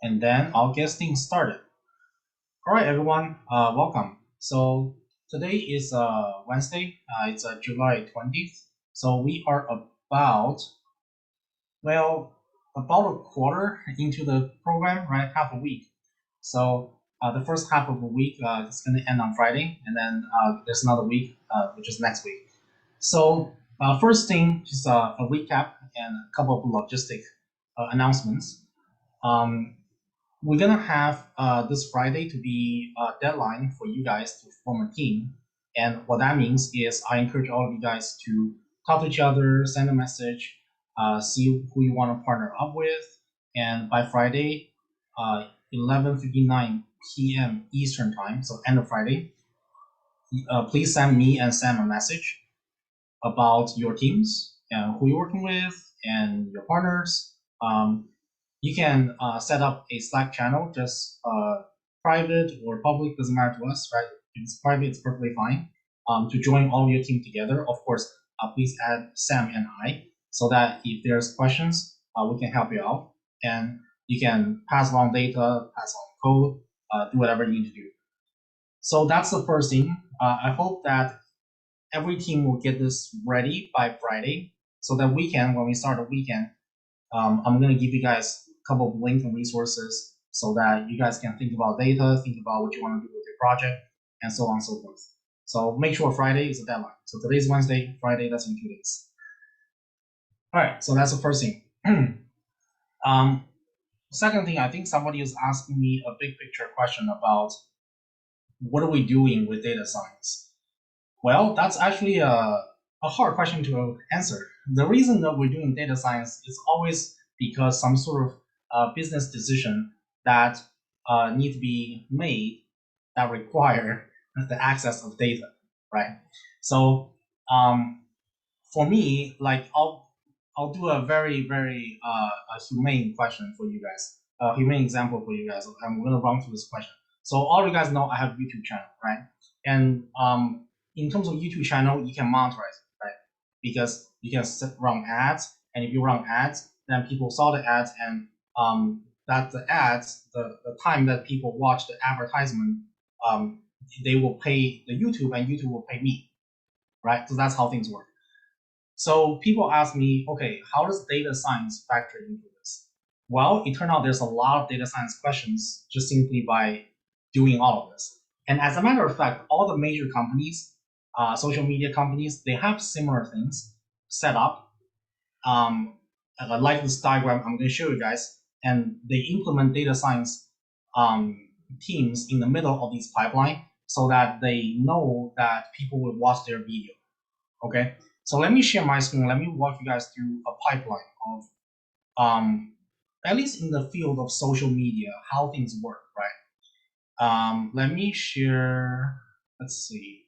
and then I'll get things started. All right, everyone, welcome. So today is Wednesday. It's July 20th. So we are well, about a quarter into the program, right? Half a week. So the first half of the week is going to end on Friday, and then there's another week, which is next week. So first thing, just a recap and a couple of logistic announcements. Um, we're gonna have this Friday to be a deadline for you guys to form a team. And what that means is I encourage all of you guys to talk to each other, send a message, see who you want to partner up with. And by Friday, 11:59 p.m. Eastern time, so end of Friday, please send me and Sam a message about your teams and who you're working with and your partners. You can set up a Slack channel, just private or public, doesn't matter to us, right? If it's private, it's perfectly fine. To join all your team together, of course, please add Sam and I, so that if there's questions, we can help you out. And you can pass along data, pass on code, do whatever you need to do. So that's the first thing. I hope that every team will get this ready by Friday, so that weekend, when we start the weekend, I'm going to give you guys a couple of links and resources so that you guys can think about data, think about what you want to do with your project, and so on and so forth. So make sure Friday is the deadline. So today's Wednesday, Friday, that's in 2 days. All right, so that's the first thing. Second thing, I think somebody is asking me a big picture question about what are we doing with data science? Well, that's actually a hard question to answer. The reason that we're doing data science is always because some sort of business decision that need to be made that require the access of data, right? So for me, like I'll do a very a humane question for you guys, a humane example for you guys. I'm gonna run through this question. So all you guys know, I have a YouTube channel, right? And in terms of YouTube channel, you can monetize it, right? Because you can run ads, and if you run ads, then people saw the ads, and that the ads, the time that people watch the advertisement, they will pay the YouTube, and YouTube will pay me, right? So that's how things work. So people ask me, okay, how does data science factor into this? Well, it turned out there's a lot of data science questions just simply by doing all of this. And as a matter of fact, all the major companies, social media companies, they have similar things set up. Like this diagram I'm going to show you guys, and they implement data science teams in the middle of this pipeline so that they know that people will watch their video. Okay, so let me share my screen. Let me walk you guys through a pipeline of, at least in the field of social media, how things work, right? Let me share. Let's see.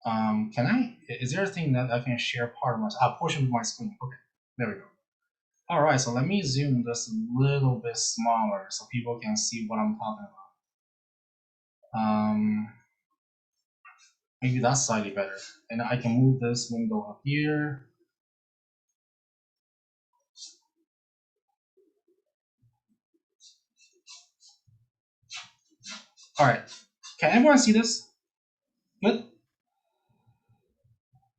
Can I? Is there a thing that I can share part of my portion of my screen? Okay, there we go. All right, so let me zoom this a little bit smaller so people can see what I'm talking about. Maybe that's slightly better, and I can move this window up here. All right, can everyone see this? Good.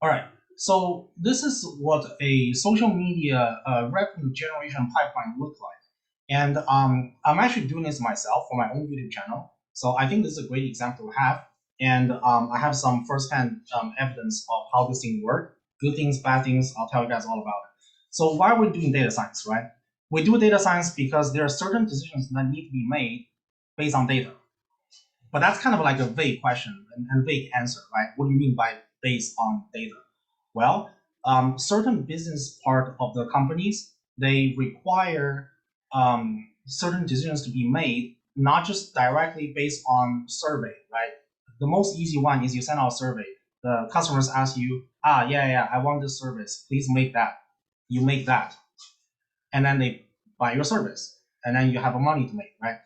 All right. So this is what a social media revenue generation pipeline looks like. And I'm actually doing this myself for my own YouTube channel. So I think this is a great example to have. And I have some firsthand evidence of how this thing works. Good things, bad things, I'll tell you guys all about it. So why are we doing data science, right? We do data science because there are certain decisions that need to be made based on data. But that's kind of like a vague question and vague answer, right? What do you mean by based on data? Well, certain business part of the companies, they require certain decisions to be made, not just directly based on survey, right? The most easy one is you send out a survey. The customers ask you, yeah, I want this service. Please make that. You make that. And then they buy your service. And then you have money to make, right?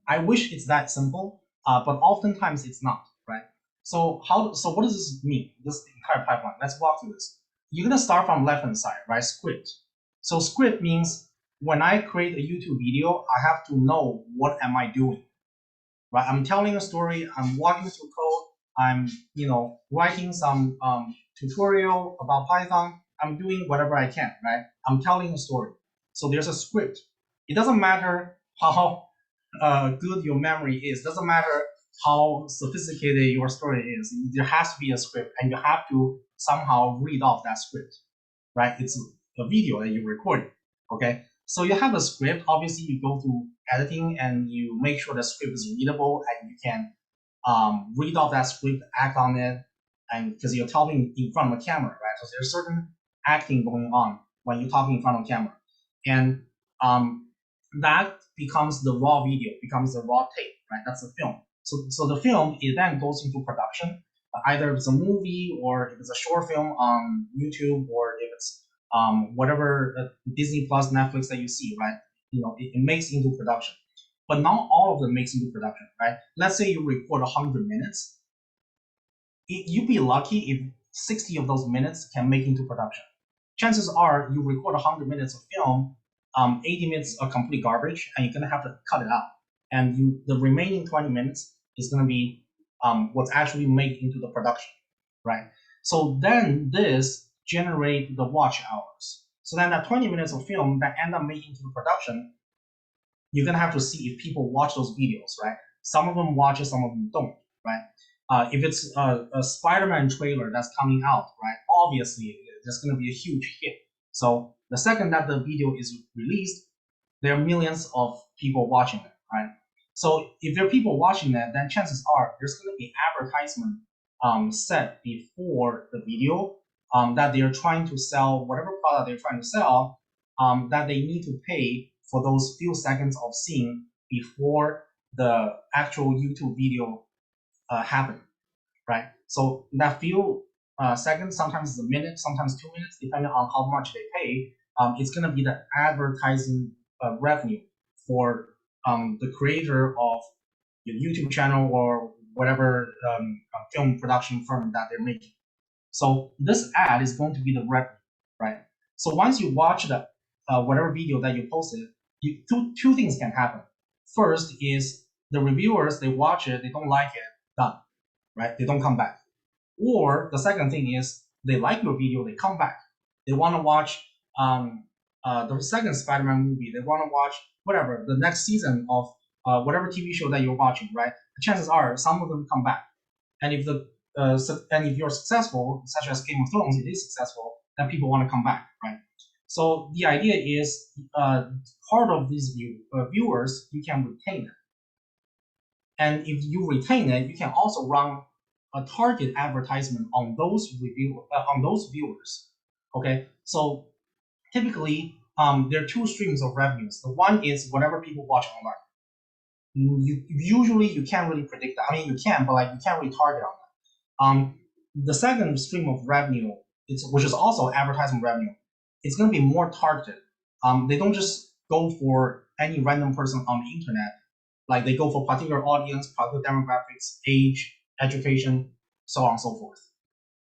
I wish it's that simple, but oftentimes it's not, right? So what does this mean, this entire pipeline? Let's walk through this. You're gonna start from left-hand side, right? Script. So script means when I create a YouTube video, I have to know what am I doing, right? I'm telling a story, I'm walking through code, I'm writing some tutorial about Python, I'm doing whatever I can, right? I'm telling a story. So there's a script. It doesn't matter how good your memory is, doesn't matter how sophisticated your story is. There has to be a script, and you have to somehow read off that script, right? It's a video that you recorded, okay? So you have a script. Obviously, you go through editing and you make sure the script is readable, and you can read off that script, act on it, and because you're talking in front of a camera, right? So there's certain acting going on when you're talking in front of a camera, and that becomes the raw video, becomes the raw tape, right? That's the film. So the film, it then goes into production. Either if it's a movie, or if it's a short film on YouTube, or if it's whatever Disney Plus, Netflix that you see, right? It makes into production. But not all of them makes into production, right? Let's say you record 100 minutes. You'd be lucky if 60 of those minutes can make into production. Chances are you record 100 minutes of film, 80 minutes are complete garbage, and you're gonna have to cut it out. And the remaining 20 minutes is gonna be what's actually made into the production, right? So then this generate the watch hours. So then that 20 minutes of film that end up making to the production, you're gonna have to see if people watch those videos, right? Some of them watch it, some of them don't, right? If it's a Spider-Man trailer that's coming out, right? Obviously, there's gonna be a huge hit. So the second that the video is released, there are millions of people watching it, right? So if there are people watching that, then chances are there's going to be advertisement set before the video that they're trying to sell, whatever product they're trying to sell, that they need to pay for those few seconds of seeing before the actual YouTube video happen, right? So that few seconds, sometimes it's a minute, sometimes 2 minutes, depending on how much they pay, it's going to be the advertising revenue for the creator of your YouTube channel or whatever film production firm that they're making. So this ad is going to be the revenue, right? So once you watch the whatever video that you posted, two things can happen. First is the reviewers, they watch it, they don't like it, done, right? They don't come back. Or the second thing is they like your video, they come back. They want to watch the second Spider-Man movie. They want to watch whatever the next season of whatever TV show that you're watching, right? The chances are some of them come back. And if if you're successful, such as Game of Thrones, it is successful, then people want to come back, right? So the idea is part of these viewers, you can retain it. And if you retain it, you can also run a target advertisement on those viewers. Okay, so typically there are two streams of revenues. The one is whatever people watch online. Usually you can't really predict that. I mean, you can, but you can't really target on that. The second stream of revenue, which is also advertisement revenue, it's going to be more targeted. They don't just go for any random person on the internet. Like they go for particular audience, particular demographics, age, education, so on and so forth.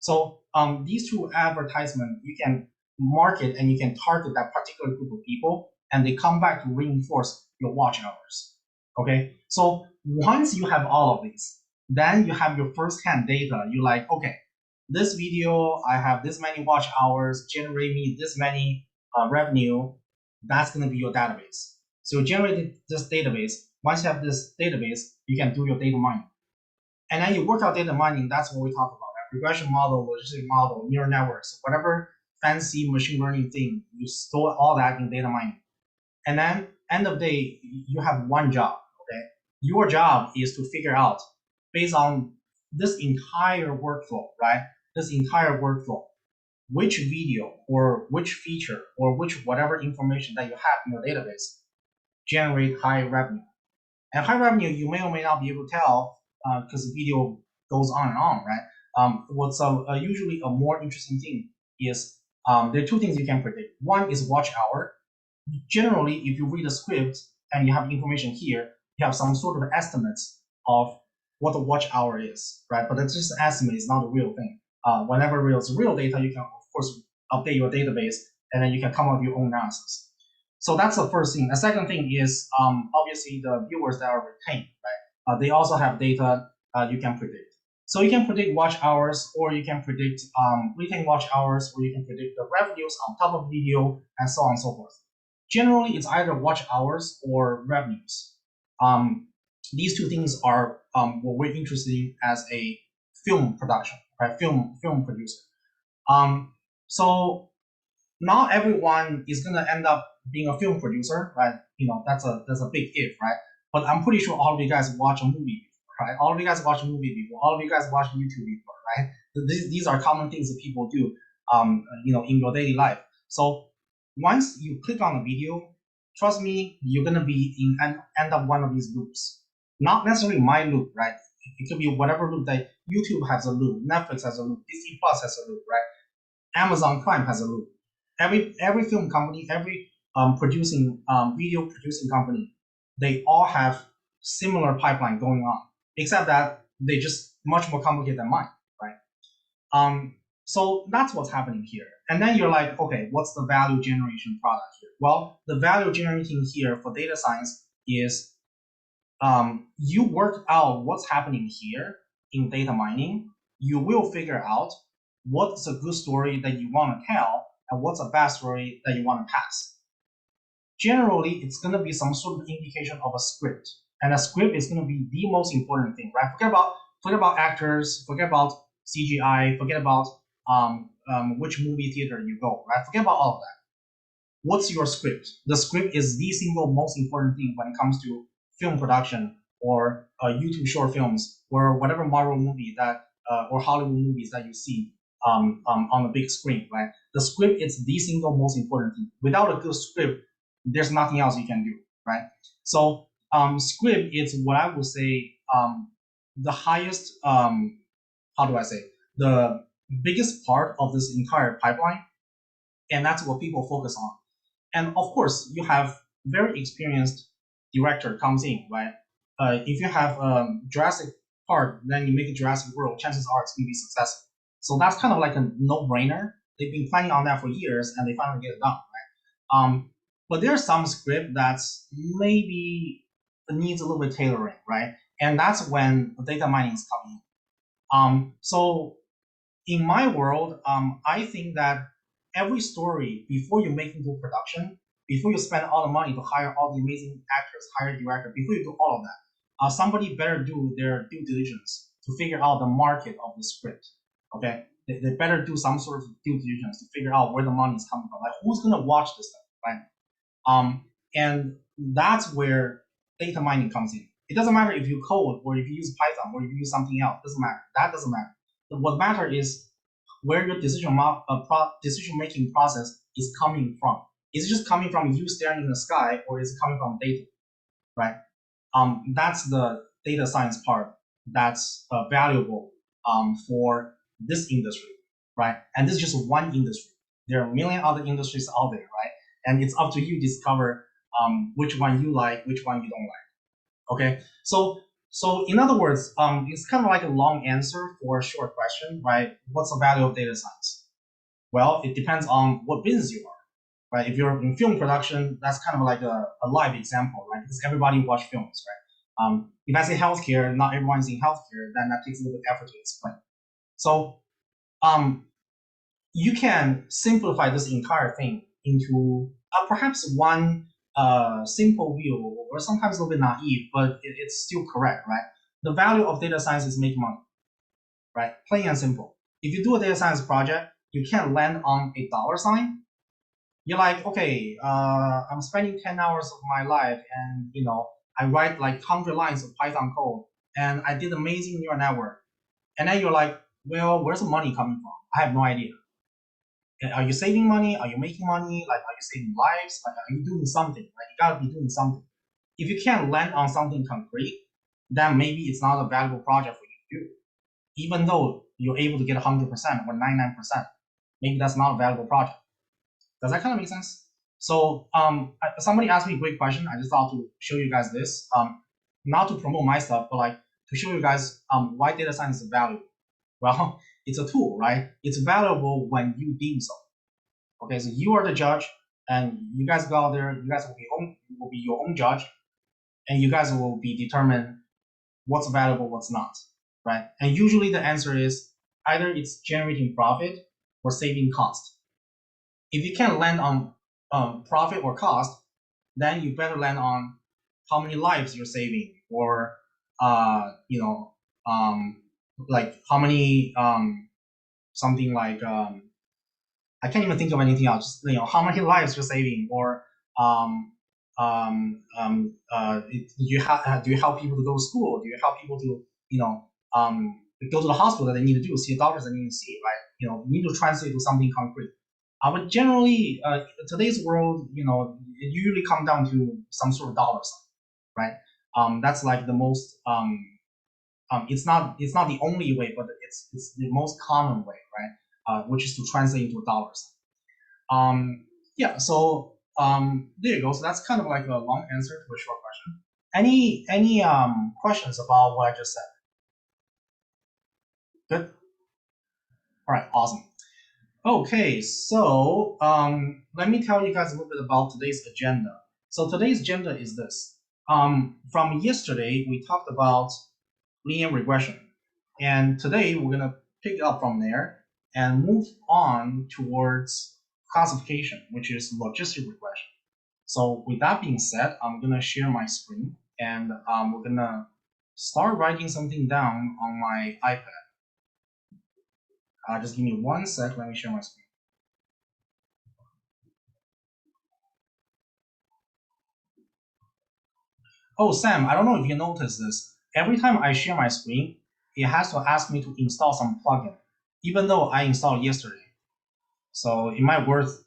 So these two advertisements, you can market and you can target that particular group of people, and they come back to reinforce your watch hours. Okay, so once you have all of these, then you have your first-hand data. You're like, okay, this video, I have this many watch hours, generate me this many revenue. That's going to be your database. So you generate this database. Once you have this database, you can do your data mining. And then you work out data mining. That's what we talk about, right? Regression model, logistic model, neural networks, whatever fancy machine learning thing, you store all that in data mining. And then end of the day, you have one job, okay? Your job is to figure out, based on this entire workflow, right? This entire workflow, which video or which feature or which whatever information that you have in your database generate high revenue. And high revenue, you may or may not be able to tell because the video goes on and on, right? What's usually a more interesting thing is there are two things you can predict. One is watch hour. Generally, if you read a script and you have information here, you have some sort of estimates of what the watch hour is, right? But that's just an estimate, it's not the real thing. Whenever it's real data, you can, of course, update your database, and then you can come up with your own analysis. So that's the first thing. The second thing is obviously the viewers that are retained, right? They also have data you can predict. So you can predict watch hours, or you can predict retained watch hours, or you can predict the revenues on top of video, and so on and so forth. Generally, it's either watch hours or revenues. These two things are what we're interested in as a film production, right? Film producer. So not everyone is gonna end up being a film producer, right? That's a big if, right? But I'm pretty sure all of you guys watch a movie before, right? All of you guys watch a movie before. All of you guys watch YouTube before, right? These are common things that people do, in your daily life. So once you click on a video, trust me, you're gonna be in end up one of these loops. Not necessarily my loop, right? It could be whatever loop that YouTube has a loop, Netflix has a loop, Disney Plus has a loop, right? Amazon Prime has a loop. Every film company, every video producing company, they all have similar pipeline going on, except that they just much more complicated than mine, right? So that's what's happening here. And then you're like, okay, what's the value generation product here? Well, the value generating here for data science is you work out what's happening here in data mining. You will figure out what's a good story that you want to tell and what's a bad story that you want to pass. Generally, it's going to be some sort of indication of a script. And a script is going to be the most important thing, right? Forget about actors, forget about CGI, forget about which movie theater you go, right? Forget about all of that. What's your script? The script is the single most important thing when it comes to film production or YouTube short films or whatever Marvel movie that or Hollywood movies that you see on the big screen, right? The script is the single most important thing. Without a good script, there's nothing else you can do, right? So script is what I would say the highest, how do I say, the biggest part of this entire pipeline, and that's what people focus on. And of course, you have very experienced director comes in, right? If you have Jurassic Park, then you make a Jurassic World, chances are it's going to be successful. So that's kind of like a no-brainer. They've been planning on that for years, and they finally get it done, right? But there's some script that's maybe needs a little bit tailoring, right? And that's when data mining is coming in. So in my world, I think that every story, before you make it into production, before you spend all the money to hire all the amazing actors, hire a director, before you do all of that, somebody better do their due diligence to figure out the market of the script. Okay, they better do some sort of due diligence to figure out where the money is coming from. Like, who's gonna watch this thing, right? And that's where data mining comes in. It doesn't matter if you code or if you use Python or if you use something else. It doesn't matter. That doesn't matter. What matters is where your decision-making process is coming from. Is it just coming from you staring in the sky, or is it coming from data, right? That's the data science part that's valuable for this industry, right? And this is just one industry. There are a million other industries out there, right? And it's up to you to discover which one you like, which one you don't like. Okay, so in other words, it's kind of like a long answer for a short question, right? What's the value of data science? Well, it depends on what business you are, right? If you're in film production, that's kind of like a live example, right? Because everybody watch films, right? If I say healthcare, not everyone's in healthcare, then that takes a little bit of effort to explain. So you can simplify this entire thing into perhaps one simple view, or sometimes a little bit naive, but it's still correct, right? The value of data science is make money, right? Plain and simple. If you do a data science project, you can't land on a dollar sign. You're like, okay, I'm spending 10 hours of my life, and I write like 100 lines of Python code, and I did amazing neural network. And then you're like, well, where's the money coming from? I have no idea. Are you saving money? Are you making money? Like, are you saving lives? Like, are you doing something? Like, you gotta be doing something. If you can't land on something concrete, then maybe it's not a valuable project for you to do. Even though you're able to get 100% or 99%, maybe that's not a valuable project. Does that kind of make sense? So somebody asked me a great question. I just thought to show you guys this, not to promote my stuff, but like to show you guys why data science is valuable. Well, it's a tool, right? It's valuable when you deem so. Okay, so you are the judge. and you guys go out there. You guys will be your own judge, and you guys will be determine what's valuable, what's not, right? And usually the answer is either it's generating profit or saving cost. If you can't land on profit or cost, then you better land on how many lives you're saving, or like how many something like I can't even think of anything else. Just, how many lives you're saving, or do you help people to go to school? Do you help people to go to the hospital that they need to do, see the doctors that they need to see, right? You need to translate to something concrete. But generally, today's world, it usually comes down to some sort of dollar sign, right? That's like the most it's not the only way, but it's the most common way, right? Which is to translate into a dollar sign. Yeah, so there you go. So that's kind of like a long answer to a short question. Any questions about what I just said? Good. All right, awesome. Okay, so let me tell you guys a little bit about today's agenda. So today's agenda is this. From yesterday, we talked about linear regression, and today we're gonna pick up from there and move on towards classification, which is logistic regression. So with that being said, I'm gonna share my screen, and we're gonna start writing something down on my iPad. Just give me 1 sec. Let me share my screen. Oh, Sam, I don't know if you noticed this. Every time I share my screen, it has to ask me to install some plugin, even though I installed yesterday. So it might worth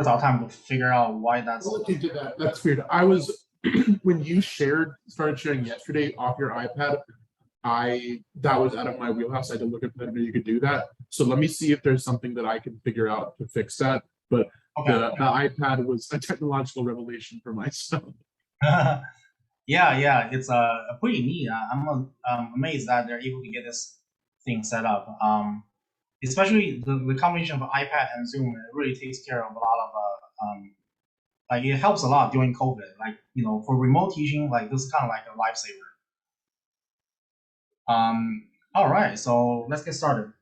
our time to figure out why that's. Well, you did that. That's weird. I was when you started sharing yesterday off your iPad. That was out of my wheelhouse. I had to look at that. You could do that. So let me see if there's something that I can figure out to fix that. But okay. The iPad was a technological revelation for myself. Yeah, it's pretty neat. I'm amazed that they're able to get this thing set up. Especially the combination of iPad and Zoom, it really takes care of a lot of like it helps a lot during COVID. Like for remote teaching, like this is kind of like a lifesaver. All right, so let's get started.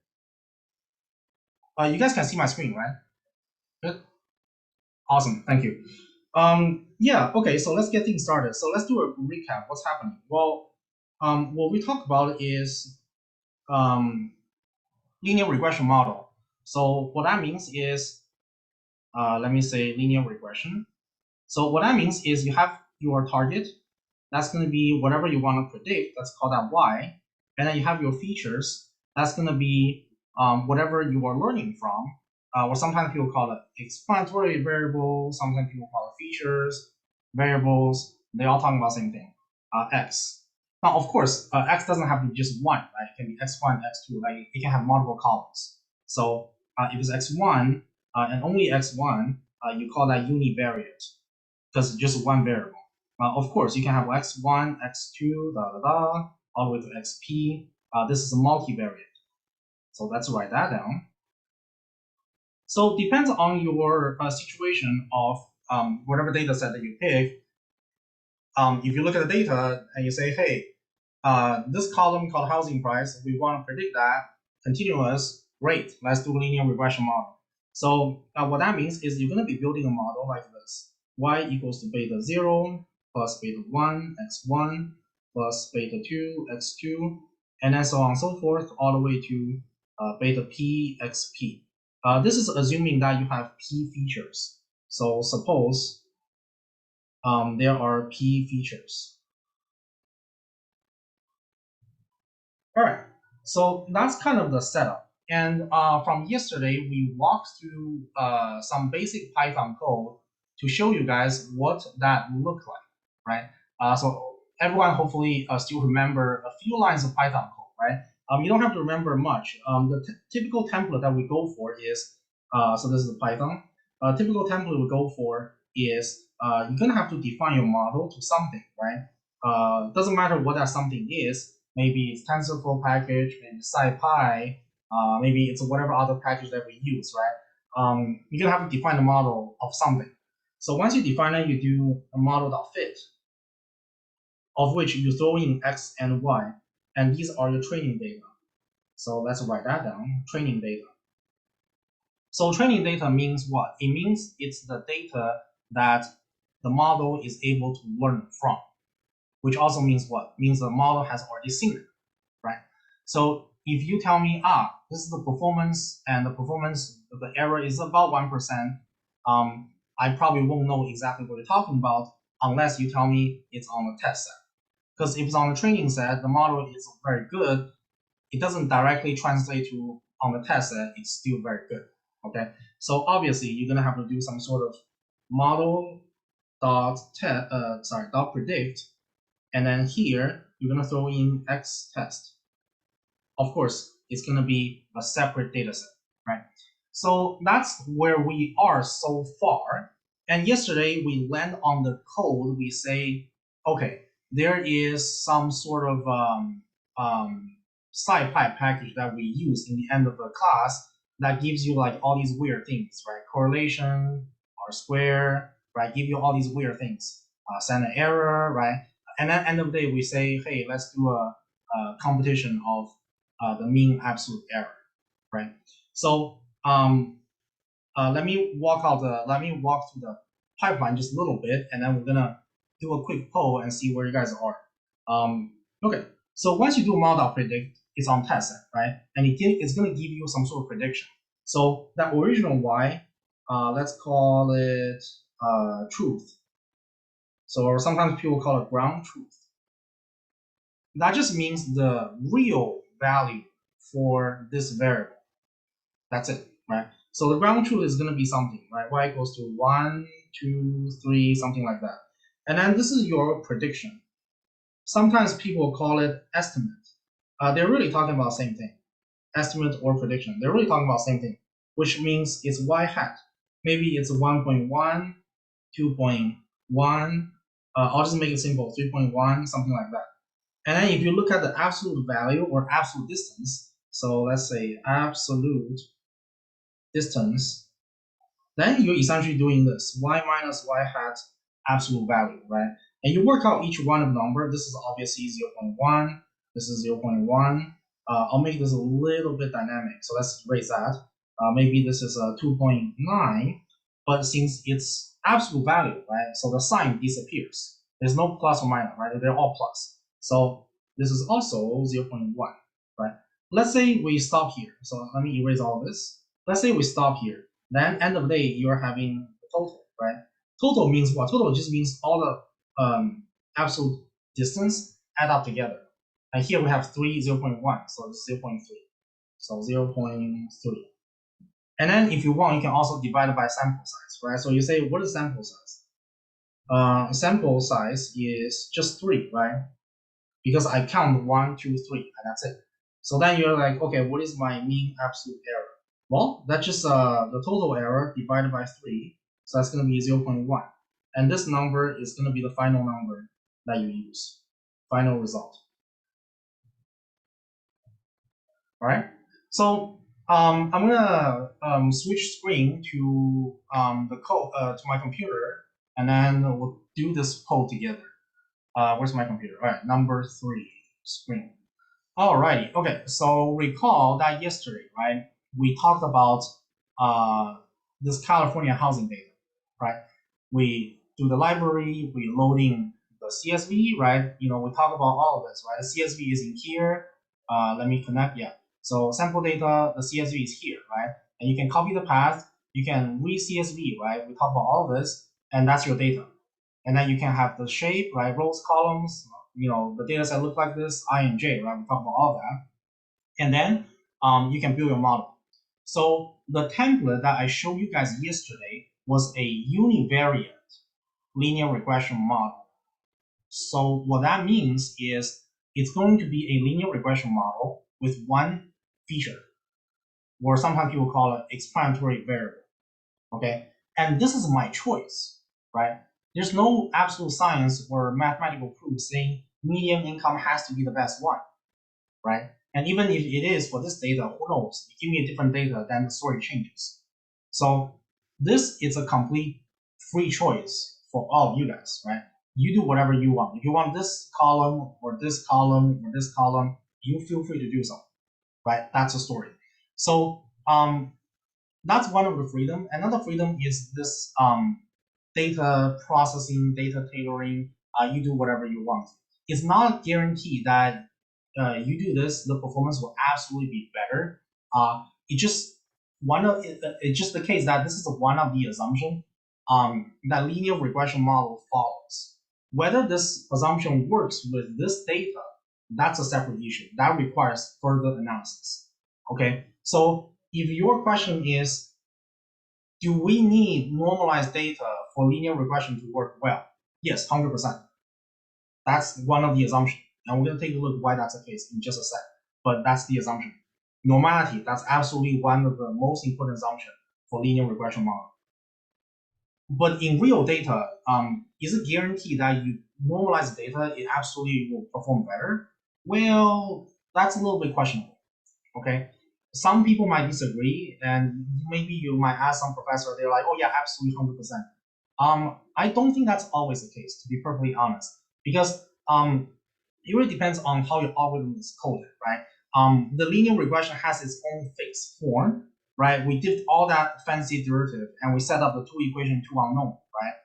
You guys can see my screen, right? Good. Awesome, thank you. Yeah, okay, so let's get things started. So let's do a recap. What's happening? Well, what we talk about is linear regression model. So what that means is, let me say linear regression. So what that means is you have your target. That's going to be whatever you want to predict. Let's call that y. And then you have your features. That's going to be whatever you are learning from. Or sometimes people call it explanatory variables. Sometimes people call it features, variables. They all talking about the same thing, x. Now, of course, x doesn't have to be just one, right? It can be x1, x2, like it can have multiple columns. So if it's x1 and only x1, you call that univariate because it's just one variable. Of course, you can have x1, x2, all the way to xp. This is a multivariate. So let's write that down. So it depends on your situation of whatever data set that you pick. If you look at the data and you say, hey, this column called housing price, we want to predict that continuous, great, let's do linear regression model. So what that means is you're going to be building a model like this. Y equals to beta 0 plus beta 1, x1 plus beta 2, x2, and then so on and so forth, all the way to beta p, xp. This is assuming that you have p features. So suppose there are p features. All right, so that's kind of the setup. And from yesterday, we walked through some basic Python code to show you guys what that looked like, right? So everyone hopefully still remember a few lines of Python code, right? You don't have to remember much. The typical template that we go for is, so this is the Python. Typical template we go for is you're gonna have to define your model to something, right? Doesn't matter what that something is. Maybe it's TensorFlow package, maybe SciPy, maybe it's whatever other package that we use, right? you're gonna have to define a model of something. So once you define it, you do a model.fit, of which you throw in x and y, and these are your training data. So let's write that down, training data. So training data means what? It means it's the data that the model is able to learn from, which also means what? Means the model has already seen it, right? So if you tell me, this is the performance, and the error is about 1%, I probably won't know exactly what you're talking about unless you tell me it's on the test set. Because if it's on the training set, the model is very good. It doesn't directly translate to on the test set, it's still very good. Okay, so obviously you're gonna have to do some sort of model dot predict, and then here you're gonna throw in x test. Of course, it's gonna be a separate data set, right? So that's where we are so far. And yesterday we land on the code. We say, okay, there is some sort of SciPy package that we use in the end of the class that gives you like all these weird things, right? Correlation, R-square, right? Give you all these weird things. Standard error, right? And at the end of the day, we say, hey, let's do a competition of the mean absolute error, right? So let me walk through the pipeline just a little bit, and then we're gonna do a quick poll and see where you guys are. Okay, so once you do model.predict, it's on test set, right? And it's gonna give you some sort of prediction. So that original y, let's call it truth. So sometimes people call it ground truth. That just means the real value for this variable. That's it, right? So the ground truth is going to be something, right? Y equals to 1, 2, 3, something like that. And then this is your prediction. Sometimes people call it estimate. They're really talking about the same thing. Estimate or prediction. They're really talking about the same thing, which means it's y hat. Maybe it's 1.1, 2.1. I'll just make it simple, 3.1, something like that. And then if you look at the absolute value or absolute distance, so let's say absolute distance, then you're essentially doing this, y minus y hat absolute value, right? And you work out each one of the number. This is obviously 0.1, this is 0.1. I'll make this a little bit dynamic, so let's erase that. Maybe this is a 2.9, but since it's absolute value, right, so the sign disappears. There's no plus or minus, right? They're all plus. So this is also 0.1, right? Let's say we stop here. So let me erase all this. Let's say we stop here. Then end of the day, you're having the total, right? Total means what? Total just means all the absolute distance add up together. And here we have 3, 0.1, so it's 0.3. So 0.3. And then if you want, you can also divide it by sample size, right? So you say, what is sample size? Sample size is just 3, right? Because I count 1, 2, 3, and that's it. So then you're like, okay, what is my mean absolute error? Well, that's just the total error divided by 3. So that's going to be 0.1. And this number is going to be the final number that you use, final result. All right. So I'm going to switch screen to the code to my computer, and then we'll do this poll together. Where's my computer? All right, number 3 screen. Alrighty, okay, so recall that yesterday, right, we talked about this California housing data, right? We do the library, we load in the CSV, right? You know, we talk about all of this, right? The CSV is in here. Let me connect, yeah. So sample data, the CSV is here, right? And you can copy the path, you can read CSV, right? We talk about all of this, and that's your data. And then you can have the shape, right? Rows, columns, you know, the data set look like this, I and J, right? We talk about all that. And then you can build your model. So the template that I showed you guys yesterday was a univariate linear regression model. So what that means is it's going to be a linear regression model with one feature, or sometimes people call it explanatory variable, okay? And this is my choice, right? There's no absolute science or mathematical proof saying median income has to be the best one, right? And even if it is for this data, who knows? You give me a different data, then the story changes. So this is a complete free choice for all of you guys, right? You do whatever you want. If you want this column or this column or this column, you feel free to do so, right? That's the story. So that's one of the freedom. Another freedom is this data processing, data tailoring. You do whatever you want. It's not guaranteed that you do this, the performance will absolutely be better. It's just the case that this is one of the assumption that linear regression model follows. Whether this assumption works with this data, that's a separate issue. That requires further analysis. Okay, so if your question is, do we need normalized data for linear regression to work well? Yes, 100%. That's one of the assumptions. And we're going to take a look why that's the case in just a sec. But that's the assumption. Normality, that's absolutely one of the most important assumptions for linear regression model. But in real data, is it guaranteed that you normalize the data, it absolutely will perform better? Well, that's a little bit questionable. Okay, some people might disagree, and maybe you might ask some professor, they're like, oh yeah, absolutely 100%. I don't think that's always the case, to be perfectly honest, because it really depends on how your algorithm is coded, right? The linear regression has its own fixed form, right? We did all that fancy derivative, and we set up the two equation, two unknown, right?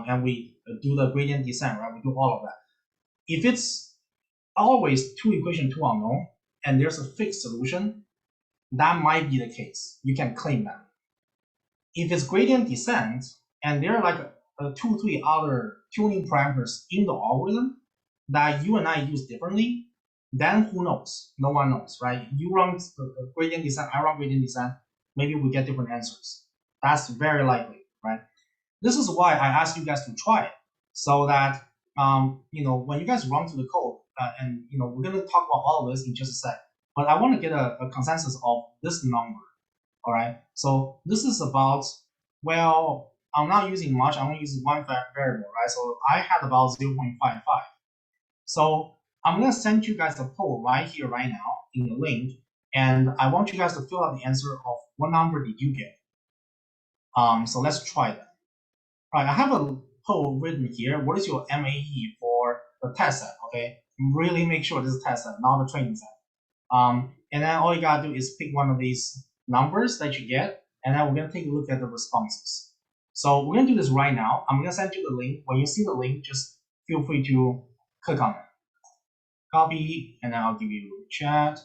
And we do the gradient descent, right? We do all of that. If it's always two equation, two unknown, and there's a fixed solution, that might be the case. You can claim that. If it's gradient descent, and there are like 2, 3 other tuning parameters in the algorithm that you and I use differently, then who knows? No one knows, right? You run gradient descent, I run gradient descent, maybe we get different answers. That's very likely, right? This is why I asked you guys to try it, so that when you guys run through the code, and we're gonna talk about all of this in just a sec. But I want to get a consensus of this number. All right. So this is about, well, I'm not using much. I'm only using one variable, right? So I had about 0.55. So I'm gonna send you guys a poll right here, right now, in the link, and I want you guys to fill out the answer of what number did you get. So let's try that. All right, I have a poll written here. What is your MAE for the test set? Okay, really make sure this is test set, not the training set. And then all you gotta do is pick one of these numbers that you get, and then we're gonna take a look at the responses. So we're gonna do this right now. I'm gonna send you the link. When you see the link, just feel free to click on it. Copy, and then I'll give you chat.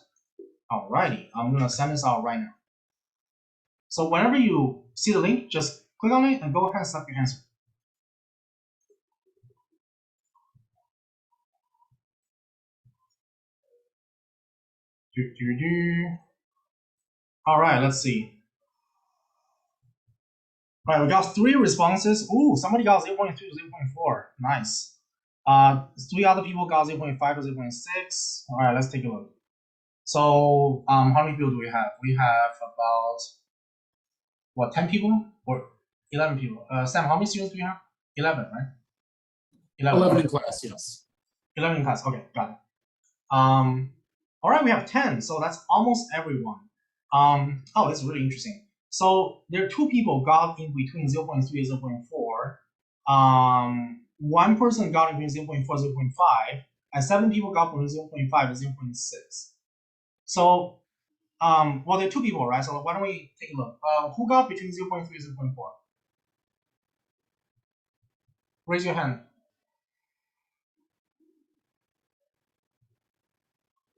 Alrighty, I'm gonna send this out right now. So whenever you see the link, just click on it and go ahead and select your answer. All right, let's see. All right, we got 3 responses. Ooh, somebody got 0.3 to 0.4. Nice. 3 other people got 0.5 to 0.6. All right, let's take a look. So how many people do we have? We have about, what, 10 people or 11 people? Sam, how many students do you have? 11, right? 11 in class, yes. 11 in class. Okay, got it. All right, we have 10, so that's almost everyone. Oh, it's really interesting. So there are 2 people got in between 0.3 and 0.4. One person got in between 0.4 and 0.5, and 7 people got from 0.5 to 0.6. So, well, there are 2 people, right? So why don't we take a look? Who got between 0.3 and 0.4? Raise your hand.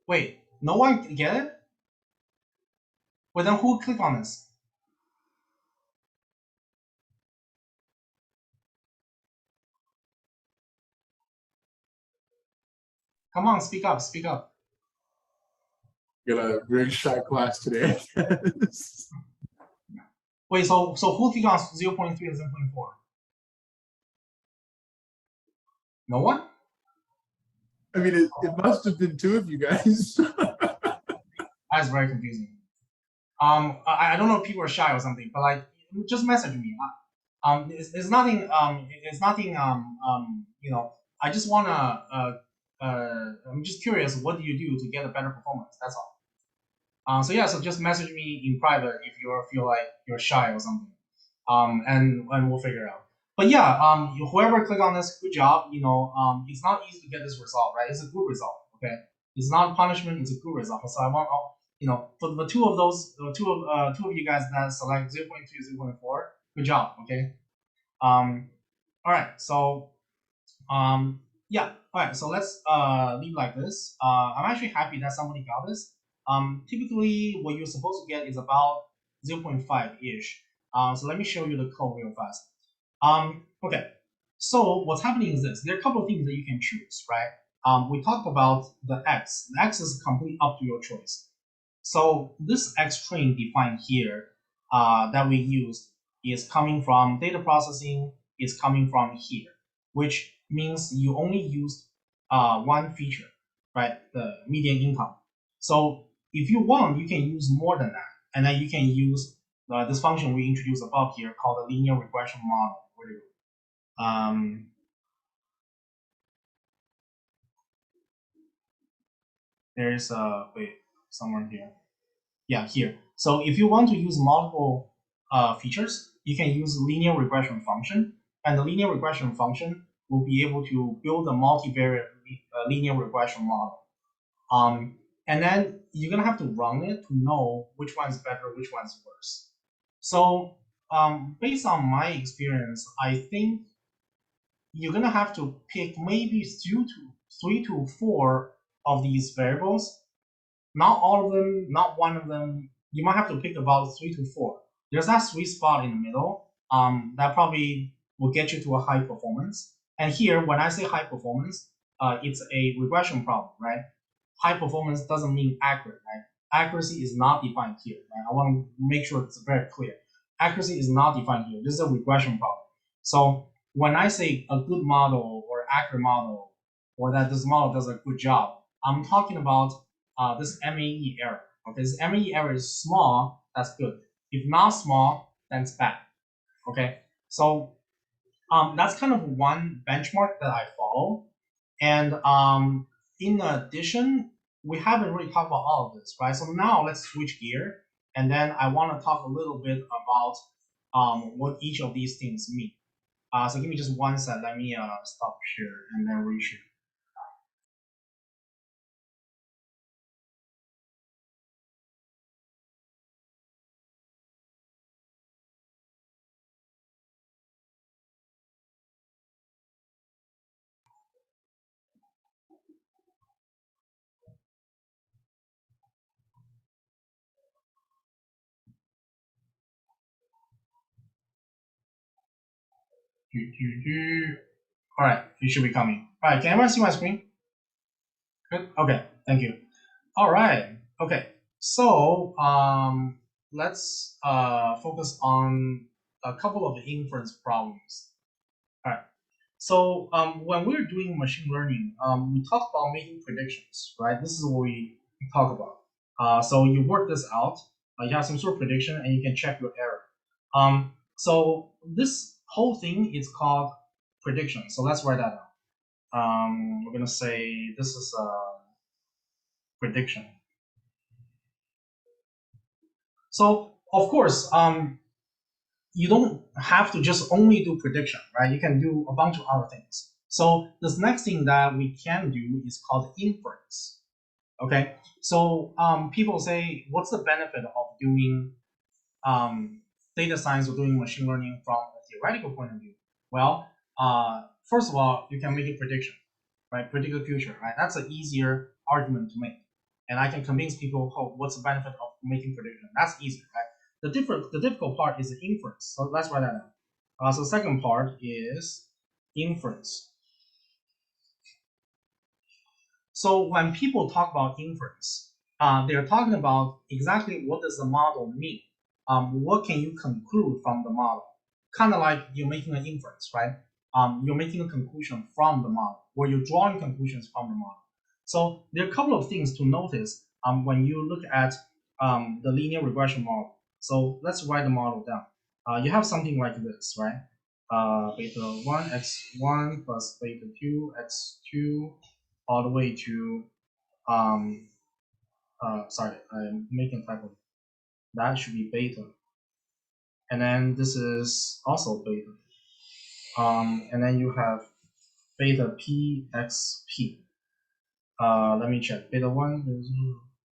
Wait, no one get it? Well, then who clicked on this? Come on, speak up, speak up. Got a very shy class today. Wait, so who clicked on 0.3 and 0.4? No one? I mean, it must have been 2 of you guys. That's very confusing. I don't know if people are shy or something, but like, just message me. It's nothing. It's nothing. I just wanna. I'm just curious. What do you do to get a better performance? That's all. So yeah, so just message me in private if you feel like you're shy or something, and we'll figure it out. But yeah, whoever click on this, good job. It's not easy to get this result, right? It's a good result. Okay, it's not punishment; it's a good result. So I want, for the two of you guys that select 0.2, 0.4, good job. Okay. All right. So yeah. All right. So let's leave like this. I'm actually happy that somebody got this. Typically, what you're supposed to get is about 0.5 ish. So let me show you the code real fast. Okay. So what's happening is this. There are a couple of things that you can choose, right? We talked about the x. The x is completely up to your choice. So this x train defined here that we used is coming from data processing, is coming from here, which means you only used one feature, right? The median income. So if you want, you can use more than that. And then you can use this function we introduced above here called the linear regression model. Where do you there's wait, somewhere here. Yeah, here. So if you want to use multiple features, you can use linear regression function, and the linear regression function will be able to build a multivariate linear regression model. And then you're gonna have to run it to know which one's better, which one's worse. So based on my experience, I think you're gonna have to pick maybe three to four of these variables. Not all of them, not one of them. You might have to pick about 3 to 4. There's that sweet spot in the middle. That probably will get you to a high performance. And here, when I say high performance, it's a regression problem, right? High performance doesn't mean accurate, right? Accuracy is not defined here, right? I want to make sure it's very clear. Accuracy is not defined here. This is a regression problem. So when I say a good model or accurate model, or that this model does a good job, I'm talking about this MAE error. Okay, this MAE error is small, that's good. If not small, then it's bad. Okay, so that's kind of one benchmark that I follow. And in addition, we haven't really talked about all of this, right? So now let's switch gear, and then I want to talk a little bit about what each of these things mean. So give me just one sec. Let me stop share and then reshare. All right, it should be coming. All right, can everyone see my screen? Good. Okay, thank you. All right. Okay. So let's focus on a couple of inference problems. All right. So when we're doing machine learning, we talk about making predictions, right? This is what we talk about. So you work this out. You have some sort of prediction, and you can check your error. So this whole thing is called prediction. So let's write that down. We're gonna say this is a prediction. So of course, you don't have to just only do prediction, right? You can do a bunch of other things. So this next thing that we can do is called inference. Okay, so people say, what's the benefit of doing data science or doing machine learning from a theoretical point of view? Well, first of all, you can make a prediction, right? Predict the future, right? That's an easier argument to make. And I can convince people, oh, what's the benefit of making prediction? That's easy, right? The difficult part is the inference. So let's write that down. So the second part is inference. So when people talk about inference, they're talking about exactly what does the model mean. What can you conclude from the model? Kind of like you're making an inference, right? You're making a conclusion from the model, or you're drawing conclusions from the model. So there are a couple of things to notice when you look at the linear regression model. So let's write the model down. You have something like this, right? Beta 1 x1 plus beta 2 x2 all the way to sorry, I'm making a typo. That should be beta. And then this is also beta. And then you have beta pxp. Let me check. Beta 1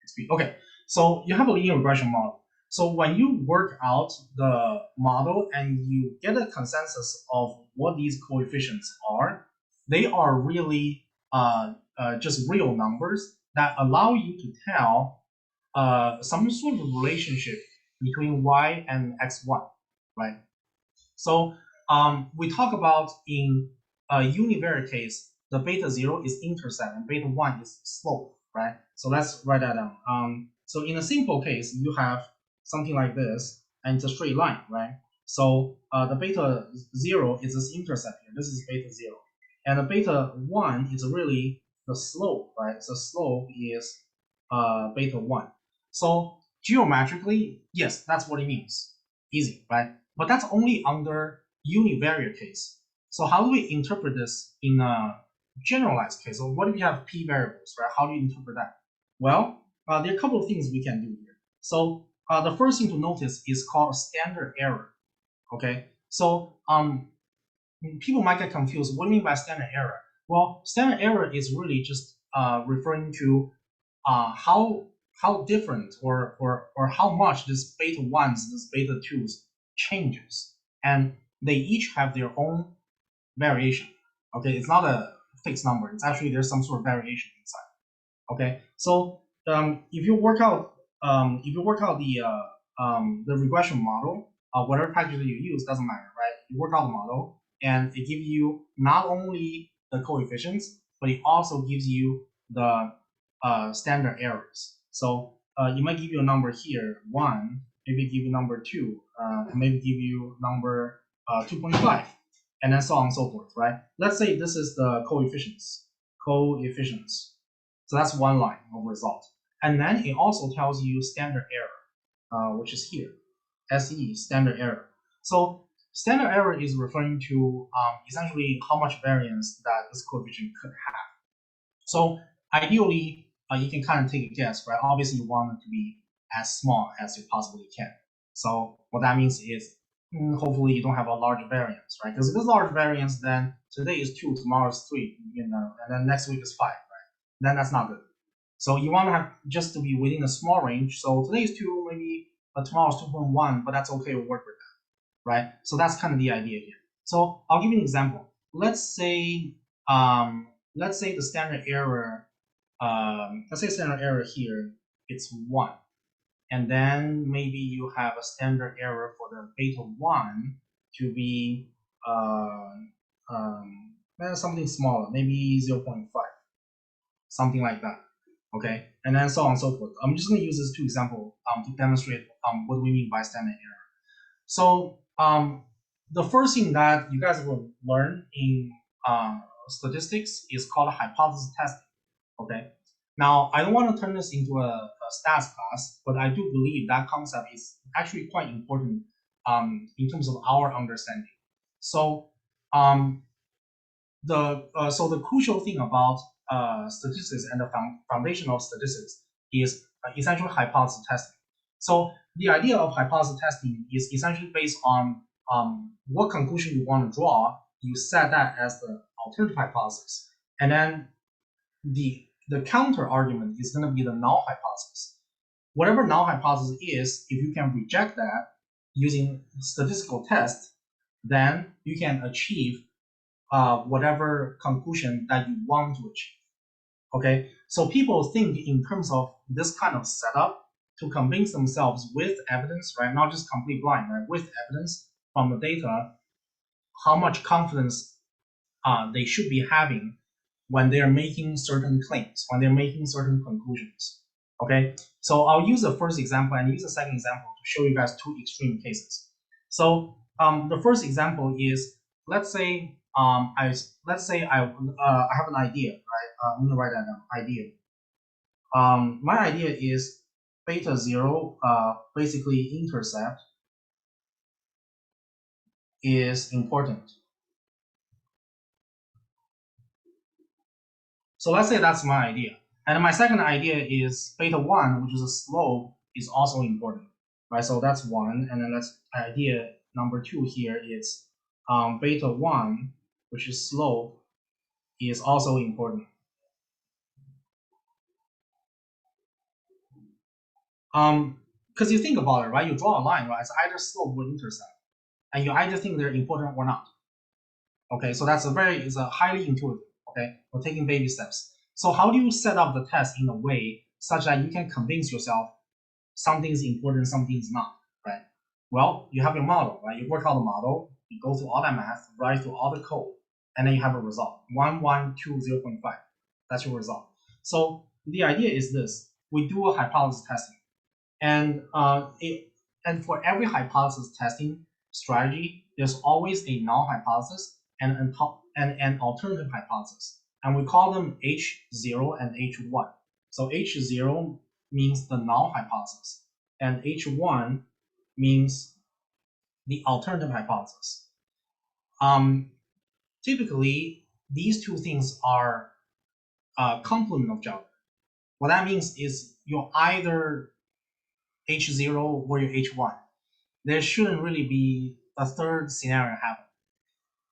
xp. Okay, so you have a linear regression model. So when you work out the model and you get a consensus of what these coefficients are, they are really just real numbers that allow you to tell some sort of relationship between y and x1, right? So we talk about in a univariate case, the beta 0 is intercept and beta 1 is slope, right? So let's write that down. So in a simple case, you have something like this, and it's a straight line, right? So the beta 0 is this intercept here. This is beta 0. And the beta 1 is really the slope, right? So slope is beta 1. So geometrically, yes, that's what it means. Easy, right? But that's only under univariate case. So how do we interpret this in a generalized case? So what if you have p variables, right? How do you interpret that? Well, there are a couple of things we can do here. So the first thing to notice is called standard error. Okay, so people might get confused. What do you mean by standard error? Well, standard error is really just referring to how different or how much this beta 1s, this beta 2s changes. And they each have their own variation. Okay, it's not a fixed number. It's actually there's some sort of variation inside. Okay, so if you work out the regression model, whatever package that you use doesn't matter, right? You work out the model, and it gives you not only the coefficients, but it also gives you the standard errors. So it might give you a number here, 1, maybe give you number 2, and maybe give you number 2.5, and then so on and so forth, right? Let's say this is the coefficients. So that's one line of result. And then it also tells you standard error, which is here, SE, standard error. So standard error is referring to essentially how much variance that this coefficient could have. So ideally, you can kind of take a guess, right? Obviously, you want it to be as small as you possibly can. So what that means is hopefully you don't have a large variance, right? Because if it's large variance, then today is 2, tomorrow is 3, and then next week is 5, right? Then that's not good. So you want to have just to be within a small range. So today is 2, maybe tomorrow is 2.1, but that's okay. We'll work with that, right? So that's kind of the idea here. So I'll give you an example. Let's say the standard error, here, it's 1. And then maybe you have a standard error for the beta 1 to be something smaller, maybe 0.5, something like that. Okay, and then so on and so forth. I'm just going to use this two examples to demonstrate what we mean by standard error. So the first thing that you guys will learn in statistics is called hypothesis testing. Okay, now I don't want to turn this into a stats class, but I do believe that concept is actually quite important in terms of our understanding. So the crucial thing about statistics and the foundation of statistics is essentially hypothesis testing. So the idea of hypothesis testing is essentially based on what conclusion you want to draw. You set that as the alternative hypothesis, and then the counter argument is going to be the null hypothesis. Whatever null hypothesis is, if you can reject that using statistical test, then you can achieve whatever conclusion that you want to achieve. Okay, so people think in terms of this kind of setup to convince themselves with evidence, right? Not just complete blind, right? With evidence from the data, how much confidence they should be having when they're making certain claims, when they're making certain conclusions. Okay, so I'll use the first example and use the second example to show you guys two extreme cases. So the first example is, let's say I have an idea, right? I'm gonna write that down. Idea. My idea is beta 0, basically intercept, is important. So let's say that's my idea. And my second idea is beta 1, which is a slope, is also important, right? So that's one, and then that's idea number 2 here is beta 1, which is slope, is also important. Because you think about it, right? You draw a line, right? It's either slope or intercept, and you either think they're important or not. Okay, so that's it's a highly intuitive. Okay, we're taking baby steps. So how do you set up the test in a way such that you can convince yourself something is important, something is not, right? Well, you have your model, right? You work out the model, you go through all that math, write through all the code, and then you have a result, 1, 1, 2, 0.5. That's your result. So the idea is this: we do a hypothesis testing, and for every hypothesis testing strategy, there's always a null hypothesis and an alternative hypothesis, and we call them H0 and H1. So H0 means the null hypothesis, and H1 means the alternative hypothesis. Typically, these two things are complement of each other. What that means is you're either H0 or you're H1. There shouldn't really be a third scenario happen.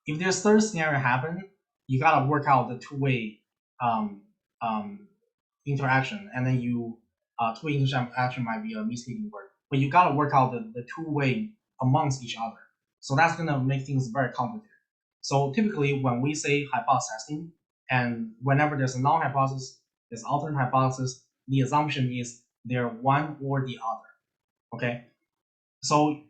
If there's a third scenario happen, you gotta work out the two-way interaction, and then two-way interaction might be a misleading word, but you gotta work out the two-way amongst each other. So that's gonna make things very complicated. So typically when we say hypothesis testing, and whenever there's a null hypothesis, there's alternate hypothesis, the assumption is they're one or the other. Okay, so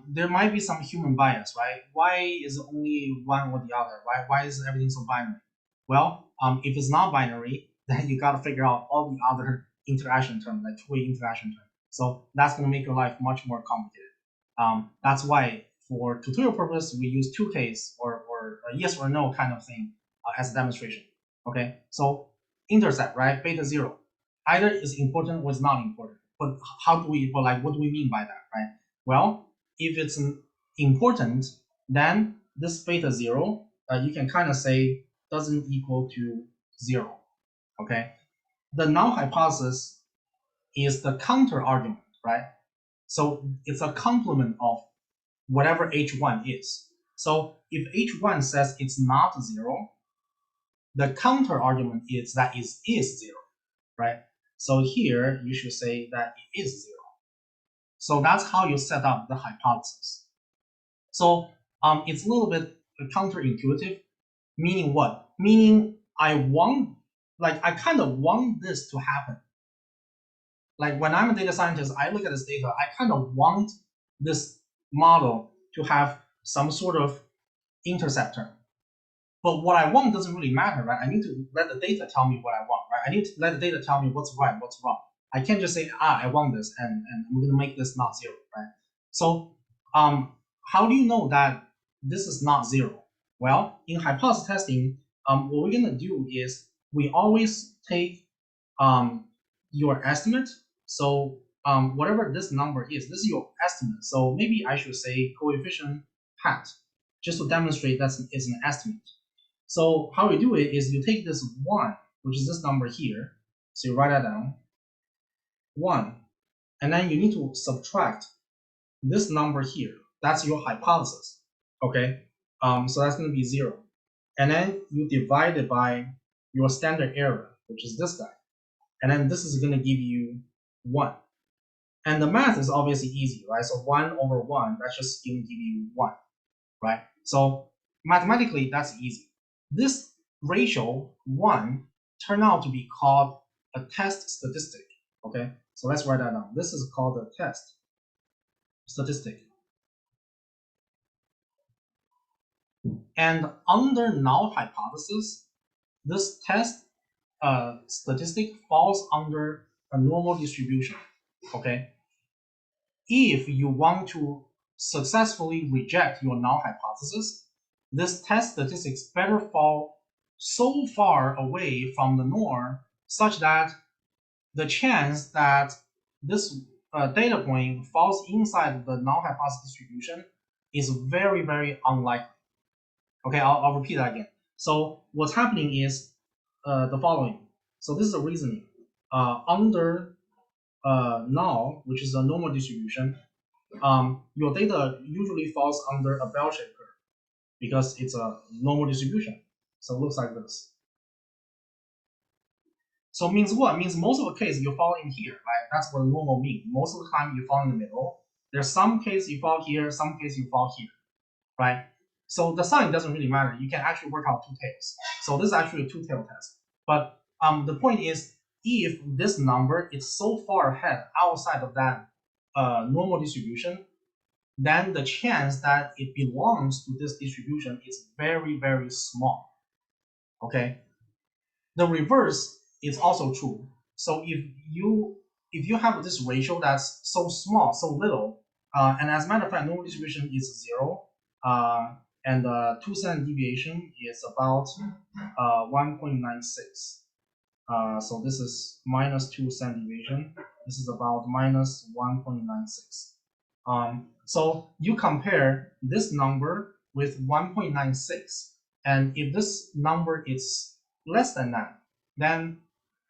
there might be some human bias, right? Why is it only one or the other? Why is everything so binary? Well, if it's not binary, then you got to figure out all the other interaction terms, like two-way interaction terms. So that's going to make your life much more complicated. That's why for tutorial purpose, we use two case or a yes or no kind of thing as a demonstration. Okay, so intercept, right? Beta 0. Either is important or is not important. But what do we mean by that, right? Well, if it's important, then this beta 0, you can kind of say doesn't equal to 0, okay? The null hypothesis is the counter argument, right? So it's a complement of whatever H1 is. So if H1 says it's not 0, the counter argument is that it is 0, right? So here you should say that it is 0. So that's how you set up the hypothesis. So it's a little bit counterintuitive, meaning what? Meaning I kind of want this to happen. Like when I'm a data scientist, I look at this data, I kind of want this model to have some sort of interceptor. But what I want doesn't really matter, right? I need to let the data tell me what I want, right? I need to let the data tell me what's right, what's wrong. I can't just say, I want this, and we're going to make this not 0, right? So how do you know that this is not 0? Well, in hypothesis testing, what we're going to do is we always take your estimate. So whatever this number is, this is your estimate. So maybe I should say coefficient hat, just to demonstrate that it's an estimate. So how we do it is you take this 1, which is this number here. So you write that down, 1. And then you need to subtract this number here. That's your hypothesis, okay? So that's going to be 0. And then you divide it by your standard error, which is this guy. And then this is going to give you 1. And the math is obviously easy, right? So 1 over 1, that's just going to give you 1, right? So mathematically, that's easy. This ratio 1 turned out to be called a test statistic, okay? So let's write that down. This is called a test statistic. And under null hypothesis, this test statistic falls under a normal distribution, okay? If you want to successfully reject your null hypothesis, this test statistics better fall so far away from the norm such that the chance that this data point falls inside the null hypothesis distribution is very, very unlikely. Okay, I'll repeat that again. So what's happening is the following. So this is the reasoning. Under null, which is a normal distribution, your data usually falls under a bell-shaped curve because it's a normal distribution. So it looks like this. So it means what? It means most of the case you fall in here, right? That's what normal means. Most of the time you fall in the middle. There's some case you fall here, some case you fall here, right? So the sign doesn't really matter. You can actually work out two tails. So this is actually a two-tail test. But the point is, if this number is so far ahead outside of that normal distribution, then the chance that it belongs to this distribution is very, very small. Okay. The reverse is also true. So if you have this ratio that's so small, so little, and as a matter of fact, normal distribution is 0, and the 2 standard deviation is about 1.96. So this is minus 2 standard deviation. This is about minus 1.96. So you compare this number with 1.96, and if this number is less than that, then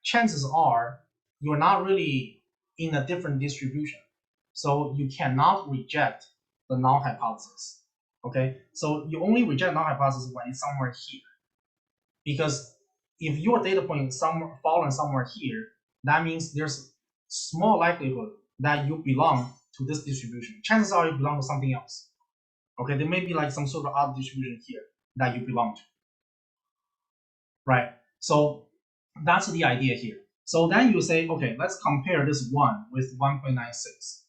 chances are you're not really in a different distribution. So you cannot reject the null hypothesis. Okay, so you only reject null hypothesis when it's somewhere here. Because if your data point is falling somewhere here, that means there's small likelihood that you belong to this distribution. Chances are you belong to something else. Okay, there may be like some sort of other distribution here that you belong to. Right? So that's the idea here. So then you say, okay, let's compare this 1 with 1.96.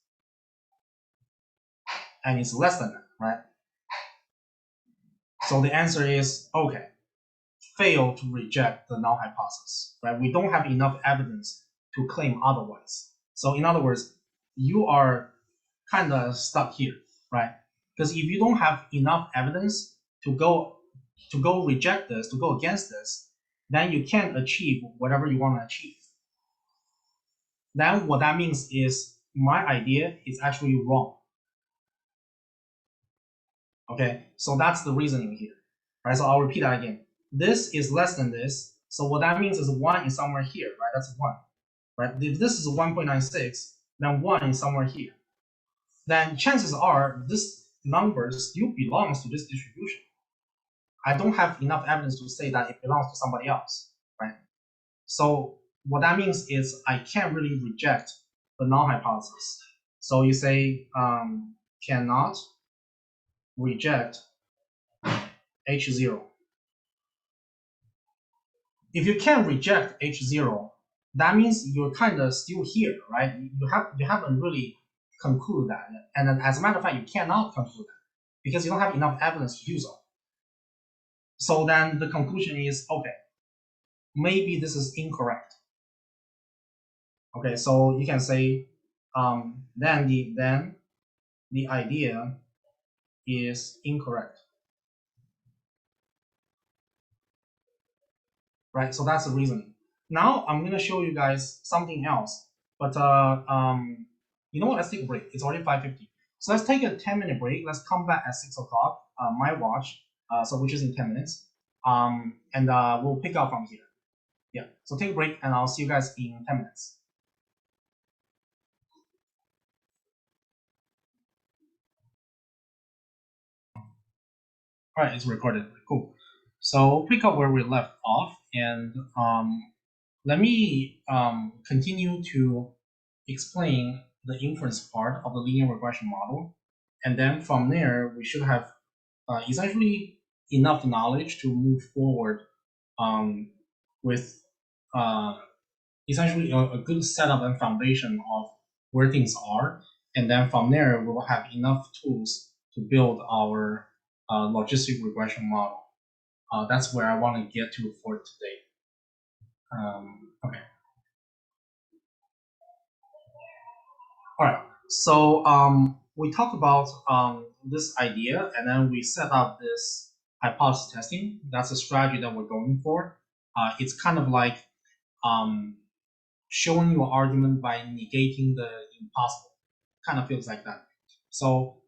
And it's less than that, right? So the answer is, okay, fail to reject the null hypothesis, right? We don't have enough evidence to claim otherwise. So in other words, you are kind of stuck here, right? Because if you don't have enough evidence to go reject this, to go against this, then you can't achieve whatever you want to achieve. Then what that means is my idea is actually wrong. Okay, so that's the reasoning here, right? So I'll repeat that again. This is less than this, so what that means is 1 is somewhere here, right? That's 1, right? If this is 1.96, then 1 is somewhere here. Then chances are this number still belongs to this distribution. I don't have enough evidence to say that it belongs to somebody else, right? So what that means is I can't really reject the null hypothesis. So you say cannot reject H0. If you can't reject H0, that means you're kind of still here, right? You haven't really concluded that, and then as a matter of fact, you cannot conclude that because you don't have enough evidence to do so. So then the conclusion is, okay, maybe this is incorrect. Okay, so you can say then the idea is incorrect. Right, so that's the reasoning. Now I'm gonna show you guys something else, but you know what? Let's take a break. It's already 5:50, so let's take a 10-minute break. Let's come back at 6 o'clock, my watch, so which is in 10 minutes, and we'll pick up from here. Yeah, so take a break, and I'll see you guys in 10 minutes. All right, it's recorded. Cool. So pick up where we left off, and let me continue to explain the inference part of the linear regression model, and then from there we should have essentially enough knowledge to move forward with essentially a good setup and foundation of where things are, and then from there we will have enough tools to build our logistic regression model. That's where I want to get to for today. Okay. All right. So we talked about this idea, and then we set up this hypothesis testing. That's a strategy that we're going for. It's kind of like showing your argument by negating the impossible. Kind of feels like that. So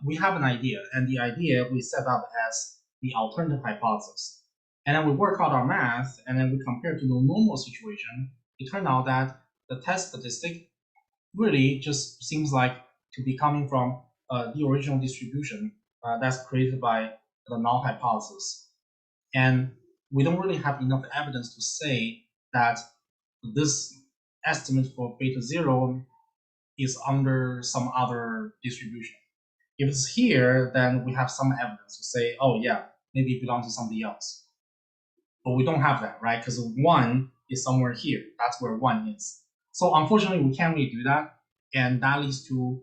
we have an idea, and the idea we set up as the alternative hypothesis. And then we work out our math, and then we compare to the normal situation. It turned out that the test statistic really just seems like to be coming from the original distribution that's created by the null hypothesis. And we don't really have enough evidence to say that this estimate for beta 0 is under some other distribution. If it's here, then we have some evidence to say, oh yeah, maybe it belongs to something else. But we don't have that, right? Because 1 is somewhere here. That's where 1 is. So unfortunately, we can't really do that. And that leads to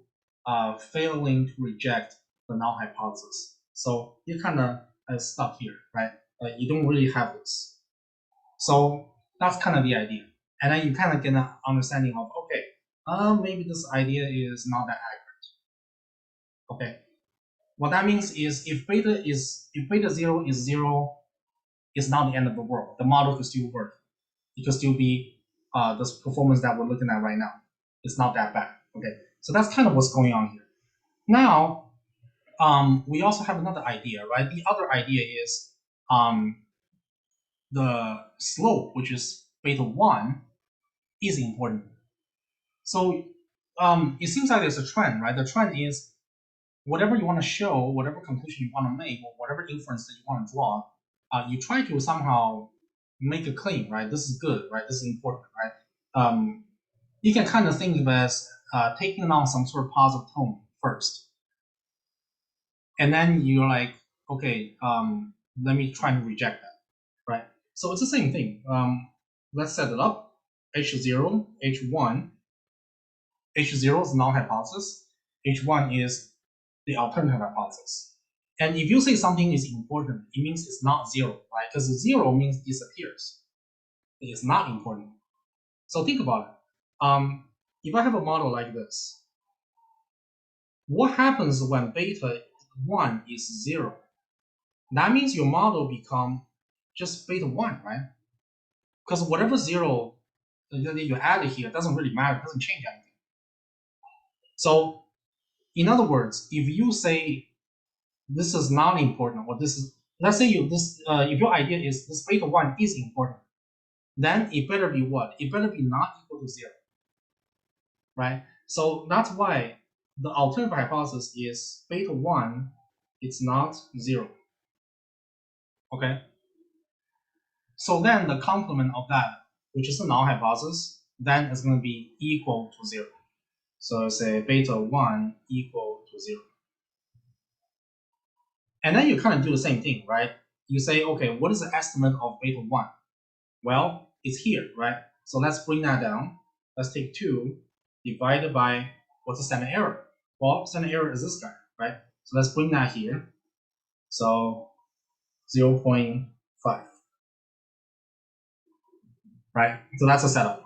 failing to reject the null hypothesis. So you're kind of stuck here, right? You don't really have this. So that's kind of the idea. And then you kind of get an understanding of, okay, maybe this idea is not that accurate. Okay. What that means is if beta 0 is 0, it's not the end of the world. The model could still work. It could still be this performance that we're looking at right now. It's not that bad. Okay, so that's kind of what's going on here. Now, we also have another idea, right? The other idea is the slope, which is beta 1, is important. So it seems like there's a trend, right? The trend is whatever you want to show, whatever conclusion you want to make, or whatever inference that you want to draw, you try to somehow make a claim, right? This is good, right? This is important, right? You can kind of think of it as taking on some sort of positive tone first. And then you're like, okay, let me try to reject that, right? So it's the same thing. Let's set it up. H0, H1. H0 is the null hypothesis. H1 is the alternative hypothesis. And if you say something is important, it means it's not 0, right? Because 0 means disappears. It's not important. So think about it. If I have a model like this, what happens when beta 1 is 0? That means your model become just beta 1, right? Because whatever 0 that you added here doesn't really matter, it doesn't change anything. So in other words, if you say this is not important, or this is, let's say if your idea is this beta 1 is important, then it better be what? It better be not equal to 0, right? So that's why the alternative hypothesis is beta 1, it's not 0, okay? So then the complement of that, which is the null hypothesis, then is going to be equal to 0. So say beta 1 equal to 0. And then you kind of do the same thing, right? You say, okay, what is the estimate of beta 1? Well, it's here, right? So let's bring that down. Let's take 2 divided by, what's the standard error? Well, standard error is this guy, right? So let's bring that here. So 0.5, right? So that's a setup.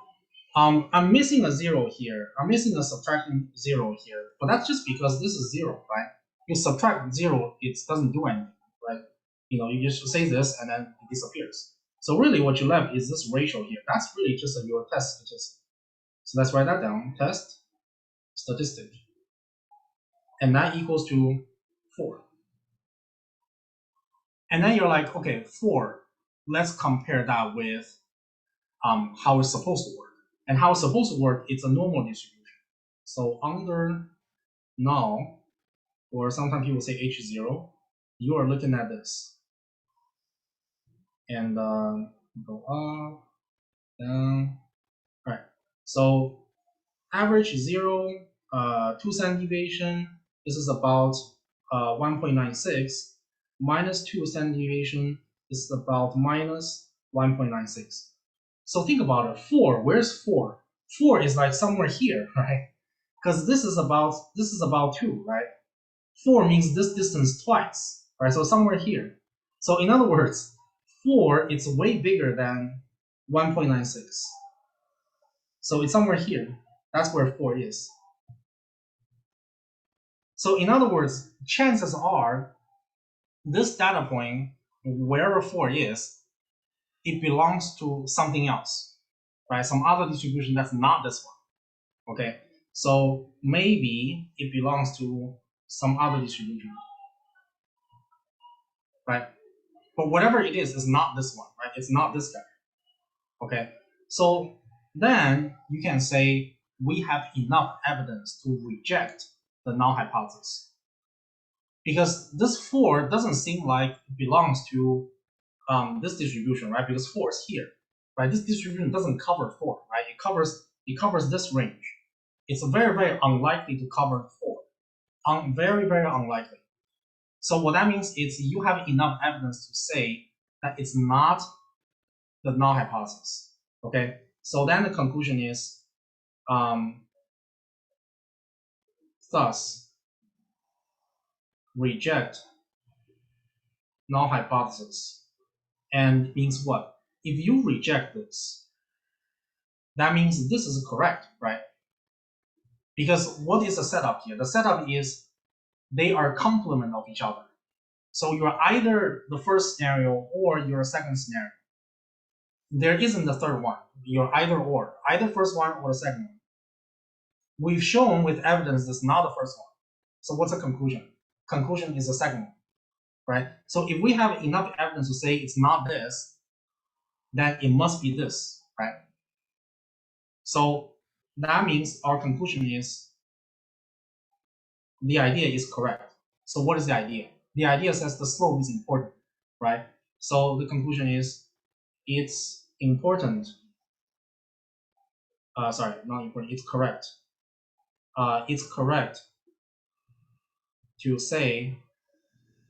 I'm missing a 0 here. I'm missing a subtracting 0 here, but that's just because this is 0, right? You subtract 0, it doesn't do anything, right? You just say this and then it disappears. So really what you left is this ratio here. That's really just your test statistic. So let's write that down. Test statistic. And that equals to 4. And then you're like, okay, 4. Let's compare that with how it's supposed to work. And how it's supposed to work, it's a normal distribution. So under null, or sometimes people say H0, you are looking at this. And go up, down. All right. So average 0, 2 standard deviation. This is about 1.96. Minus 2 standard deviation. This is about minus 1.96. So think about it. 4. Where's 4? 4 is like somewhere here, right? Because this is about 2, right? 4 means this distance twice, right? So somewhere here. So in other words, 4 it's way bigger than 1.96. So it's somewhere here. That's where 4 is. So in other words, chances are this data point, wherever 4 is, it belongs to something else, right? Some other distribution that's not this one. Okay, so maybe it belongs to some other distribution, right? But whatever it is not this one, right? It's not this guy. Okay, so then you can say we have enough evidence to reject the null hypothesis. Because this 4 doesn't seem like it belongs to this distribution, right? Because 4 is here, right? This distribution doesn't cover 4, right? It covers this range. It's very, very unlikely to cover 4. Very, very unlikely. So what that means is you have enough evidence to say that it's not the null hypothesis. Okay, so then the conclusion is thus reject null hypothesis. And means what? If you reject this, that means this is correct, right? Because what is the setup here? The setup is they are complement of each other. So you're either the first scenario or you're a second scenario. There isn't the third one. You're either first one or the second one. We've shown with evidence this is not the first one. So what's the conclusion? Conclusion is the second one, right? So if we have enough evidence to say it's not this, then it must be this, right? So that means our conclusion is the idea is correct. So what is the idea? The idea says the slope is important, right? So the conclusion is it's important. Sorry, not important. It's correct. It's correct to say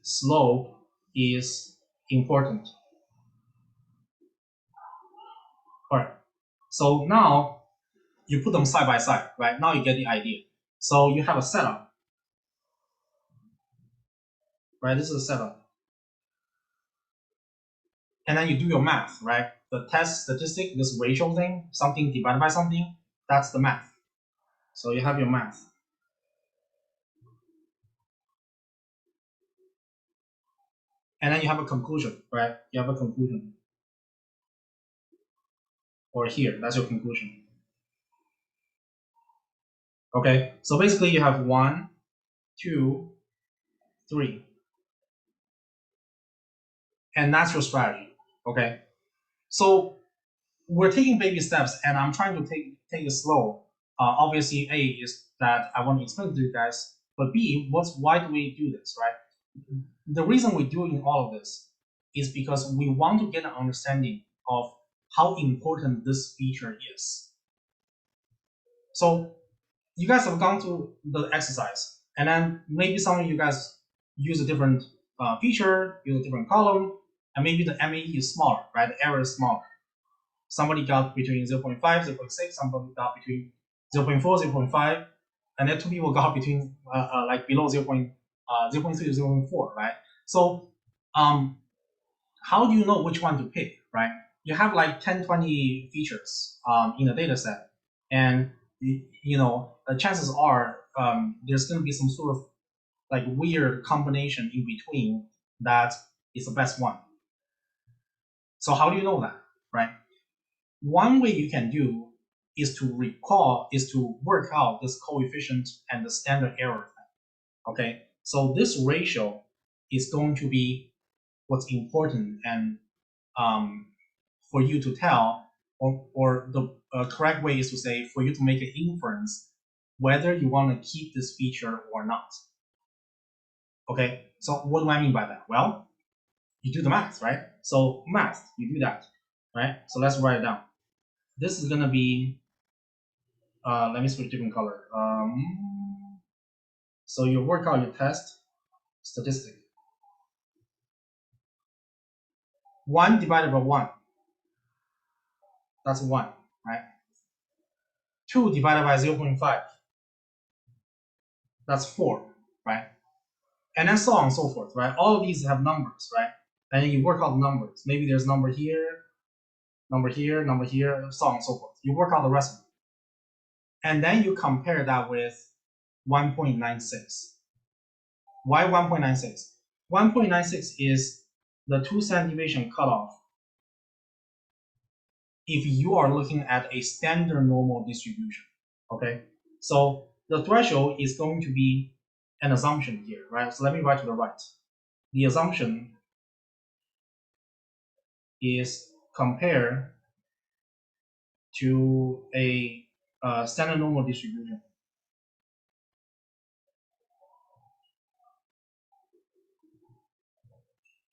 slope is important. All right. So now you put them side by side, right? Now you get the idea. So you have a setup, right? This is a setup. And then you do your math, right? The test statistic, this ratio thing, something divided by something, that's the math. So you have your math. And then you have a conclusion, right? You have a conclusion. Or here, that's your conclusion. Okay, so basically you have 1, 2, 3. And that's your strategy, okay? So we're taking baby steps, and I'm trying to take it slow. Obviously, A is that I want to explain to you guys, but B, why do we do this, right? The reason we're doing all of this is because we want to get an understanding of how important this feature is. So you guys have gone through the exercise, and then maybe some of you guys use a different feature, use a different column, and maybe the MAE is smaller, right? The error is smaller. Somebody got between 0.5, 0.6, somebody got between 0.4, 0.5, and then 2 people got between like below 0.3 to 0.4, right? So how do you know which one to pick, right? You have like 10, 20 features in a data set, and you know the chances are there's going to be some sort of like weird combination in between that is the best one. So how do you know that, right? One way you can do is to work out this coefficient and the standard error thing. Okay, so this ratio is going to be what's important, and for you to tell, or the correct way is to say for you to make an inference whether you want to keep this feature or not. Okay, so what do I mean by that? Well, you do the math, right? So math, you do that, right? So let's write it down. This is gonna be, let me switch different color. So you work out your test statistic. 1 divided by 1, that's 1, right? 2 divided by 0.5, that's 4, right? And then so on and so forth, right? All of these have numbers, right? And then you work out the numbers. Maybe there's number here, number here, number here, so on and so forth. You work out the rest of it. And then you compare that with 1.96. Why 1.96? 1.96 is the 2 standard deviation cutoff if you are looking at a standard normal distribution, okay? So the threshold is going to be an assumption here, right? So let me write to the right. The assumption is compare to a standard normal distribution.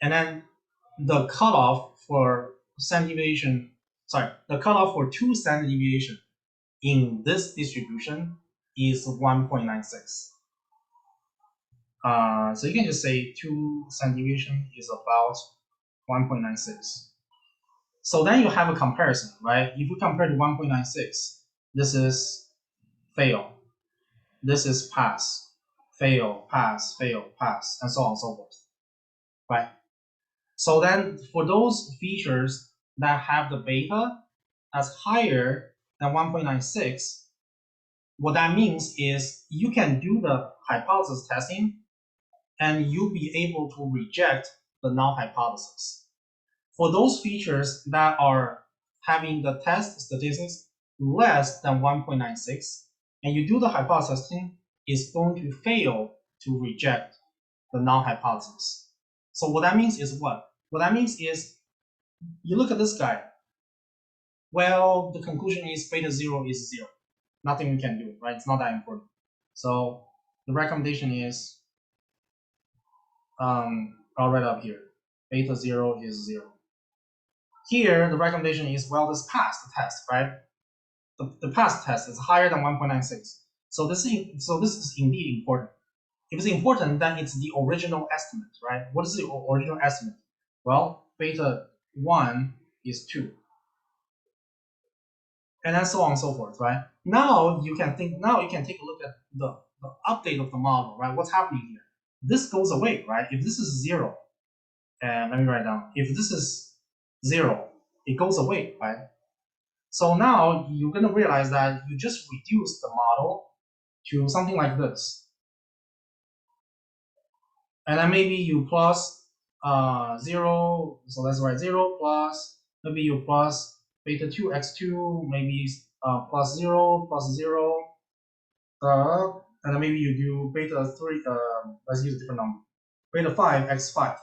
And then the cutoff for standard deviation, the cutoff for 2 standard deviation in this distribution is 1.96. So you can just say 2 standard deviation is about 1.96. So then you have a comparison, right? If you compare to 1.96, this is fail, this is pass, fail, pass, fail, pass, and so on and so forth, right? So then for those features that have the beta as higher than 1.96, what that means is you can do the hypothesis testing and you'll be able to reject the null hypothesis. For those features that are having the test statistics less than 1.96, and you do the hypothesis testing, it's going to fail to reject the null hypothesis. So what that means is what? What that means is you look at this guy. Well, the conclusion is beta 0 is 0. Nothing we can do, right? It's not that important. So the recommendation is, I'll write up here. Beta 0 is 0. Here, the recommendation is, well, this passed the test, right? The passed test is higher than 1.96. So this is indeed important. If it's important, then it's the original estimate, right? What is the original estimate? Well, beta 1 is 2. And then so on and so forth, right? Now you can take a look at the update of the model, right? What's happening here? This goes away, right? If this is 0, and let me write down. If this is 0, it goes away, right? So now you're going to realize that you just reduce the model to something like this. And then maybe you plus 0, so let's write 0 plus, maybe you plus beta 2x2, maybe plus 0, and then maybe you do beta 3, let's use a different number, beta 5x5,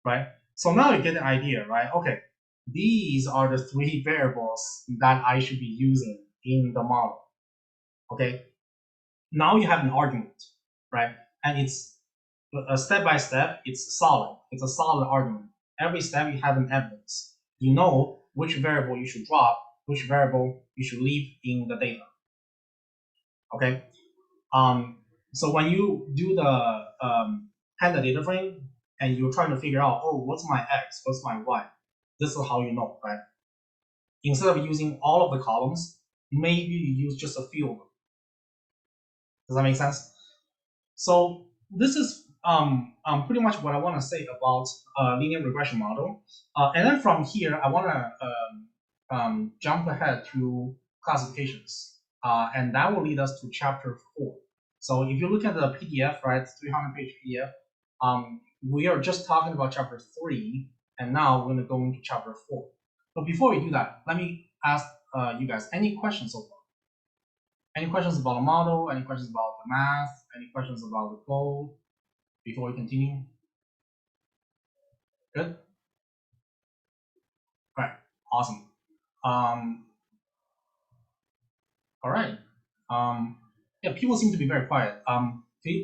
right? So now you get the idea, right? Okay, these are the 3 variables that I should be using in the model, okay? Now you have an argument, right? And it's step by step, it's solid. It's a solid argument. Every step you have an evidence. You know which variable you should drop, which variable you should leave in the data. Okay. So when you do the panda data frame and you're trying to figure out, oh, what's my x, what's my y, this is how you know, right? Instead of using all of the columns, maybe you use just a few of them. Does that make sense? So this is pretty much what I want to say about linear regression model. And then from here, I want to jump ahead to classifications. And that will lead us to chapter 4. So if you look at the PDF, right, 300-page PDF, we are just talking about chapter 3, and now we're going to go into chapter 4. But before we do that, let me ask you guys, any questions so far? Any questions about the model? Any questions about the math? Any questions about the code before we continue? Good? All right, awesome. All right. Yeah, people seem to be very quiet.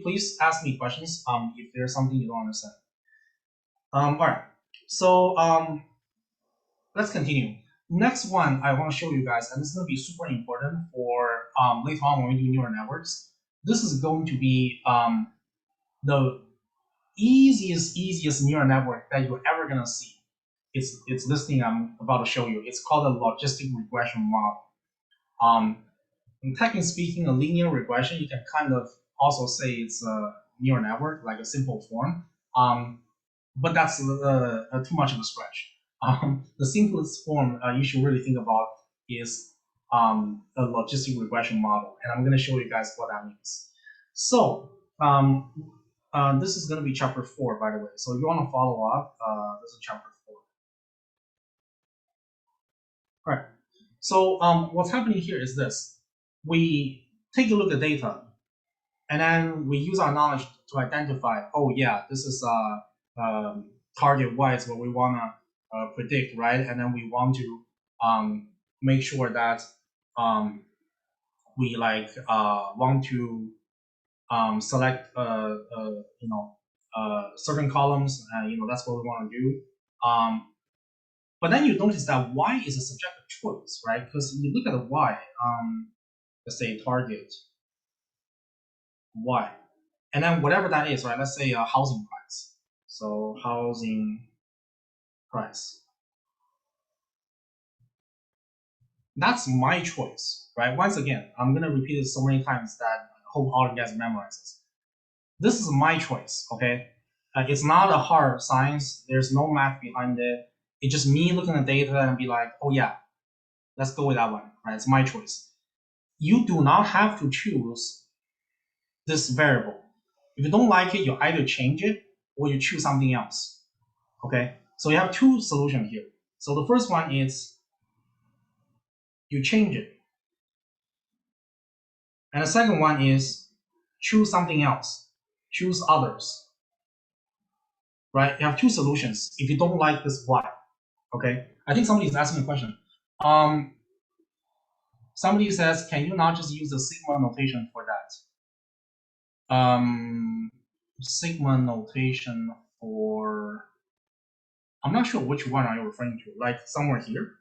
Please ask me questions if there's something you don't understand. All right, so let's continue. Next one I want to show you guys, and this is going to be super important for later on when we do neural networks. This is going to be the easiest neural network that you're ever going to see. It's this thing I'm about to show you. It's called a logistic regression model. Technically speaking, a linear regression, you can kind of also say it's a neural network, like a simple form. But that's too much of a stretch. The simplest form you should really think about is a logistic regression model, and I'm going to show you guys what that means. So this is going to be chapter 4, by the way. So if you want to follow up, this is chapter 4. All right. So what's happening here is this. We take a look at data, and then we use our knowledge to identify, oh yeah, this is target Y is what we want to predict, right? And then we want to make sure that we like want to select certain columns, that's what we want to do. But then you notice that y is a subjective choice, right? Because you look at the y, let's say target y, and then whatever that is, right? Let's say a housing price. So housing price. That's my choice, right? Once again, I'm gonna repeat it so many times that I hope all you guys memorize this. This is my choice, okay? It's not a hard science. There's no math behind it. It's just me looking at data and be like, oh yeah, let's go with that one, right? It's my choice. You do not have to choose this variable. If you don't like it, you either change it or you choose something else, okay? So you have two solutions here. So the first one is you change it. And the second one is choose something else, choose others, right? You have two solutions if you don't like this y, okay? I think somebody is asking a question. Somebody says, can you not just use the sigma notation for that? Sigma notation for, I'm not sure which one are you referring to, like somewhere here?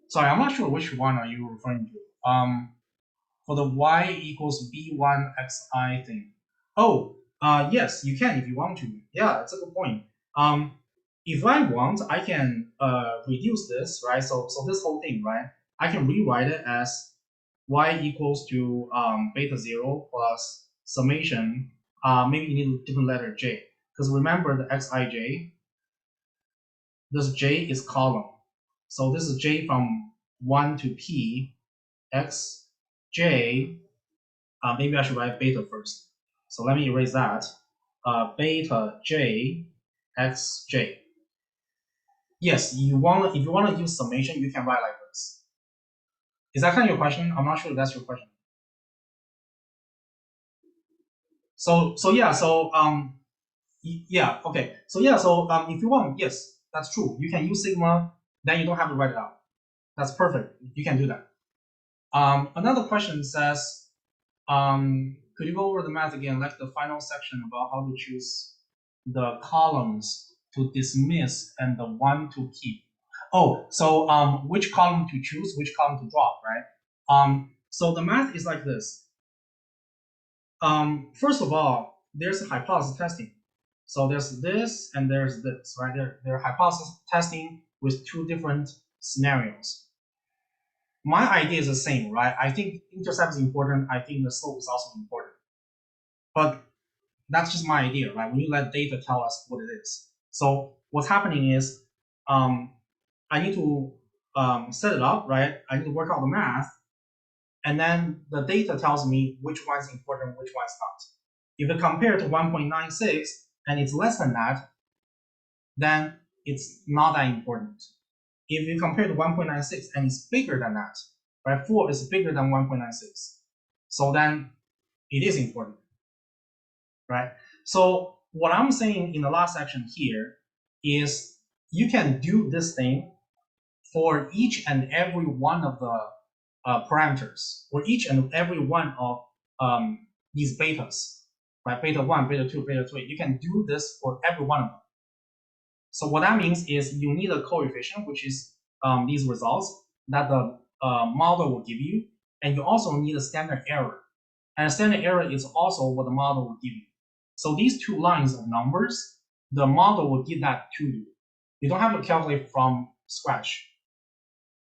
Sorry, I'm not sure which one are you referring to. For the y equals b1 xi thing. Oh, yes, you can if you want to. Yeah, it's a good point. If I want, I can reduce this, right? So this whole thing, right? I can rewrite it as y equals to beta 0 plus summation. Maybe you need a different letter j, because remember the xij. This j is column, so this is j from 1 to p. xj. Maybe I should write beta first. So let me erase that. Beta j xj. Yes, if you want to use summation, you can write like this. Is that kind of your question? I'm not sure if that's your question. If you want, yes, that's true. You can use sigma, then you don't have to write it out. That's perfect. You can do that. Another question says, could you go over the math again, like the final section about how to choose the columns to dismiss and the one to keep? Oh, so which column to choose, which column to drop, right? So the math is like this. First of all, there's a hypothesis testing. So there's this and there's this, right? They're hypothesis testing with two different scenarios. My idea is the same, right? I think intercept is important. I think the slope is also important. But that's just my idea, right? When you let data tell us what it is. So what's happening is I need to set it up, right? I need to work out the math. And then the data tells me which one's important, which one's not. If you compare to 1.96 and it's less than that, then it's not that important. If you compare to 1.96 and it's bigger than that, right? 4 is bigger than 1.96. So then it is important, right? So what I'm saying in the last section here is you can do this thing for each and every one of the parameters, or each and every one of these betas, right? Beta 1, beta 2, beta 3. You can do this for every one of them. So what that means is you need a coefficient, which is these results that the model will give you, and you also need a standard error. And a standard error is also what the model will give you. So these two lines of numbers, the model will give that to you. You don't have to calculate from scratch.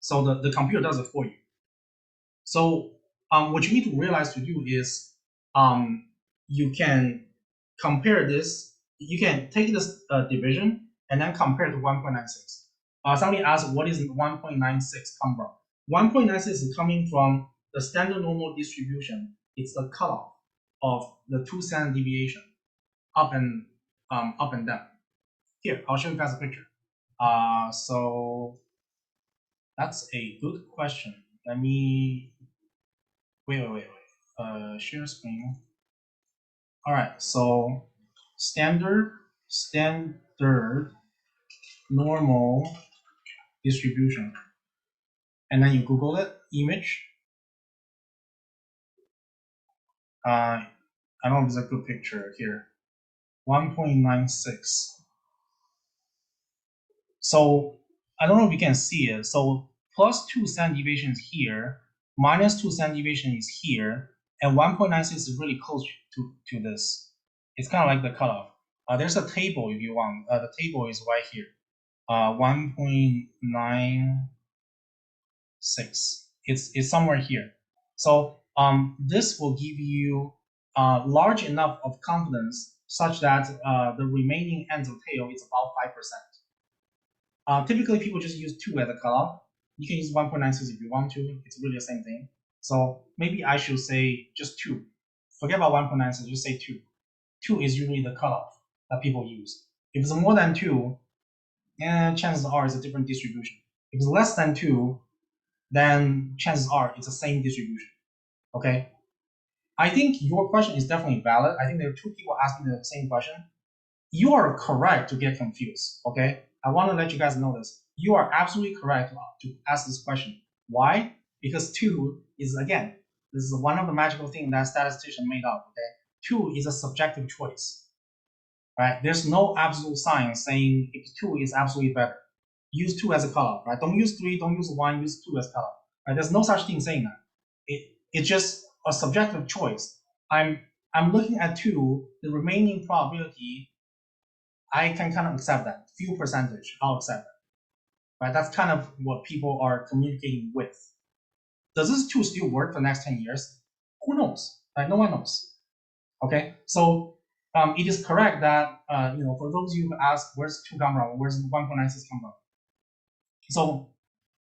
So the computer does it for you. So what you need to realize to do is you can compare this. You can take this division and then compare to 1.96. Somebody asked, what is 1.96 come from? 1.96 is coming from the standard normal distribution. It's the cutoff of the two standard deviation, up and down. Here, I'll show you guys a picture. So that's a good question. Let me wait. Share screen. All right, so standard normal distribution. And then you Google it, image. I don't know if there's a good picture here. 1.96. So I don't know if you can see it. So plus 2 standard deviation is here, minus 2 standard deviation is here, and 1.96 is really close to this. It's kind of like the cutoff. There's a table if you want. The table is right here. 1.96. It's somewhere here. So this will give you large enough of confidence such that the remaining ends of tail is about 5%. Typically, people just use 2 as a cutoff. You can use 1.96 if you want to. It's really the same thing. So maybe I should say just 2. Forget about 1.96, just say 2. 2 is usually the cutoff that people use. If it's more than 2, chances are it's a different distribution. If it's less than 2, then chances are it's the same distribution. Okay? I think your question is definitely valid. I think there are 2 people asking the same question. You are correct to get confused. Okay? I want to let you guys know this. You are absolutely correct to ask this question. Why? Because 2 is, again, this is one of the magical things that statistician made up. Okay? 2 is a subjective choice. Right? There's no absolute science saying if 2 is absolutely better. Use 2 as a cutoff. Right? Don't use 3, don't use 1, use 2 as cutoff. Right? There's no such thing saying that. It's just a subjective choice. I'm looking at 2, the remaining probability, I can kind of accept that. Few percentage, I'll accept that. Right? That's kind of what people are communicating with. Does this 2 still work for the next 10 years? Who knows? Right? No one knows. Okay, so it is correct that for those of you who ask where's 2 come from, where's 1.96 come from? So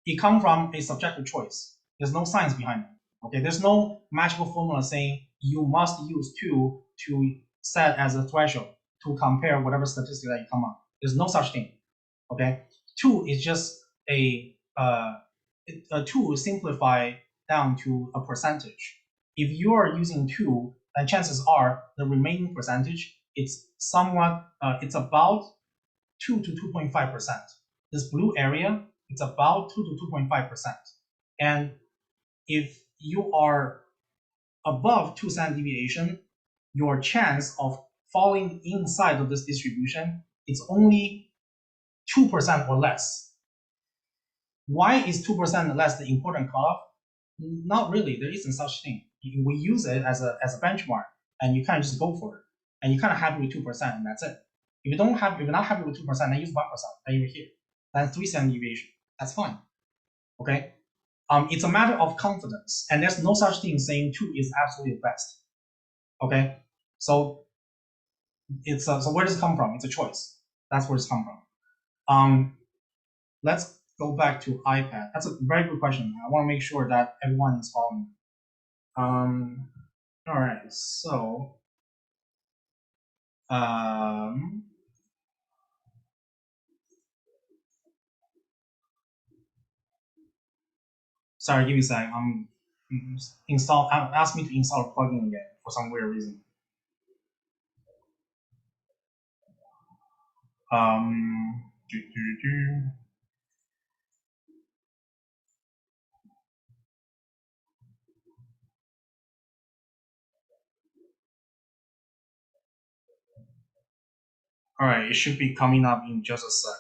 it comes from a subjective choice. There's no science behind it. Okay, there's no magical formula saying you must use 2 to set as a threshold to compare whatever statistic that you come up. There's no such thing. Okay, 2 is just a 2 is simplified down to a percentage. If you are using 2, then chances are the remaining percentage it's somewhat it's about 2 to 2.5%. This blue area it's about 2 to 2.5%. And if you are above 2 standard deviation, your chance of falling inside of this distribution is only 2% or less. Why is 2% less the important cutoff? Not really. There isn't such thing. We use it as a benchmark, and you kind of just go for it, and you're kind of happy with 2%, and that's it. If you're not happy with 2%, then use 1%. Then you're here. Then 3 standard deviation. That's fine. Okay. It's a matter of confidence, and there's no such thing saying 2 is absolutely the best. Okay. So it's so where does it come from? It's a choice. That's where it's come from. Let's go back to iPad. That's a very good question. I want to make sure that everyone is following. All right, so sorry, give me a sec. Ask me to install a plugin again for some weird reason. All right, it should be coming up in just a sec.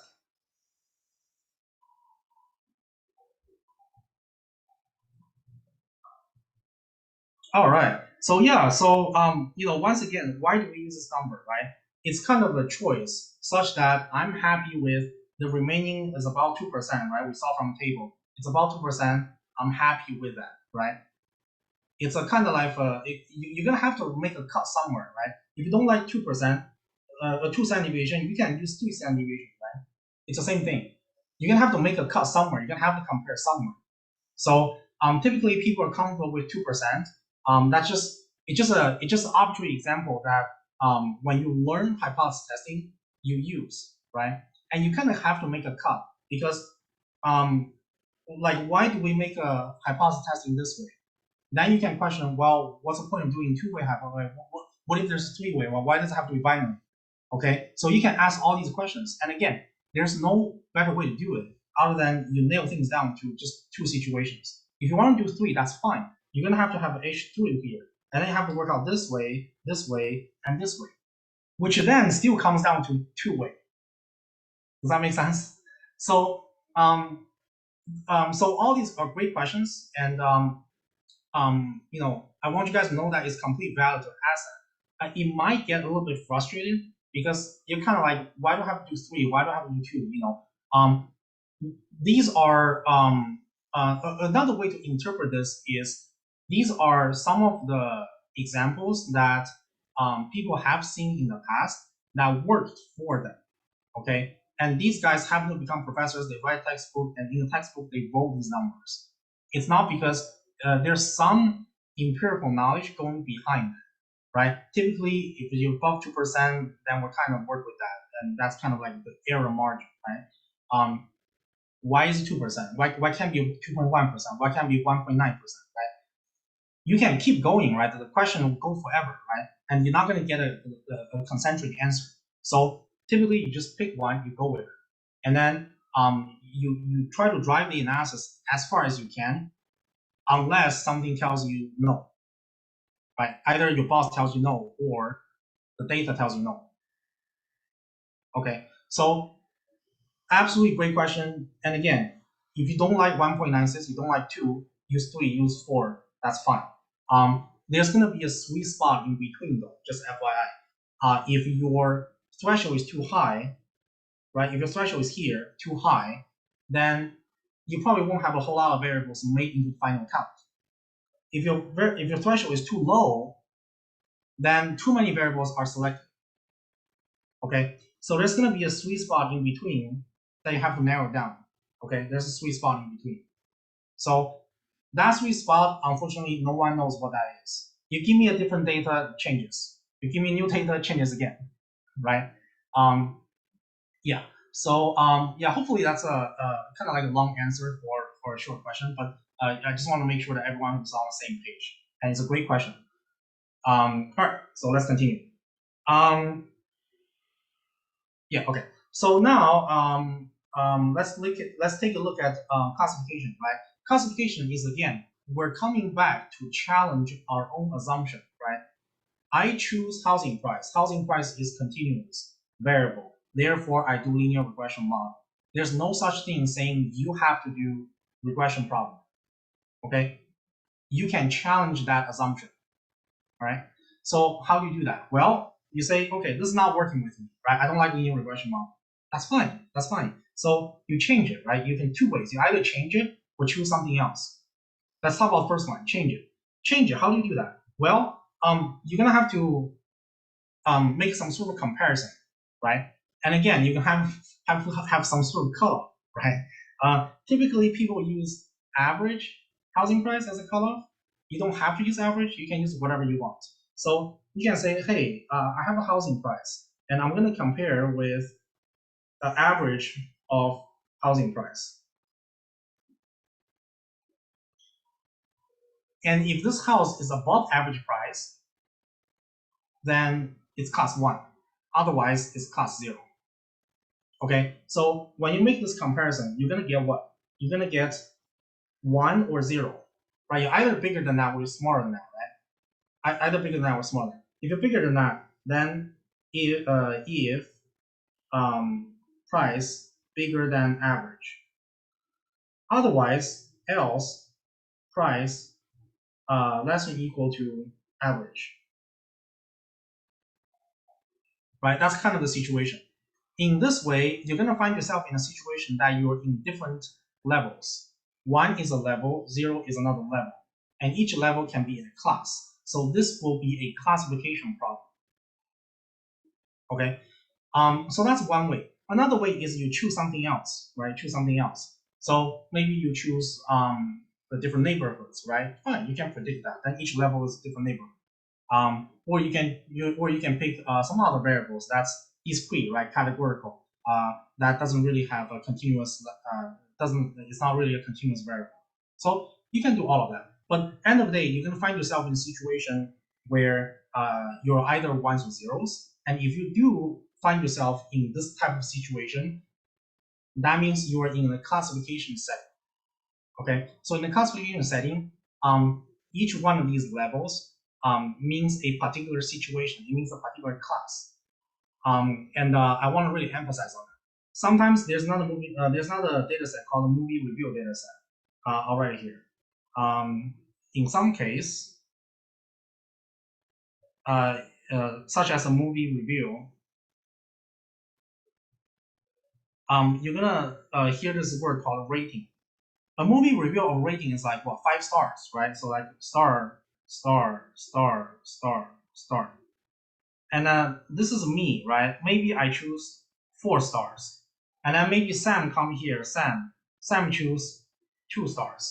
All right. So yeah. So once again, why do we use this number, right? It's kind of a choice such that I'm happy with the remaining is about 2%, right? We saw from the table. It's about 2%. I'm happy with that, right? It's a kind of like you're gonna have to make a cut somewhere, right? If you don't like 2%, a 2 standard deviation, you can use 3 standard deviation, right? It's the same thing. You're gonna have to make a cut somewhere. You're gonna have to compare somewhere. So typically people are comfortable with 2%. That's just an arbitrary example that when you learn hypothesis testing, you use, right? And you kind of have to make a cut because like why do we make a hypothesis testing this way? Then you can question, well, what's the point of doing 2-way hypothesis? What if there's 3-way? Well, why does it have to be binary? Okay, so you can ask all these questions. And again, there's no better way to do it other than you nail things down to just 2 situations. If you want to do 3, that's fine. You're going to have H3 here. And then you have to work out this way, and this way, which then still comes down to 2-way. Does that make sense? So, so all these are great questions, and you know, I want you guys to know that it's complete valid to ask that. It might get a little bit frustrated because you're kind of like, why do I have to do 3? Why do I have to do 2? You know, these are another way to interpret this is these are some of the examples that people have seen in the past that worked for them. Okay, and these guys happen to become professors. They write textbook, and in the textbook they wrote these numbers. It's not because there's some empirical knowledge going behind it, right? Typically, if you're above 2%, then we'll kind of work with that, and that's kind of like the error margin, right? Why is it 2%? Why can't be 2.1%? Why can't be 1.9%? Right? You can keep going, right? The question will go forever, right? And you're not going to get a concentric answer. So typically, you just pick one, you go with it, and then you try to drive the analysis as far as you can, unless something tells you no. Right? Either your boss tells you no, or the data tells you no. Okay, so absolutely great question. And again, if you don't like 1.96, you don't like 2, use 3, use 4. That's fine. There's going to be a sweet spot in between, though, just FYI. If your threshold is too high, right? If your threshold is here, too high, then you probably won't have a whole lot of variables made into final count. If your threshold is too low, then too many variables are selected. Okay, so there's going to be a sweet spot in between that you have to narrow down. Okay, there's a sweet spot in between. So that sweet spot, unfortunately, no one knows what that is. You give me a different data, it changes. You give me new data, it changes again, right? Yeah. So yeah, hopefully that's a kind of like a long answer for a short question, but I just want to make sure that everyone is on the same page, and it's a great question. All right, so let's continue. Yeah. Okay. So now let's take a look at classification, right? Classification is, again, we're coming back to challenge our own assumption, right? I choose housing price. Housing price is continuous variable. Therefore, I do linear regression model. There's no such thing saying you have to do regression problem. Okay? You can challenge that assumption. All right? So how do you do that? Well, you say, okay, this is not working with me, right? I don't like linear regression model. That's fine. That's fine. So you change it, right? You can 2 ways. You either change it or choose something else. Let's talk about the first one. Change it. Change it. How do you do that? Well, you're gonna have to make some sort of comparison, right? And again, you can have some sort of cutoff, right? Typically, people use average housing price as a cutoff. You don't have to use average. You can use whatever you want. So you can say, hey, I have a housing price, and I'm going to compare with the average of housing price. And if this house is above average price, then it's class 1. Otherwise, it's class 0. Okay, so when you make this comparison, you're going to get what? You're going to get 1 or 0, right? You're either bigger than that or you're smaller than that, right? Either bigger than that or smaller. If you're bigger than that, then if price bigger than average. Otherwise, else price less than or equal to average. Right? That's kind of the situation. In this way, you're going to find yourself in a situation that you're in different levels. 1 is a level, 0 is another level, and each level can be in a class. So this will be a classification problem. Okay, so that's one way. Another way is you choose something else, right? Choose something else. So maybe you choose the different neighborhoods, right? Fine, you can predict that. Then each level is a different neighborhood. Or you can pick some other variables that's discrete, right? Categorical. That doesn't really have a continuous. It's not really a continuous variable. So you can do all of that. But end of the day, you're gonna find yourself in a situation where you're either 1s or 0s. And if you do find yourself in this type of situation, that means you are in a classification setting. Okay, so in the classification setting, each one of these levels means a particular situation. It means a particular class. And I want to really emphasize on that. Sometimes there's not a data set called a movie review data set already here. In some case, such as a movie review, you're gonna hear this word called rating. A movie review or rating is like what, 5 stars, right? So like star, star, star, star, star. And this is me, right? Maybe I choose 4 stars. And then maybe Sam come here, Sam choose 2 stars.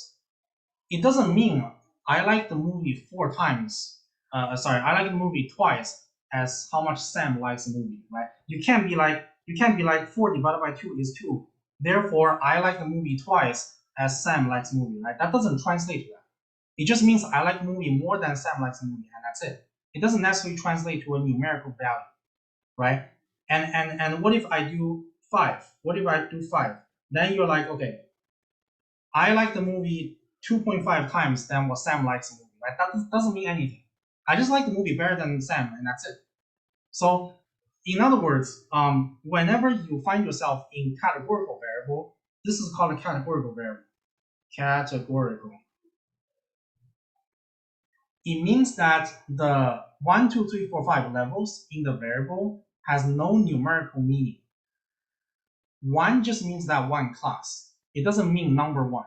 It doesn't mean I like the movie 4 times. I like the movie twice as how much Sam likes the movie, right? You can't be like 4 divided by 2 is 2. Therefore, I like the movie twice as Sam likes the movie, right? That doesn't translate to that. It just means I like the movie more than Sam likes the movie, and that's it. It doesn't necessarily translate to a numerical value, right? And what if I do 5? What if I do 5? Then you're like, okay, I like the movie 2.5 times than what Sam likes the movie, right? That doesn't mean anything. I just like the movie better than Sam, and that's it. So, in other words, whenever you find yourself in categorical variable, this is called a categorical variable. Categorical. It means that the 1, 2, 3, 4, 5 levels in the variable has no numerical meaning. 1 just means that one class. It doesn't mean number 1.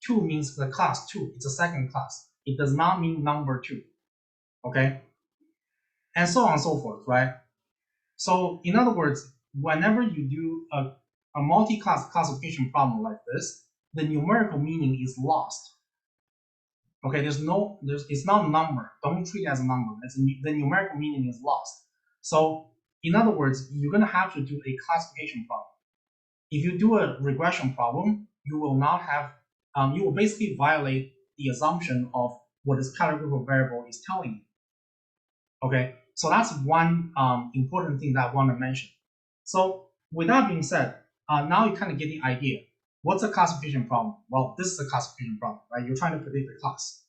2 means the class 2. It's a second class. It does not mean number 2. Okay? And so on and so forth, right? So in other words, whenever you do a multi-class classification problem like this, the numerical meaning is lost. Okay, it's not a number. Don't treat it as a number. The numerical meaning is lost. So in other words, you're gonna have to do a classification problem. If you do a regression problem, you will not have, you will basically violate the assumption of what this categorical variable is telling you. Okay, so that's one important thing that I want to mention. So with that being said, now you kind of get the idea. What's a classification problem? Well, this is a classification problem, right? You're trying to predict the class.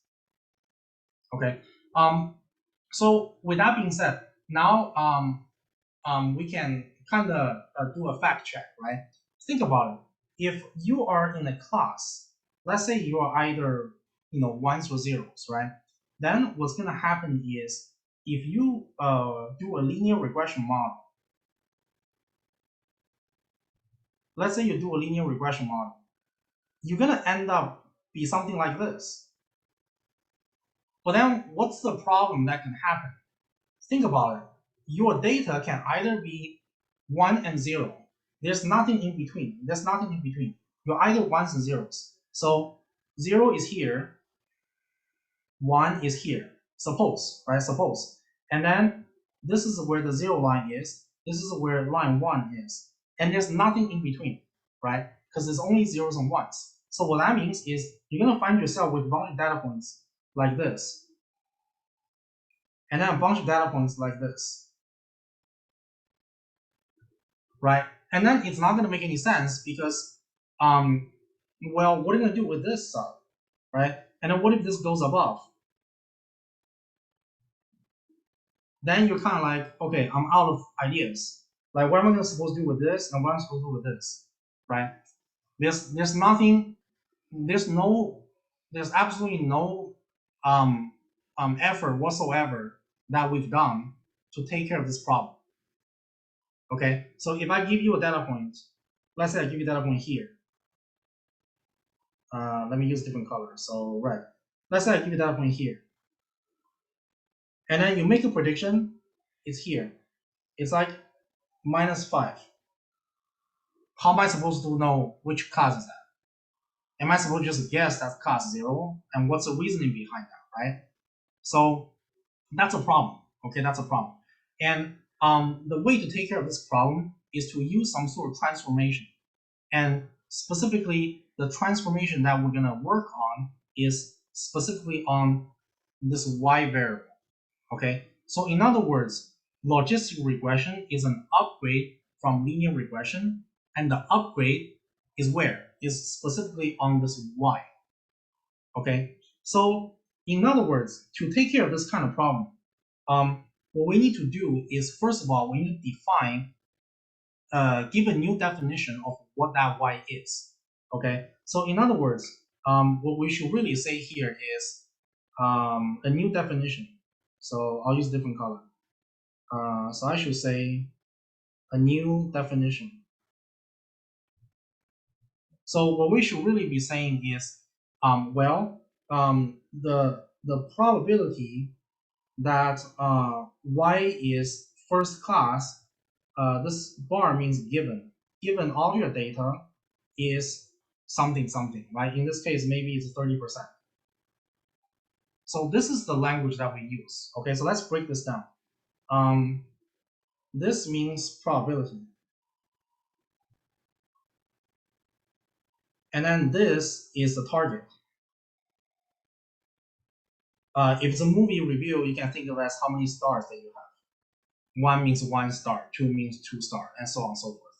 Okay. So with that being said, now we can kind of do a fact check, right? Think about it. If you are in a class, let's say you are either ones or zeros, right? Then what's gonna happen is if you do a linear regression model, let's say you do a linear regression model, you're gonna end up be something like this. But then what's the problem that can happen? Think about it. Your data can either be 1 and 0. There's nothing in between. You're either ones and zeros. So 0 is here, 1 is here. Suppose, right? Suppose. And then this is where the 0 line is. This is where line 1 is. And there's nothing in between, right? Because there's only zeros and ones. So what that means is you're going to find yourself with a bunch of data points like this. And then a bunch of data points like this. Right? And then it's not going to make any sense because, well, what are you going to do with this stuff? Right? And then what if this goes above? Then you're kind of like, okay, I'm out of ideas. Like, what am I supposed to do with this, and what am I supposed to do with this, right? There's nothing, there's absolutely no effort whatsoever that we've done to take care of this problem. Okay, so if I give you a data point, let's say I give you a data point here. Let me use different colors. So red. Let's say I give you a data point here. And then you make a prediction, it's here. It's like -5. How am I supposed to know which class is that? Am I supposed to just guess that's class 0? And what's the reasoning behind that, right? So that's a problem, okay? That's a problem. And the way to take care of this problem is to use some sort of transformation. And specifically, the transformation that we're gonna work on is specifically on this y variable, okay? So in other words, logistic regression is an upgrade from linear regression, and the upgrade is where? Is specifically on this y. Okay, so in other words, to take care of this kind of problem, what we need to do is, first of all, we need to define, give a new definition of what that y is. Okay, so in other words, what we should really say here is a new definition. So I'll use a different color. So I should say a new definition. So what we should really be saying is, the probability that y is first class, this bar means given all your data is something something, right? In this case, maybe it's 30%. So this is the language that we use. Okay, so let's break this down. This means probability. And then this is the target. If it's a movie review, you can think of it as how many stars that you have. 1 means 1 star, 2 means 2 star, and so on and so forth.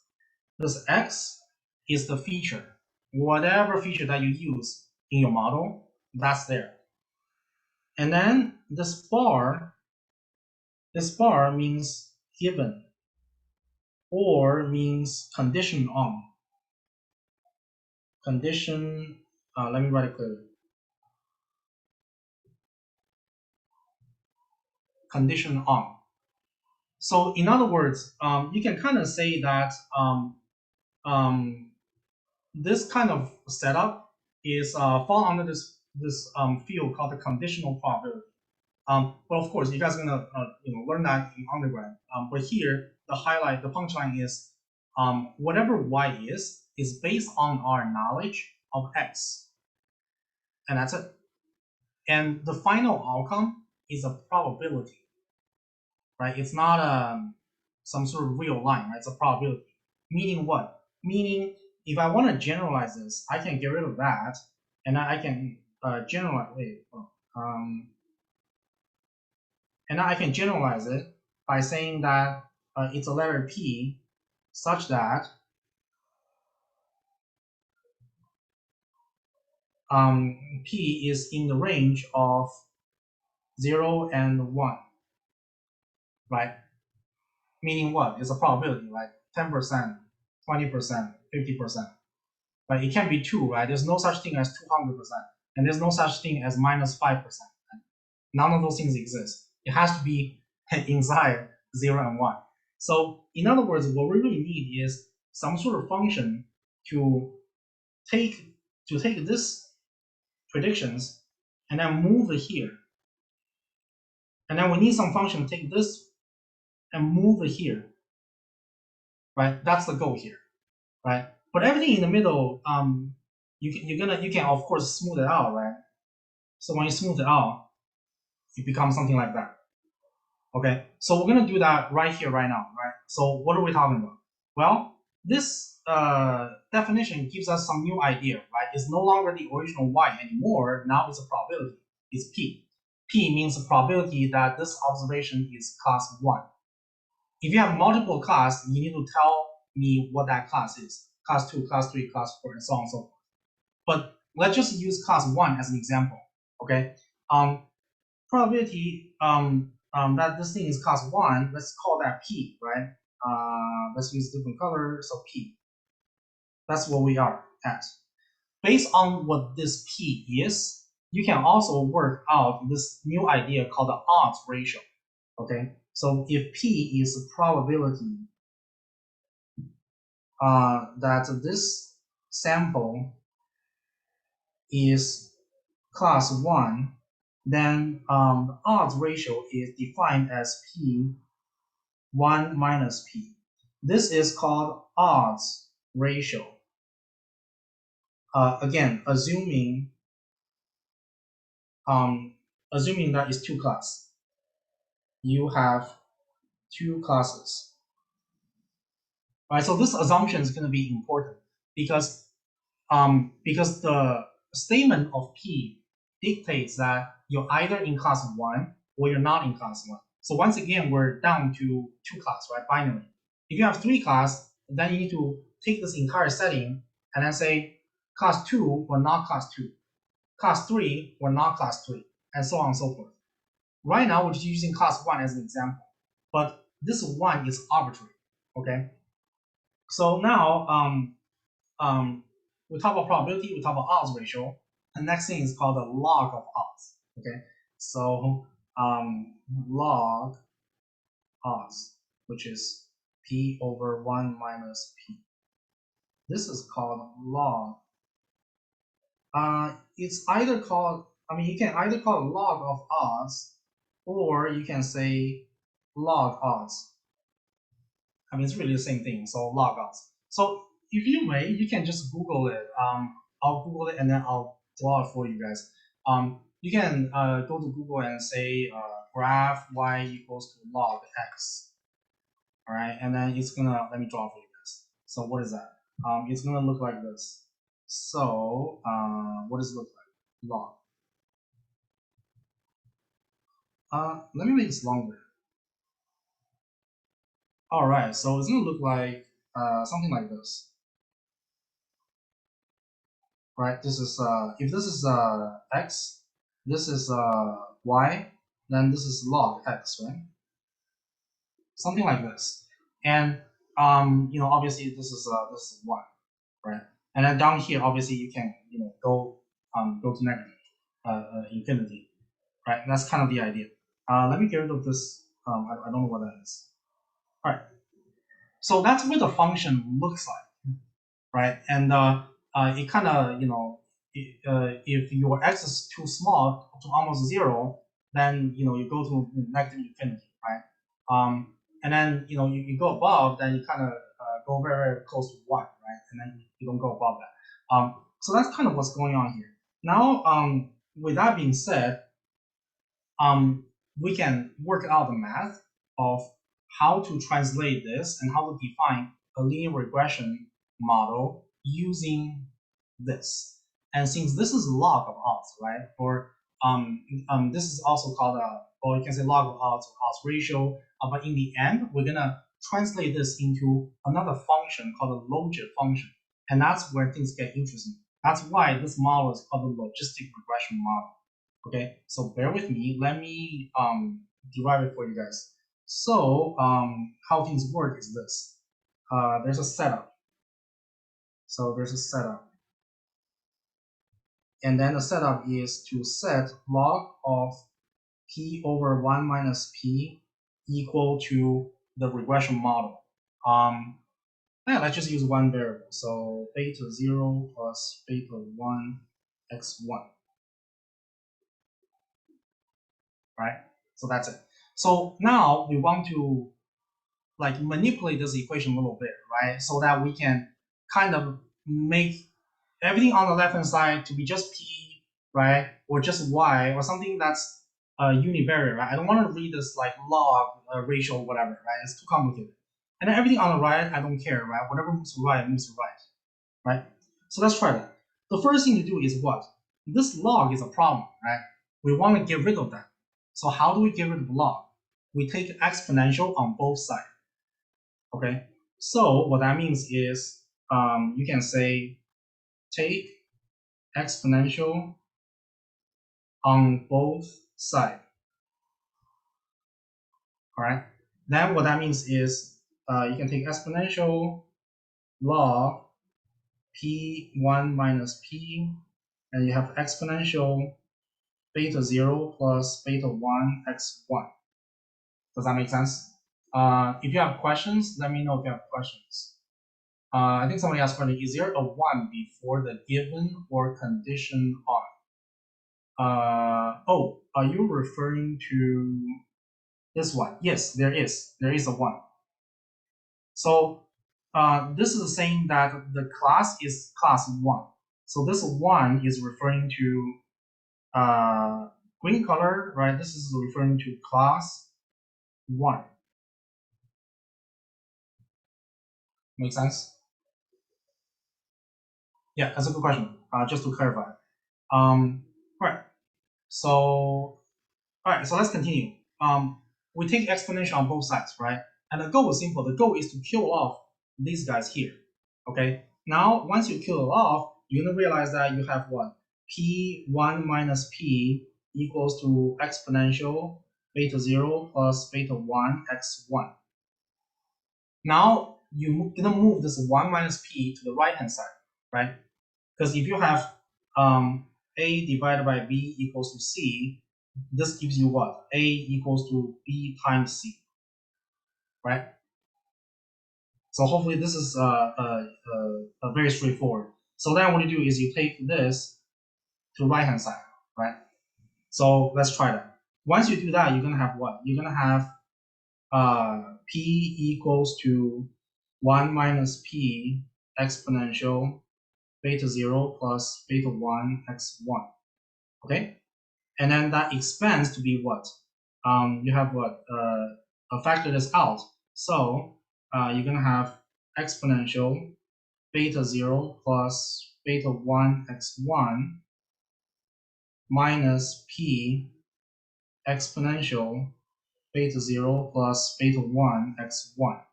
This x is the feature. Whatever feature that you use in your model, that's there. And then this bar means given, or means condition on. Condition, let me write it clearly. Condition on. So in other words, you can kind of say that this kind of setup is fall under this field called the conditional probability. But of course, you guys are gonna learn that in undergrad. But here, the punchline is, whatever y is based on our knowledge of x, and that's it. And the final outcome is a probability, right? It's not some sort of real line, right? It's a probability. Meaning what? Meaning, if I want to generalize this, I can get rid of that, and I can generalize. And I can generalize it by saying that it's a letter p, such that p is in the range of 0 and 1, right? Meaning what? It's a probability, right? 10%, 20%, 50%. But it can be 2, right? There's no such thing as 200%, and there's no such thing as minus 5%. None of those things exist. It has to be inside 0 and 1. So in other words, what we really need is some sort of function to take this predictions and then move it here. And then we need some function to take this and move it here. Right? That's the goal here. Right? But everything in the middle, you can of course smooth it out, right? So when you smooth it out, it becomes something like that. Okay, so we're gonna do that right here, right now, right? So what are we talking about? Well, this definition gives us some new idea, right? It's no longer the original y anymore. Now it's a probability. It's p. P means the probability that this observation is class 1. If you have multiple class, you need to tell me what that class is. Class 2, class 3, class 4, and so on and so forth. But let's just use class 1 as an example. Okay, probability that this thing is class 1, let's call that p, right? Let's use different color, so p. That's what we are at. Based on what this p is, you can also work out this new idea called the odds ratio. Okay, so if p is the probability that this sample is class 1, then the odds ratio is defined as p 1 minus p. This is called odds ratio. Again, assuming that is 2 classes. You have 2 classes. Right, so this assumption is going to be important because the statement of p dictates that you're either in class 1 or you're not in class 1. So once again, we're down to 2 class, right? Binary. If you have 3 class, then you need to take this entire setting and then say class 2 or not class 2, class 3 or not class 3, and so on and so forth. Right now, we're just using class 1 as an example, but this 1 is arbitrary, okay? So now, we talk about probability, we talk about odds ratio. The next thing is called the log of odds, okay? So log odds, which is p over 1 minus p. This is called log. It's either called, you can either call it log of odds, or you can say log odds. It's really the same thing, so log odds. So if you may, you can just Google it. I'll Google it and then I'll draw it for you guys. You can go to Google and say graph y equals to log x. All right, and then it's gonna, let me draw for you guys. So what is that? It's gonna look like this. So what does it look like? Log. Let me make this longer. All right, so it's gonna look like something like this. Right, this is if this is x, this is y, then this is log x, right? Something like this. And obviously this is 1, right? And then down here, obviously you can go to negative infinity, right? That's kind of the idea. Let me get rid of this. I don't know what that is. All right. So that's what the function looks like, right? And it kind of if your x is too small to almost 0, then you go to negative infinity, right? And then you go above, then you kind of go very, very close to 1, right? And then you don't go above that. So that's kind of what's going on here. Now, with that being said, we can work out the math of how to translate this and how to define a linear regression model using this. And since this is log of odds, right? Or this is also called or you can say log of odds or odds ratio. But in the end, we're gonna translate this into another function called a logit function, and that's where things get interesting. That's why this model is called the logistic regression model. Okay, so bear with me. Let me derive it for you guys. So how things work is this. There's a setup. So there's a setup. And then the setup is to set log of p over 1 minus p equal to the regression model. Let's just use one variable. So beta 0 plus beta 1 x1. Right? So that's it. So now we want to manipulate this equation a little bit, right? So that we can kind of make everything on the left hand side to be just p, right? Or just y, or something that's univariate, right? I don't want to read this like log ratio or whatever, right? It's too complicated. And then everything on the right, I don't care, right? Whatever moves to right, moves to right, right? So let's try that. The first thing to do is what? This log is a problem, right? We want to get rid of that. So how do we get rid of log? We take exponential on both sides. Okay, so what that means is you can say take exponential on both sides. All right, then what that means is you can take exponential log p1 minus p, and you have exponential beta 0 plus beta 1 x1. Does that make sense? If you have questions, let me know if you have questions. I think somebody asked, is there a 1 before the given or condition on? Are you referring to this one? Yes, there is. There is a 1. So this is saying that the class is class 1. So this 1 is referring to green color, right? This is referring to class 1. Make sense? Yeah, that's a good question. Just to clarify. All right. So let's continue. we take exponential on both sides, right? And the goal is simple. The goal is to kill off these guys here. Okay. Now, once you kill it off, you're gonna realize that you have what? P1 minus P equals to exponential beta 0 plus beta 1 x1. Now, you're gonna move this 1 minus P to the right hand side, right? Because if you have A divided by B equals to C, this gives you what? A equals to B times C, right? So hopefully this is very straightforward. So then what you do is you take this to right hand side, right? So let's try that. Once you do that, you're gonna have what? You're gonna have P equals to 1 minus P exponential beta 0 plus beta 1 x1, okay? And then that expands to be what? You have what? Factor this out. So you're gonna have exponential beta 0 plus beta 1 x1 minus P exponential beta 0 plus beta 1 x1.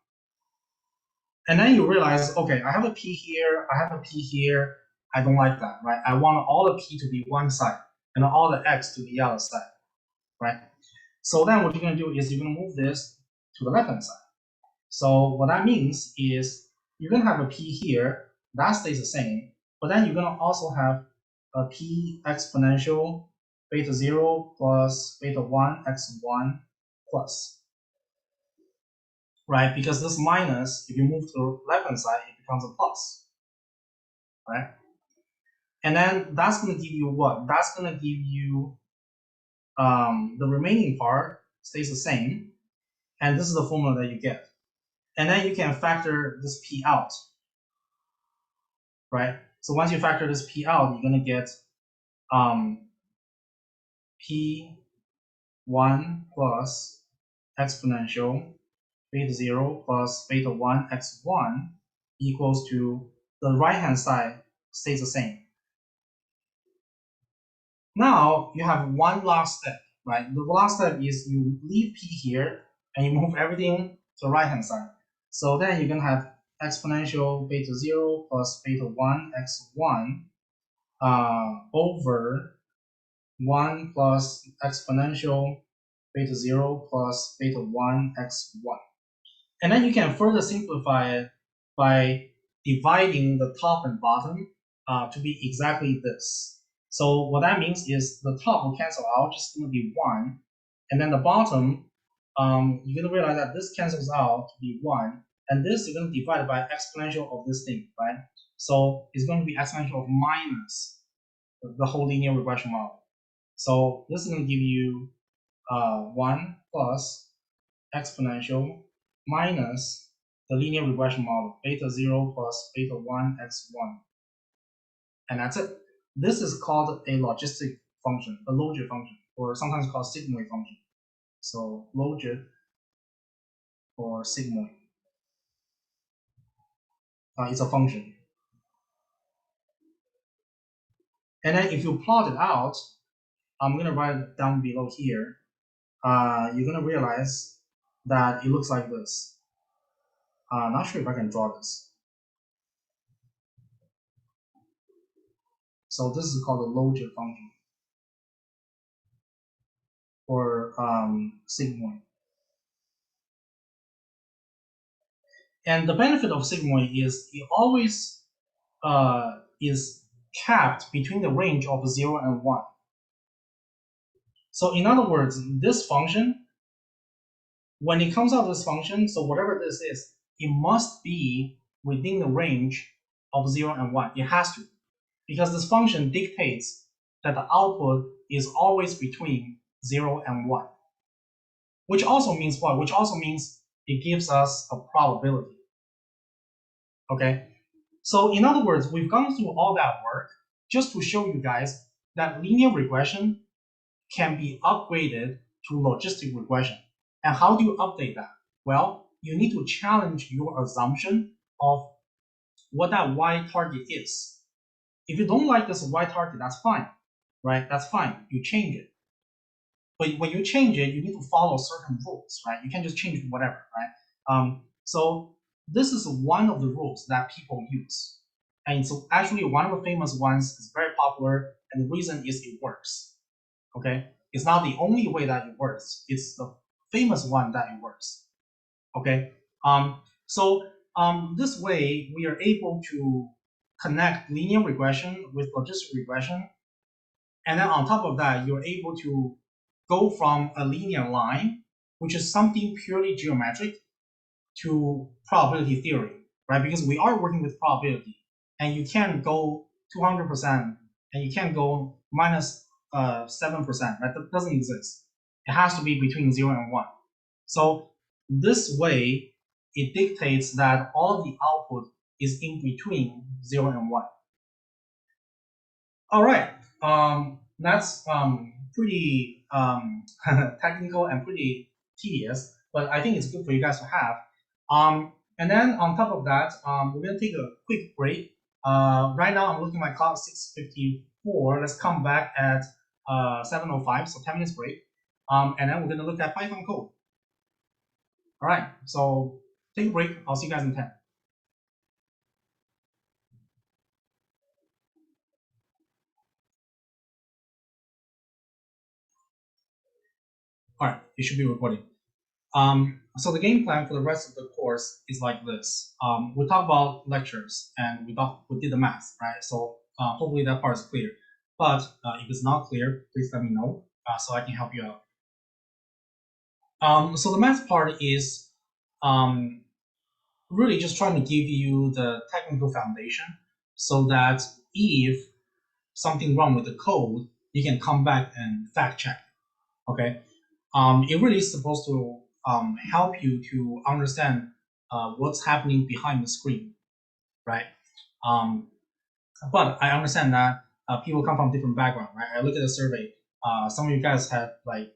And then you realize, okay, I have a P here, I have a P here. I don't like that, right? I want all the P to be one side and all the X to be the other side, right? So then what you're going to do is you're going to move this to the left-hand side. So what that means is you're going to have a P here, that stays the same, but then you're going to also have a P exponential beta 0 plus beta 1 x1 plus. Right? Because this minus, if you move to the left-hand side, it becomes a plus, right? And then that's going to give you what? That's going to give you the remaining part stays the same, and this is the formula that you get. And then you can factor this P out, right? So once you factor this P out, you're going to get P1 plus exponential beta 0 plus beta 1 x1 equals to the right-hand side stays the same. Now you have one last step, right? The last step is you leave P here and you move everything to the right-hand side. So then you're going to have exponential beta 0 plus beta 1 x1 over 1 plus exponential beta 0 plus beta 1 x1. And then you can further simplify it by dividing the top and bottom to be exactly this. So what that means is the top will cancel out, just going to be 1. And then the bottom, you're going to realize that this cancels out to be 1. And this is going to divide by exponential of this thing, right? So it's going to be exponential of minus the whole linear regression model. So this is going to give you 1 plus exponential minus the linear regression model, beta 0 plus beta 1 x1. And that's it. This is called a logistic function, a logit function, or sometimes called sigmoid function. So logit or sigmoid. It's a function. And then if you plot it out, I'm going to write it down below here. You're going to realize that it looks like this. Not sure if I can draw this. So this is called a logit function or sigmoid. And the benefit of sigmoid is it always is capped between the range of 0 and 1. So in other words, this function, when it comes out of this function, so whatever this is, it must be within the range of 0 and 1. It has to, because this function dictates that the output is always between 0 and 1. Which also means what? Which also means it gives us a probability. Okay? So in other words, we've gone through all that work just to show you guys that linear regression can be upgraded to logistic regression. And how do you update that? Well, you need to challenge your assumption of what that y target is. If you don't like this y target, that's fine, right? That's fine. You change it. but when you change it, you need to follow certain rules, right? You can't just change whatever, right? So this is one of the rules that people use. And so actually one of the famous ones is very popular, and the reason is it works. Okay, it's not the only way that it works. It's the famous one that it works. Okay, so this way we are able to connect linear regression with logistic regression, and then on top of that, you're able to go from a linear line, which is something purely geometric, to probability theory, right? Because we are working with probability, and you can't go 200%, and you can't go minus 7%, right? That doesn't exist. It has to be between 0 and 1. So this way, it dictates that all of the output is in between 0 and 1. All right, that's pretty technical and pretty tedious, but I think it's good for you guys to have. And then on top of that, we're gonna take a quick break. Right now I'm looking at my clock, 6:54. Let's come back at 7:05, so 10 minutes break. And then we're gonna look at Python code. All right, so take a break. I'll see you guys in 10. All right, it should be recording. So the game plan for the rest of the course is like this. We talk about lectures and we did the math, right? So hopefully that part is clear. But if it's not clear, please let me know so I can help you out. So the math part is really just trying to give you the technical foundation so that if something wrong with the code, you can come back and fact check. Okay. It really is supposed to help you to understand what's happening behind the screen, right? But I understand that people come from different backgrounds, right? I look at the survey. Some of you guys had like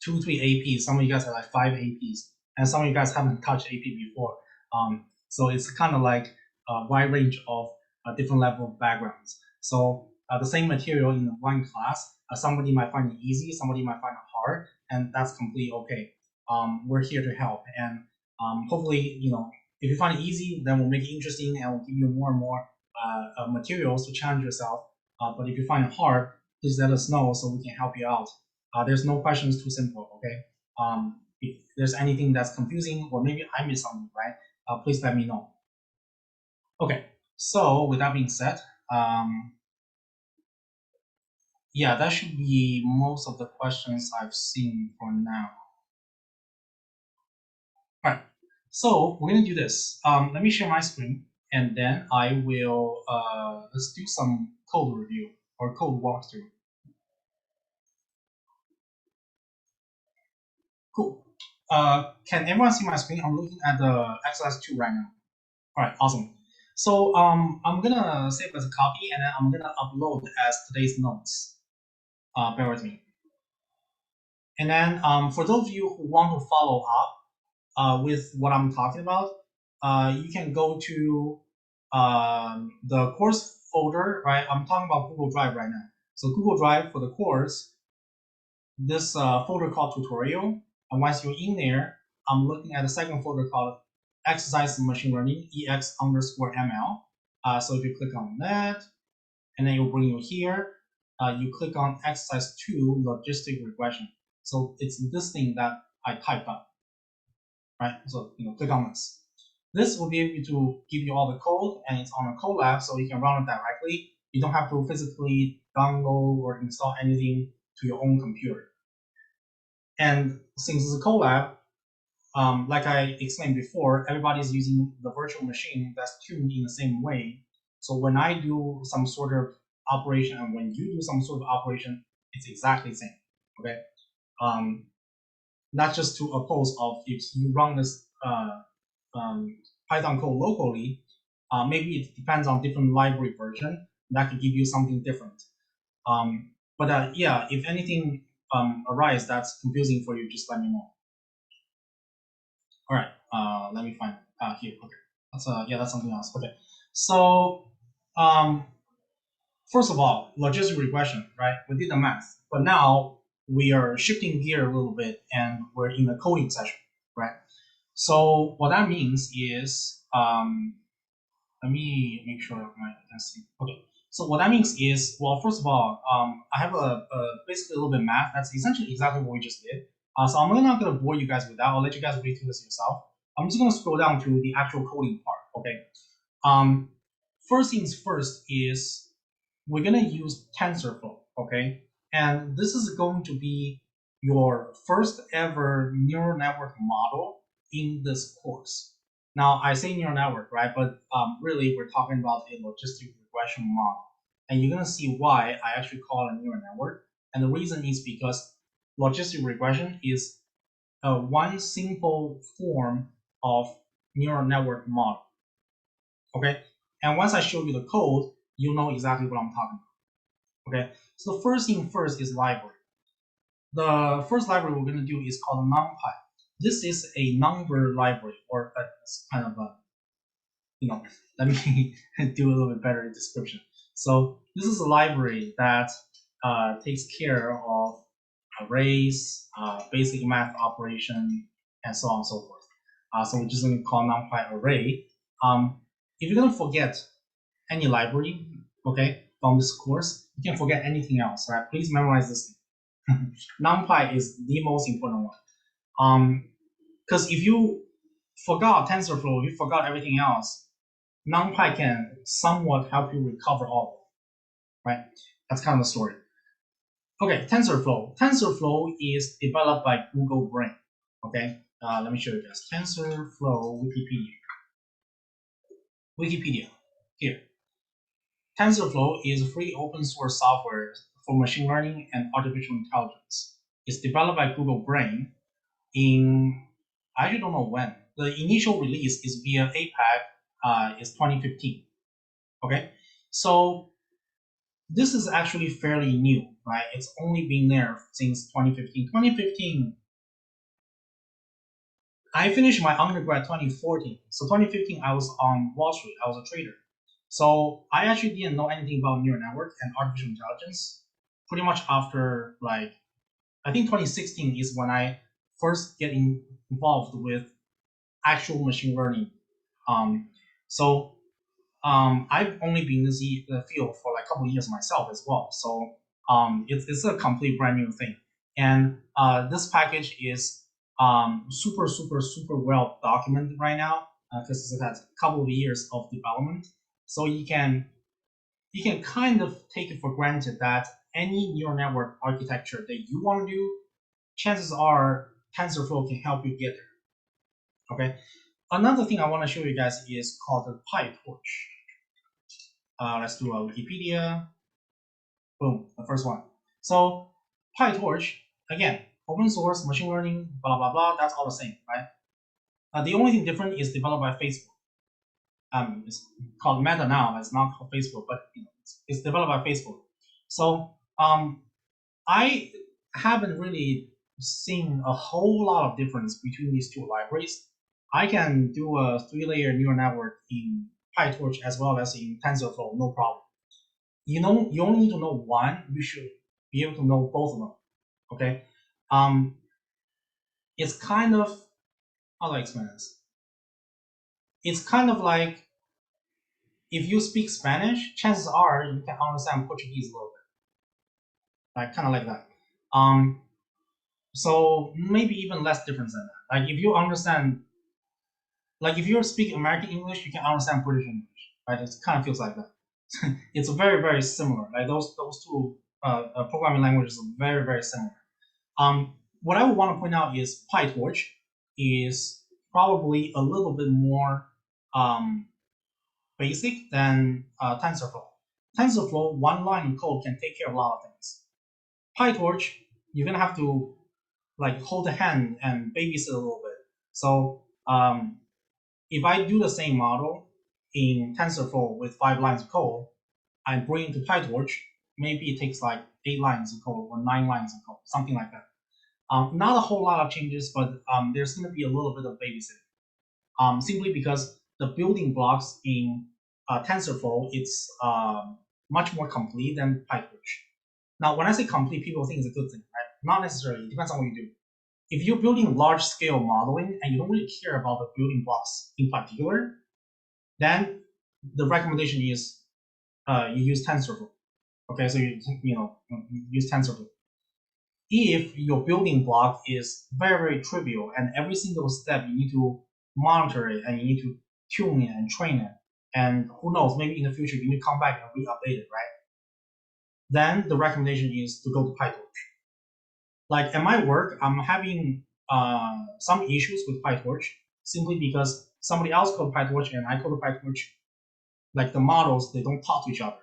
2, 3 APs. Some of you guys had like 5 APs, and some of you guys haven't touched AP before. So it's kind of like a wide range of different level of backgrounds. So the same material in one class, somebody might find it easy, somebody might find it hard, and that's completely okay. We're here to help, and hopefully, if you find it easy, then we'll make it interesting and we'll give you more and more materials to challenge yourself. But if you find it hard, please let us know so we can help you out. There's no questions too simple, okay? If there's anything that's confusing or maybe I missed something, right? Please let me know. Okay, so with that being said, yeah, that should be most of the questions I've seen for now. All right, so we're gonna do this. Let me share my screen, and then I will let's do some code review or code walkthrough. Cool. Can everyone see my screen? I'm looking at the exercise 2 right now. All right, awesome. So I'm gonna save as a copy, and then I'm gonna upload as today's notes. Bear with me. And then for those of you who want to follow up with what I'm talking about, you can go to the course folder, right? I'm talking about Google Drive right now. So Google Drive for the course, this folder called tutorial. And once you're in there, I'm looking at the second folder called exercise machine learning, ex_ml. So if you click on that, and then it will bring you here, you click on exercise 2, logistic regression. So it's this thing that I typed up, right? So click on this. This will be able to give you all the code, and it's on a Colab, so you can run it directly. You don't have to physically download or install anything to your own computer. And since it's a Colab, like I explained before, everybody's using the virtual machine that's tuned in the same way. So when I do some sort of operation and when you do some sort of operation, it's exactly the same. Okay. Not just to oppose of if you run this Python code locally, maybe it depends on different library version that could give you something different. But yeah, if anything arises that's confusing for you, just let me know. All right, let me find here. Okay, that's something else. Okay, so first of all, logistic regression, right? We did the math, but now we are shifting gear a little bit and we're in the coding session, right? So what that means is, let me make sure I can see. Okay. So what that means is, well, first of all, I have basically a little bit of math. That's essentially exactly what we just did. So I'm not going to bore you guys with that. I'll let you guys read through this yourself. I'm just going to scroll down to the actual coding part. Okay. First things first is we're going to use TensorFlow. Okay. And this is going to be your first ever neural network model in this course. Now, I say neural network, right? But really, we're talking about a logistic regression model. And you're going to see why I actually call it a neural network. And the reason is because logistic regression is one simple form of neural network model. Okay? And once I show you the code, you'll know exactly what I'm talking about. Okay? So the first thing first is library. The first library we're going to do is called NumPy. This is a number library, or it's kind of a, let me do a little bit better description. So this is a library that takes care of arrays, basic math operation, and so on and so forth. So we're just going to call NumPy array. If you're going to forget any library, okay, from this course, you can forget anything else, right? Please memorize this thing. NumPy is the most important one. Because if you forgot TensorFlow, if you forgot everything else, NumPy can somewhat help you recover all of it, right? That's kind of the story. Okay, TensorFlow. TensorFlow is developed by Google Brain. Okay, let me show you guys. TensorFlow Wikipedia. Here. TensorFlow is free open source software for machine learning and artificial intelligence. It's developed by Google Brain in, I actually don't know when. The initial release is via Epoch, is 2015. Okay, so this is actually fairly new, right? It's only been there since 2015. 2015, I finished my undergrad 2014. So 2015, I was on Wall Street. I was a trader. So I actually didn't know anything about neural network and artificial intelligence. Pretty much after, like, I think 2016 is when I first get involved with actual machine learning. I've only been in the field for like a couple of years myself as well. So it's a complete brand new thing. And this package is super, super, super well documented right now because it has a couple of years of development. So you can kind of take it for granted that any neural network architecture that you want to do, chances are TensorFlow can help you get there. Okay. Another thing I want to show you guys is called the PyTorch. Let's do a Wikipedia. Boom, the first one. So PyTorch, again, open source, machine learning, blah, blah, blah, that's all the same, right? The only thing different is developed by Facebook. It's called Meta now, it's not called Facebook, but it's developed by Facebook. So I haven't really seen a whole lot of difference between these two libraries. I can do a 3-layer neural network in PyTorch as well as in TensorFlow, no problem. You only need to know one. You should be able to know both of them. Okay. It's kind of, how do I explain this? It's kind of like if you speak Spanish, chances are you can understand Portuguese a little bit, like kind of like that. So maybe even less difference than that. Like if you understand, like if you speak American English, you can understand British English, right? It kind of feels like that. It's very, very similar. Like those two programming languages are very, very similar. What I would want to point out is PyTorch is probably a little bit more basic than TensorFlow. TensorFlow, one line of code can take care of a lot of things. PyTorch, you're gonna have to like hold the hand and babysit a little bit. So if I do the same model in TensorFlow with 5 lines of code, I bring it to PyTorch, maybe it takes like 8 lines of code or 9 lines of code, something like that. Not a whole lot of changes, but there's going to be a little bit of babysitting. Simply because the building blocks in TensorFlow, it's much more complete than PyTorch. Now, when I say complete, people think it's a good thing, right? not necessarily. It depends on what you do. If you're building large-scale modeling and you don't really care about the building blocks in particular, then the recommendation is you use TensorFlow. Okay, so you use TensorFlow. If your building block is very, very trivial and every single step you need to monitor it and you need to tune it and train it, and who knows, maybe in the future you need to come back and re-update it, right? Then the recommendation is to go to PyTorch. Like at my work, I'm having some issues with PyTorch simply because somebody else coded PyTorch and I coded PyTorch. Like the models, they don't talk to each other.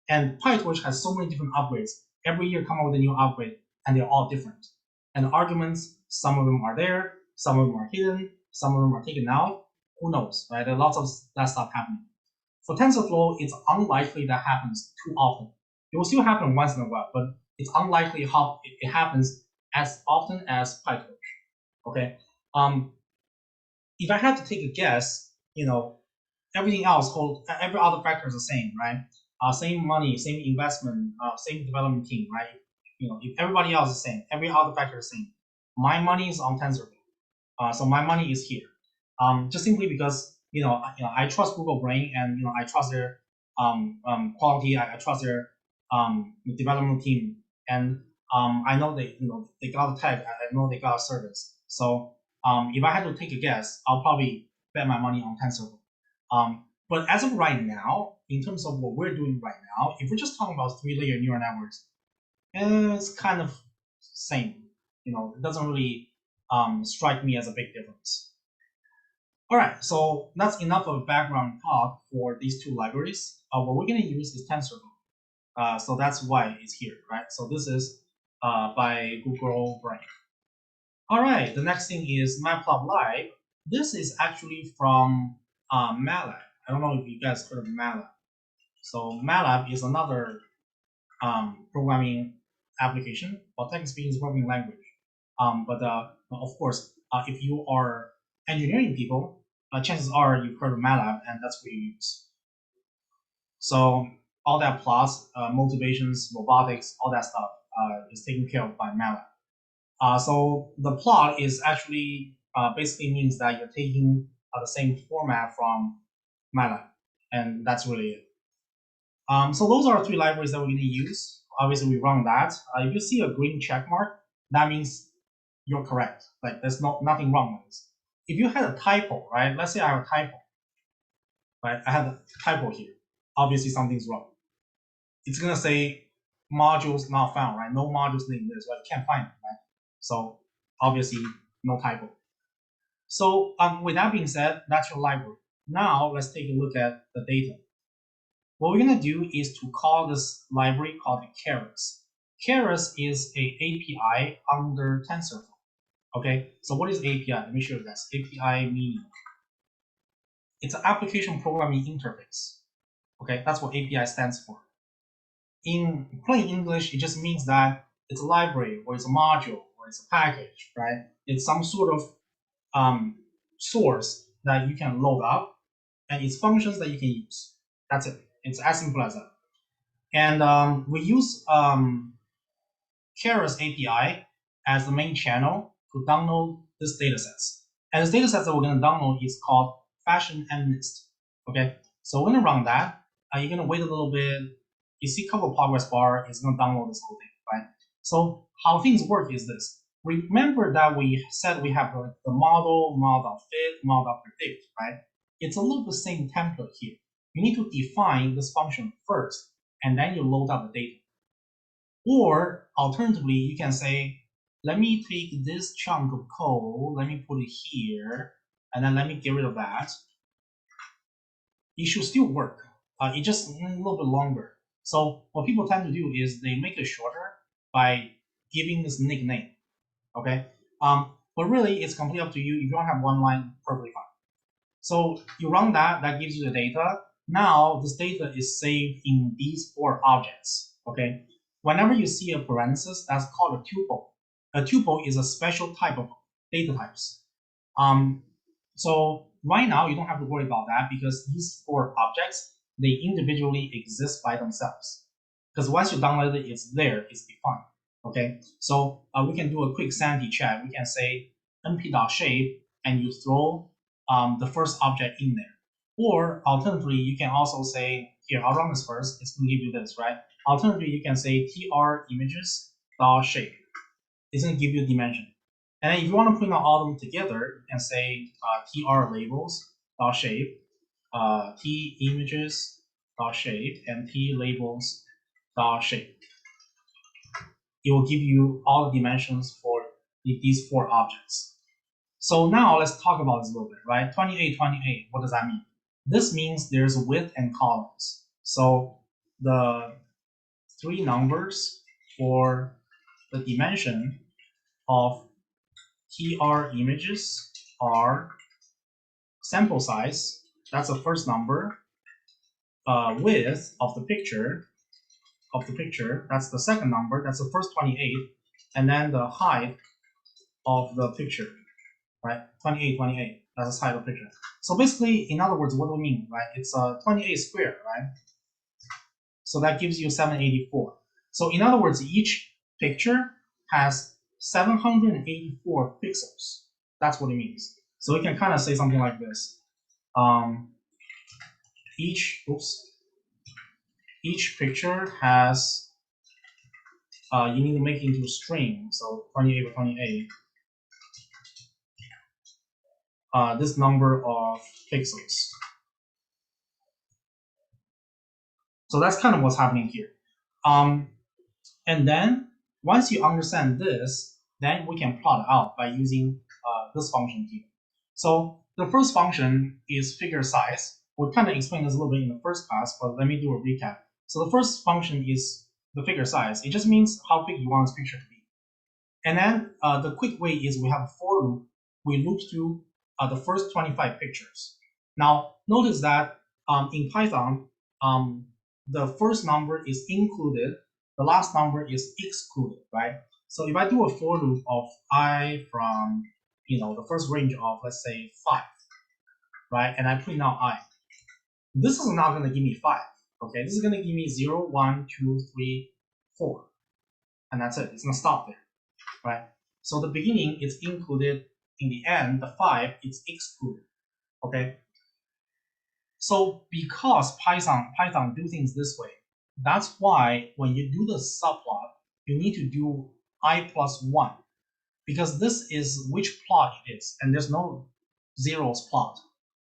And PyTorch has so many different upgrades. Every year come up with a new upgrade, and they're all different. And the arguments, some of them are there, some of them are hidden, some of them are taken out. Who knows, right? There are lots of that stuff happening. For TensorFlow, it's unlikely that happens too often. It will still happen once in a while, but it's unlikely how it happens as often as PyTorch. Okay. If I had to take a guess, everything else every other factor is the same, right? Same money, same investment, same development team, right? If everybody else is the same, every other factor is the same. My money is on TensorFlow, so my money is here. Just simply because I trust Google Brain and I trust their quality, I trust their development team, and I know they got a tag, I know they got a service. So if I had to take a guess, I'll probably bet my money on TensorFlow. But as of right now, in terms of what we're doing right now, if we're just talking about 3-layer neural networks, it's kind of same. It doesn't really strike me as a big difference. All right, so that's enough of a background talk for these two libraries. What we're going to use is TensorFlow. So that's why it's here, right? So this is by Google Brain. All right, the next thing is Matplotlib. This is actually from MATLAB. I don't know if you guys heard of MATLAB. So MATLAB is another programming application, or technically speaking, it's programming language. But of course, if you are engineering people, chances are you've heard of MATLAB, and that's what you use. So all that plots, motivations, robotics, all that stuff is taken care of by MATLAB. So the plot is actually basically means that you're taking the same format from MATLAB, and that's really it. So those are 3 libraries that we're going to use. Obviously, we run that. If you see a green check mark, that means you're correct. Like there's nothing wrong with this. If you had a typo, right? Let's say I have a typo, right? I have a typo here. Obviously, something's wrong. It's gonna say modules not found, right? No modules named this, right? You can't find it, right? So obviously, no typo. So with that being said, that's your library. Now let's take a look at the data. What we're gonna do is to call this library called Keras. Keras is a API under TensorFlow. Okay, so what is API? Let me show you guys. API meaning it's an application programming interface. Okay, that's what API stands for. In plain English, it just means that it's a library or it's a module or it's a package, right? It's some sort of source that you can load up, and it's functions that you can use. That's it. It's as simple as that. And we use Keras API as the main channel to download this datasets. And this dataset that we're going to download is called Fashion MNIST. Okay, so we're going to run that. You're going to wait a little bit. You see a couple of progress bar. It's going to download this whole thing, right? So how things work is this. Remember that we said we have the model, model.fit, model.predict, right? It's a little bit the same template here. You need to define this function first, and then you load up the data. Or alternatively, you can say, let me take this chunk of code, let me put it here, and then let me get rid of that. It should still work. It just a little bit longer. So what people tend to do is they make it shorter by giving this nickname. Okay, but really it's completely up to you. If you don't have one line, perfectly fine. So you run that, that gives you the data. Now this data is saved in these 4 objects. Okay, whenever you see a parenthesis, that's called a tuple. A tuple is a special type of data types. So right now you don't have to worry about that because these 4 objects, they individually exist by themselves. Because once you download it, it's there, it's defined. Okay, so we can do a quick sanity check. We can say np.shape, and you throw the first object in there. Or alternatively, you can also say, here, I'll run this first. It's going to give you this, right? Alternatively, you can say tr_images.shape. It's going to give you a dimension. And then if you want to print out all of them together, you can say tr_labels.shape, t_images.shape, and t_labels.shape. It will give you all the dimensions for these 4 objects. So now let's talk about this a little bit, right? 28, 28, what does that mean? This means there's width and columns. So the 3 numbers for the dimension of TR images are sample size, that's the first number, width of the picture, that's the second number, that's the first 28, and then the height of the picture, right? 28, 28, that's the height of the picture. So basically, in other words, what do we mean, right? It's 28 squared, right? So that gives you 784. So in other words, each picture has 784 pixels. That's what it means. So we can kind of say something like this. Each picture has, you need to make it into a string. So 28 by 28. This number of pixels. So that's kind of what's happening here. And then once you understand this, then we can plot out by using this function here. So the first function is figure size. We kind of explained this a little bit in the first class, but let me do a recap. So the first function is the figure size. It just means how big you want this picture to be. And then the quick way is we have a for loop. We loop through the first 25 pictures. Now notice that in Python, the first number is included, the last number is excluded, right? So if I do a for loop of I from, the first range of, let's say, 5, right? And I print out I. This is not going to give me 5, okay? This is going to give me 0, 1, 2, 3, 4. And that's it. It's going to stop there, right? So the beginning is included. In the end, the 5 is excluded, okay? So because Python do things this way, that's why when you do the subplot, you need to do I+1, because this is which plot it is, and there's no zeros plot,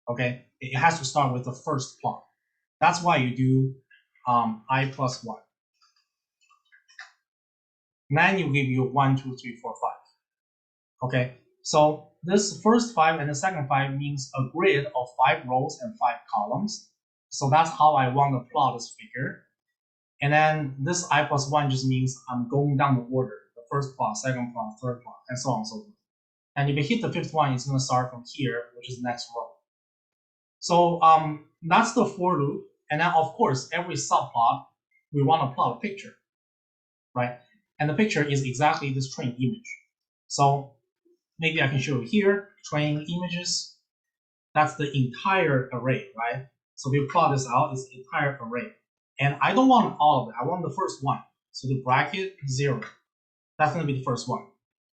okay? It has to start with the first plot. That's why you do I+1. Then you give you 1, 2, 3, 4, 5, okay? So this first 5 and the second 5 means a grid of 5 rows and 5 columns. So that's how I want to plot this figure. And then this I+1 just means I'm going down the order. The first plot, second plot, third plot, and so on and so forth. And if you hit the 5th one, it's going to start from here, which is the next row. So that's the for loop. And then, of course, every subplot, we want to plot a picture, right? And the picture is exactly this trained image. So maybe I can show you here, trained images. That's the entire array, right? So if you plot this out, it's the entire array. And I don't want all of it. I want the first one. So the bracket 0. That's going to be the first one.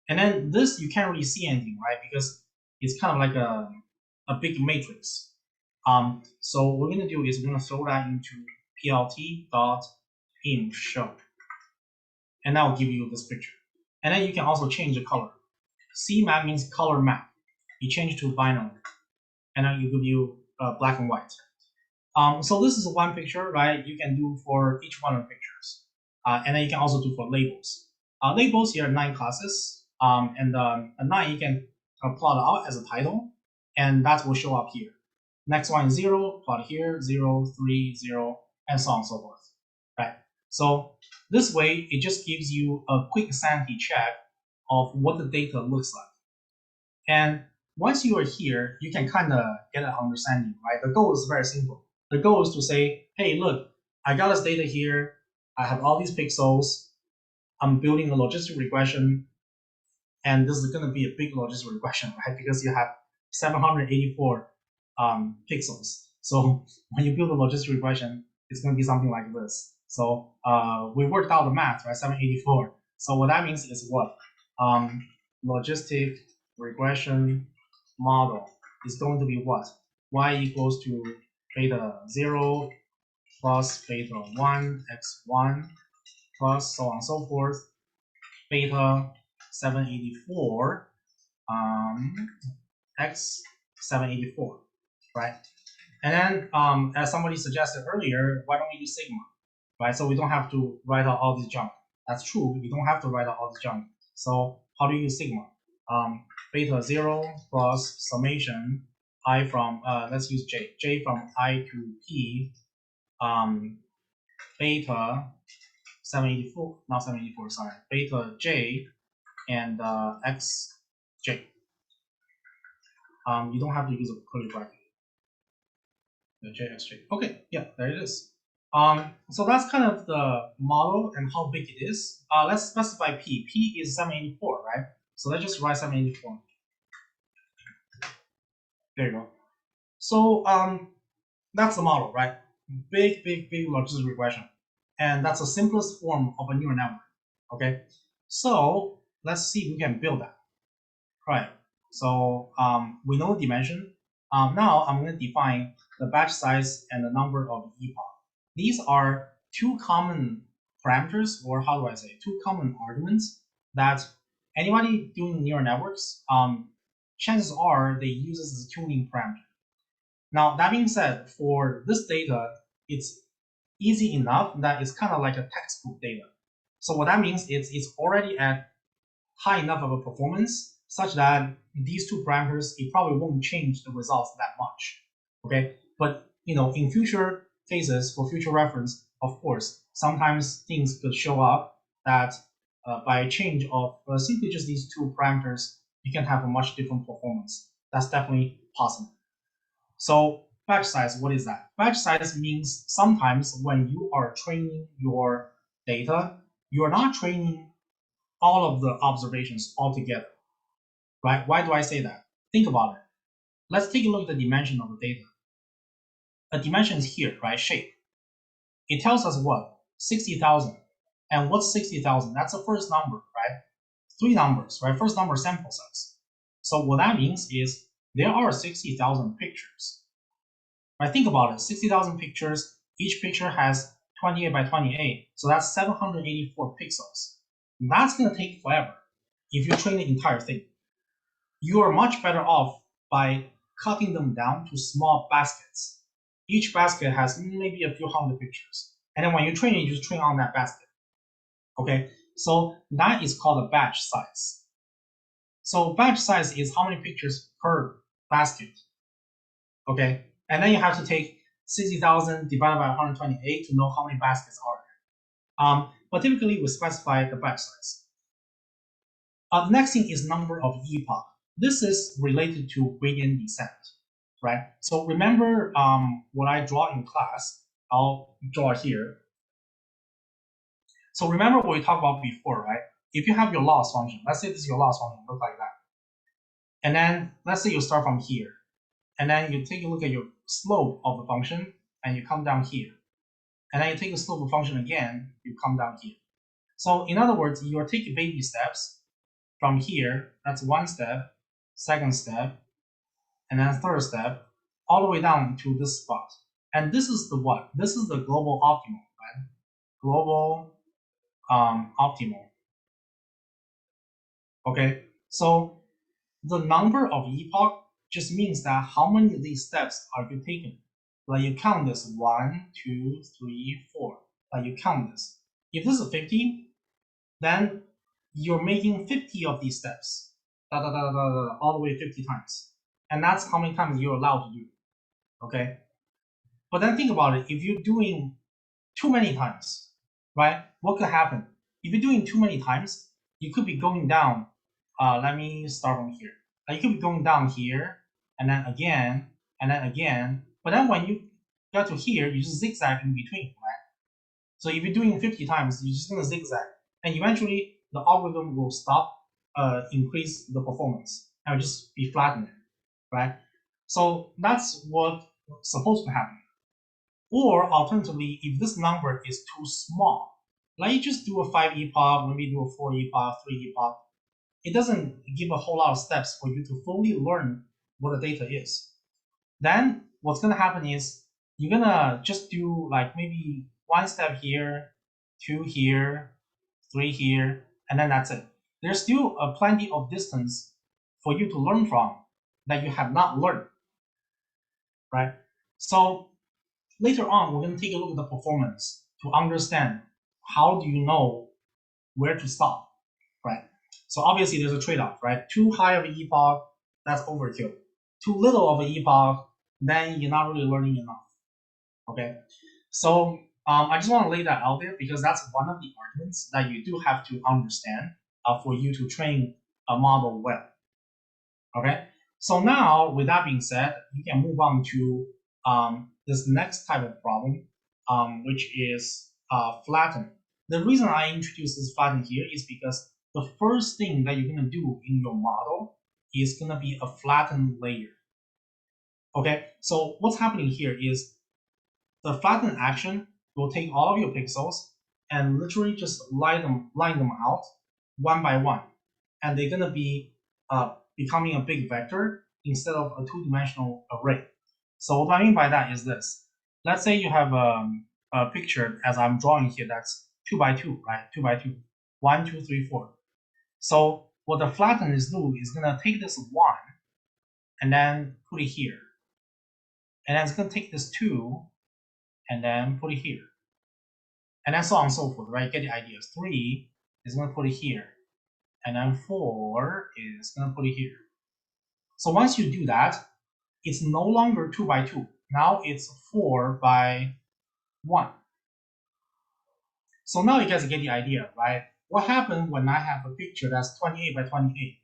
And then this, you can't really see anything, right? Because it's kind of like a big matrix. So what we're going to do is we're going to throw that into plt.im show. And that will give you this picture. And then you can also change the color. CMap means color map. You change to binary. And then it give you black and white. So this is one picture, right? You can do for each one of the pictures. And then you can also do for labels. Labels here are 9 classes. And a 9 you can plot out as a title. And that will show up here. Next one is 0, plot here, 0, 3, 0, and so on and so forth. Right? So this way, it just gives you a quick sanity check of what the data looks like. And once you are here, you can kind of get an understanding, right? The goal is very simple. The goal is to say, hey, look, I got this data here. I have all these pixels. I'm building a logistic regression. And this is going to be a big logistic regression, right? Because you have 784 pixels. So when you build a logistic regression, it's going to be something like this. So we worked out the math, right? 784 So what that means is what? Logistic regression model is going to be what? Y equals to beta 0 plus beta 1 x1 plus so on and so forth, beta 784 x 784, right? And then as somebody suggested earlier, why don't we use sigma, right? So we don't have to write out all this junk. That's true, you don't have to write out all this junk. So how do you use sigma? Beta 0 plus summation I from, let's use j from I to p, beta 784, not 784, sorry, beta j and xj. You don't have to use a curly bracket. The jxj. Okay, yeah, there it is. So that's kind of the model and how big it is. Let's specify p. P is 784, right? So let's just write 784. There you go. So that's the model, right? Big logistic regression. And that's the simplest form of a neural network. Okay, so let's see if we can build that. Right. So we know the dimension. Now I'm going to define the batch size and the number of epoch. These are two common parameters, or how do I say, two common arguments that anybody doing neural networks, chances are they use this as a tuning parameter. Now that being said, for this data, it's easy enough that it's kind of like a textbook data. So what that means is it's already at high enough of a performance such that these two parameters, it probably won't change the results that much. Okay, but in future cases, for future reference, of course, sometimes things could show up that by a change of simply just these two parameters, you can have a much different performance. That's definitely possible. So batch size, what is that? Batch size means sometimes when you are training your data, you're not training all of the observations altogether, right? Why do I say that? Think about it. Let's take a look at the dimension of the data. A dimension is here, right? Shape. It tells us what? 60,000. And what's 60,000? That's the first number, right? Three numbers, right? First number sample size. So what that means is there are 60,000 pictures. Right? Think about it. 60,000 pictures. Each picture has 28 by 28. So that's 784 pixels. That's going to take forever if you train the entire thing. You are much better off by cutting them down to small baskets. Each basket has maybe a few hundred pictures. And then when you train it, you just train on that basket. Okay, so that is called a batch size. So batch size is how many pictures per basket. Okay, and then you have to take 60,000 divided by 128 to know how many baskets are there. But typically we specify the batch size. The next thing is number of epoch. This is related to gradient descent, right? So remember what I draw in class. I'll draw here. So remember what we talked about before, right? If you have your loss function, let's say this is your loss function, look like that. And then let's say you start from here. And then you take a look at your slope of the function, and you come down here. And then you take the slope of the function again, you come down here. So in other words, you are taking baby steps from here. That's one step, second step, and then third step, all the way down to this spot. And this is the what? This is the global optimal, right? Global optimal. Okay, so the number of epoch just means that how many of these steps are you taking? Like you count this 1, 2, 3, 4. Like you count this. If this is 50, then you're making 50 of these steps, all the way 50 times. And that's how many times you're allowed to do. Okay? But then think about it. If you're doing too many times, right? What could happen? If you're doing too many times, you could be going down. Let me start from here. You could be going down here, and then again, and then again. But then when you get to here, you just zigzag in between, right? So if you're doing 50 times, you're just going to zigzag. And eventually, the algorithm will stop, increase the performance, and will just be flattened, right? So that's what's supposed to happen. Or alternatively, if this number is too small, Like you just do a 5 epoch, maybe do a 4 epoch, 3 epoch. It doesn't give a whole lot of steps for you to fully learn what the data is. Then what's gonna happen is you're gonna just do like maybe 1 step here, 2 here, 3 here, and then that's it. There's still plenty of distance for you to learn from that you have not learned, right? So later on, we're going to take a look at the performance to understand how do you know where to stop, right? So obviously there's a trade-off, right? Too high of an epoch, that's overkill. Too little of an epoch, then you're not really learning enough, okay? So I just want to lay that out there because that's one of the arguments that you do have to understand for you to train a model well, okay? So now, with that being said, you can move on to this next type of problem, which is flatten. The reason I introduced this flatten here is because the first thing that you're going to do in your model is going to be a flattened layer. Okay, so what's happening here is the flatten action will take all of your pixels and literally just line them out one by one, and they're going to be becoming a big vector instead of a two-dimensional array. So what I mean by that is this. Let's say you have a picture as I'm drawing here that's 2 by 2, right? 2 by 2. 1, 2, 3, 4. So what the flatten is do is going to take this 1 and then put it here. And then it's going to take this 2 and then put it here. And then so on and so forth, right? Get the idea. 3 is going to put it here. And then 4 is going to put it here. So once you do that, it's no longer 2 by 2. Now it's 4 by 1. So now you guys get the idea, right? What happened when I have a picture that's 28 by 28?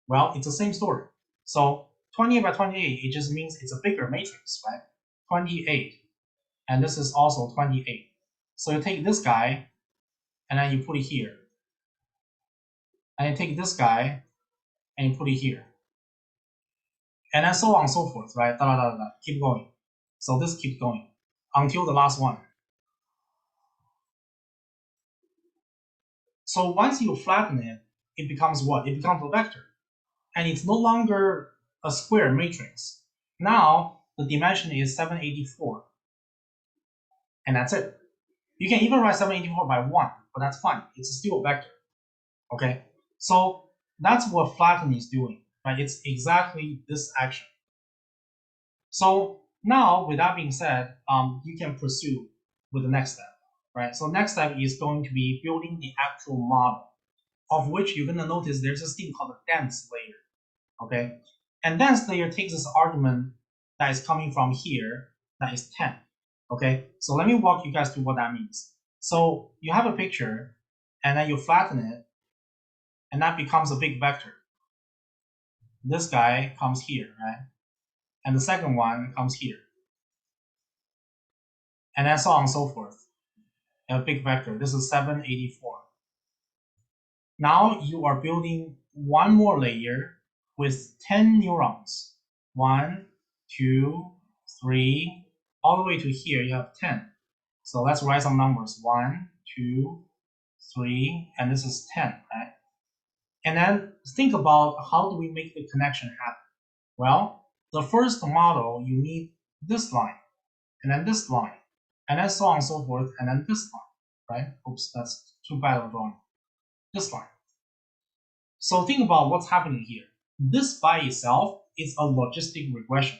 Well, it's the same story. So 28 by 28, it just means it's a bigger matrix, right? 28. And this is also 28. So you take this guy, and then you put it here. And you take this guy, and you put it here. And then so on and so forth, right? Da, da, da, da. Keep going. So this keeps going until the last one. So once you flatten it, it becomes what? It becomes a vector. And it's no longer a square matrix. Now the dimension is 784. And that's it. You can even write 784 by 1, but that's fine. It's still a vector. Okay? So that's what flatten is doing, right? It's exactly this action. So now, with that being said, you can pursue with the next step, right? So next step is going to be building the actual model, of which you're going to notice there's this thing called a dense layer, okay? And dense layer takes this argument that is coming from here, that is 10, okay? So let me walk you guys through what that means. So you have a picture, and then you flatten it, and that becomes a big vector. This guy comes here, right? And the second one comes here. And then so on and so forth. A big vector. This is 784. Now you are building one more layer with 10 neurons. 1, 2, 3, all the way to here you have 10. So let's write some numbers. 1, 2, 3, and this is 10, right? And then think about how do we make the connection happen? Well, the first model, you need this line, and then this line, and then so on and so forth, and then this line, right? Oops, that's too bad of a drawing. This line. So think about what's happening here. This by itself is a logistic regression.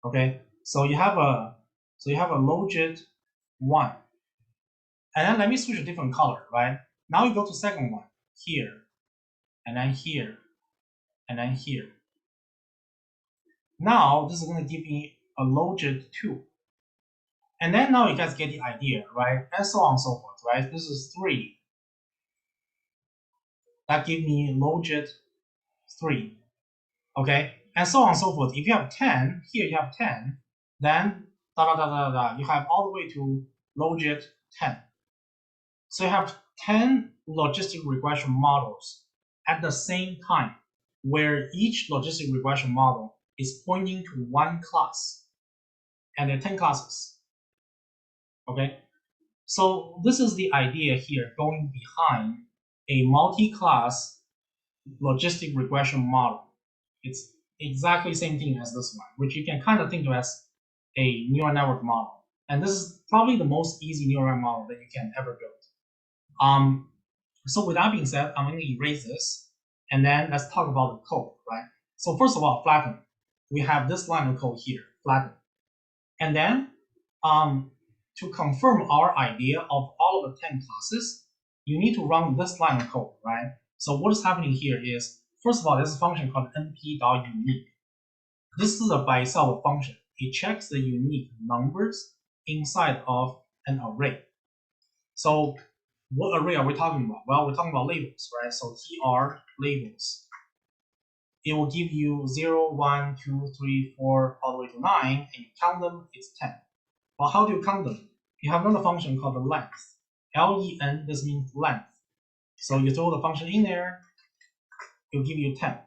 Okay, so you have a logit 1, and then let me switch a different color, right? Now you go to second one here, and then here, and then here. Now this is going to give me a logit 2. And then now you guys get the idea, right? And so on and so forth, right? This is 3. That gives me logit 3. Okay? And so on and so forth. If you have 10, here you have 10, then da da da da da, you have all the way to logit 10. So you have 10 logistic regression models at the same time, where each logistic regression model is pointing to one class. And there are 10 classes. Okay? So this is the idea here going behind a multi-class logistic regression model. It's exactly the same thing as this one, which you can kind of think of as a neural network model. And this is probably the most easy neural network model that you can ever build. So with that being said, I'm going to erase this, and then let's talk about the code, right? So first of all, flatten. We have this line of code here, flatten. And then to confirm our idea of all of the 10 classes, you need to run this line of code, right? So what is happening here is, first of all, there's a function called np.unique. This is a by itself function. It checks the unique numbers inside of an array. So what array are we talking about? Well, we're talking about labels, right? So tr labels. It will give you 0, 1, 2, 3, 4, all the way to 9, and you count them, it's 10. Well, how do you count them? You have another function called the length. Len, this means length. So you throw the function in there, it'll give you 10.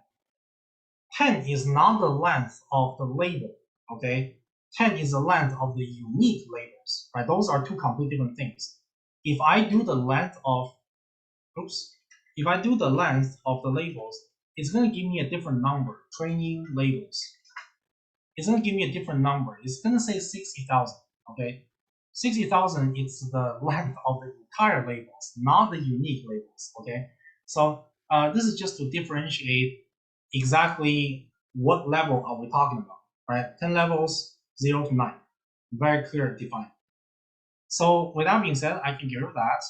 10 is not the length of the label, okay? 10 is the length of the unique labels, right? Those are two completely different things. If I do the length of, if I do the length of the labels, it's going to give me a different number, training labels. It's going to give me a different number. It's going to say 60,000, okay? 60,000 is the length of the entire labels, not the unique labels, okay? So this is just to differentiate exactly what level are we talking about, right? 10 levels, 0 to 9, very clear defined. So with that being said, I can get rid of that.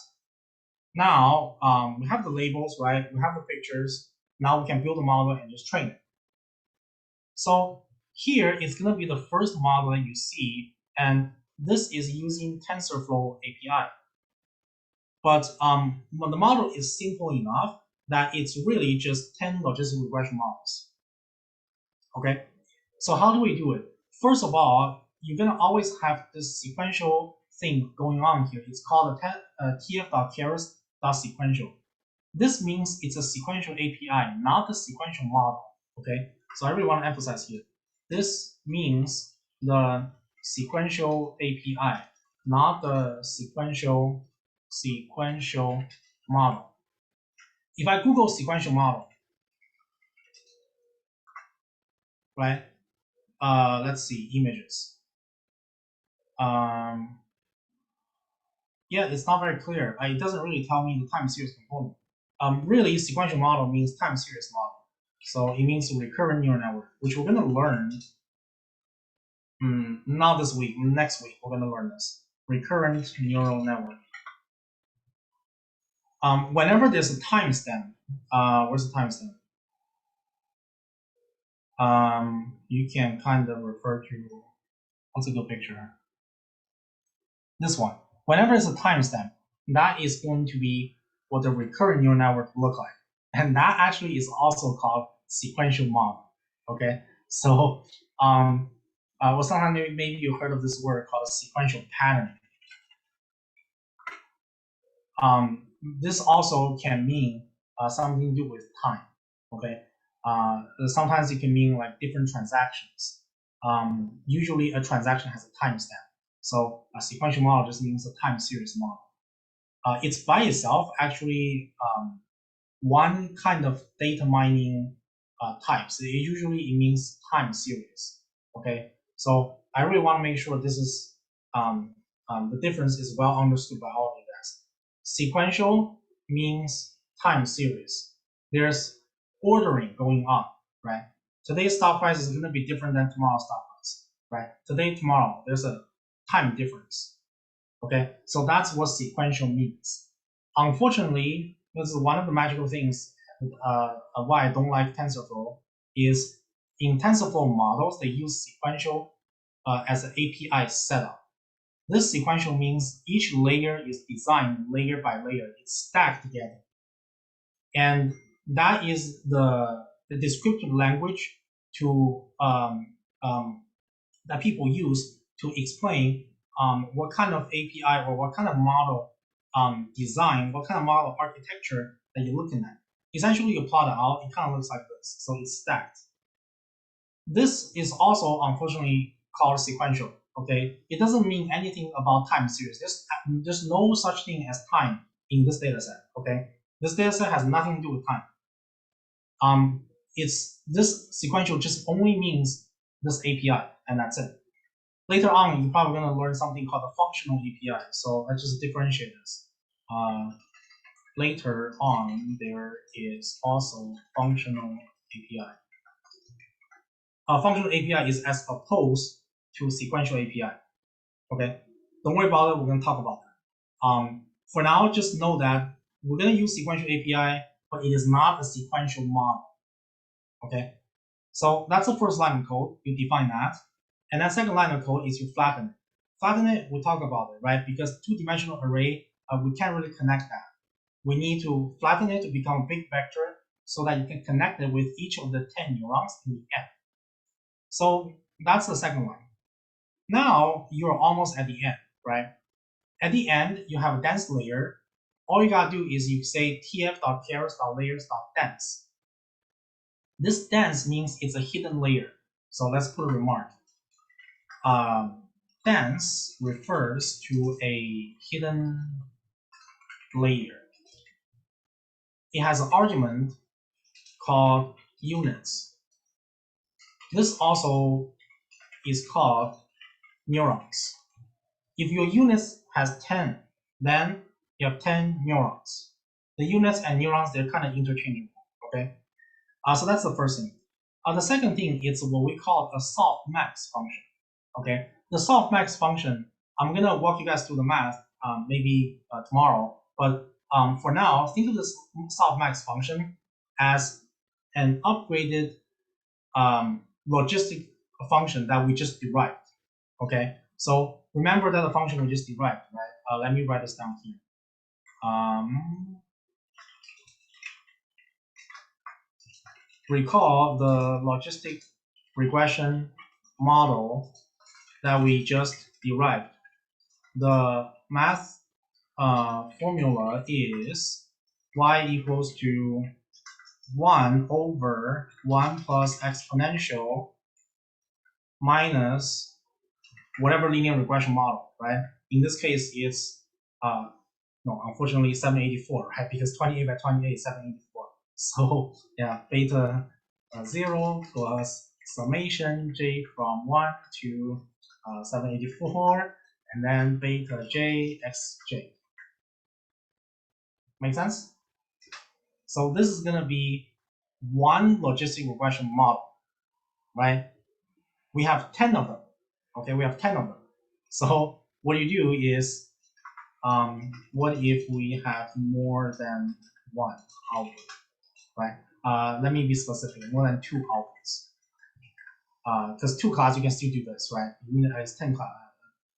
Now we have the labels, right? We have the pictures. Now we can build a model and just train it. So here it's going to be the first model that you see, and this is using TensorFlow API. But the model is simple enough that it's really just 10 logistic regression models. Okay, so how do we do it? First of all, you're going to always have this sequential thing going on here. It's called tf.keras.sequential. This means it's a sequential API, not the sequential model. Okay, so I really want to emphasize here. This means the sequential API, not the sequential model. If I Google sequential model, right? Let's see, images. Yeah, it's not very clear. It doesn't really tell me the time series component. Really, sequential model means time series model. So it means recurrent neural network, which we're going to learn not this week, next week we're going to learn this. Recurrent neural network. Whenever there's a timestamp, where's the timestamp? You can kind of refer to, what's a good picture? This one. Whenever there's a timestamp, that is going to be what the recurrent neural network look like. And that actually is also called sequential model. Okay, so well, sometimes maybe you heard of this word called sequential patterning. This also can mean something to do with time. Okay, sometimes it can mean like different transactions. Usually a transaction has a timestamp. So a sequential model just means a time series model. It's by itself actually one kind of data mining types. Usually it means time series. Okay, so I really want to make sure this is the difference is well understood by all of you guys. Sequential means time series. There's ordering going on, right? Today's stock price is going to be different than tomorrow's stock price, right? Today, tomorrow, there's a time difference. Okay, so that's what sequential means. Unfortunately, this is one of the magical things why I don't like TensorFlow is in TensorFlow models, they use sequential as an API setup. This sequential means each layer is designed layer by layer. It's stacked together. And that is the descriptive language to that people use to explain what kind of API or what kind of model design, what kind of model architecture that you're looking at. Essentially, you plot it out, it kind of looks like this, so it's stacked. This is also, unfortunately, called sequential, Okay, it doesn't mean anything about time series. There's no such thing as time in this data set. Okay, this data set has nothing to do with time. It's this sequential just only means this API, and that's it. Later on, you're probably going to learn something called the functional API. So let's just differentiate this. Later on, there is also functional API. Functional API is as opposed to sequential API. Okay, don't worry about it. We're going to talk about that. For now, just know that we're going to use sequential API, but it is not a sequential model. Okay, so that's the first line of code. You define that, and then second line of code is you flatten it. Flatten it, we'll talk about it, right? Because two-dimensional array, we can't really connect that. We need to flatten it to become a big vector so that you can connect it with each of the 10 neurons in the end. So that's the second line. Now you're almost at the end, right? At the end, you have a dense layer. All you gotta do is you say tf.pairs.layers.dense. This dense means it's a hidden layer. So let's put a remark. Dense refers to a hidden layer. It has an argument called units. This also is called neurons. If your units has 10, then you have 10 neurons. The units and neurons, they're kind of interchangeable, okay? So that's the first thing. The second thing is what we call a softmax function, okay? The softmax function, I'm gonna walk you guys through the math maybe tomorrow, but for now, think of this softmax function as an upgraded logistic function that we just derived, okay? So remember that the function we just derived, right? Let me write this down here. Recall the logistic regression model that we just derived. The math formula is y equals to 1 over 1 plus exponential minus whatever linear regression model, right? In this case, it's no, unfortunately 784, right? Because 28 by 28 is 784. So yeah, beta 0 plus summation j from 1 to 784, and then beta j xj. Make sense? So this is gonna be one logistic regression model, right? We have 10 of them. Okay, we have 10 of them. So what you do is, what if we have more than one output, right? Let me be specific, more than 2 outputs. Because 2 classes, you can still do this, right? It's 10 classes,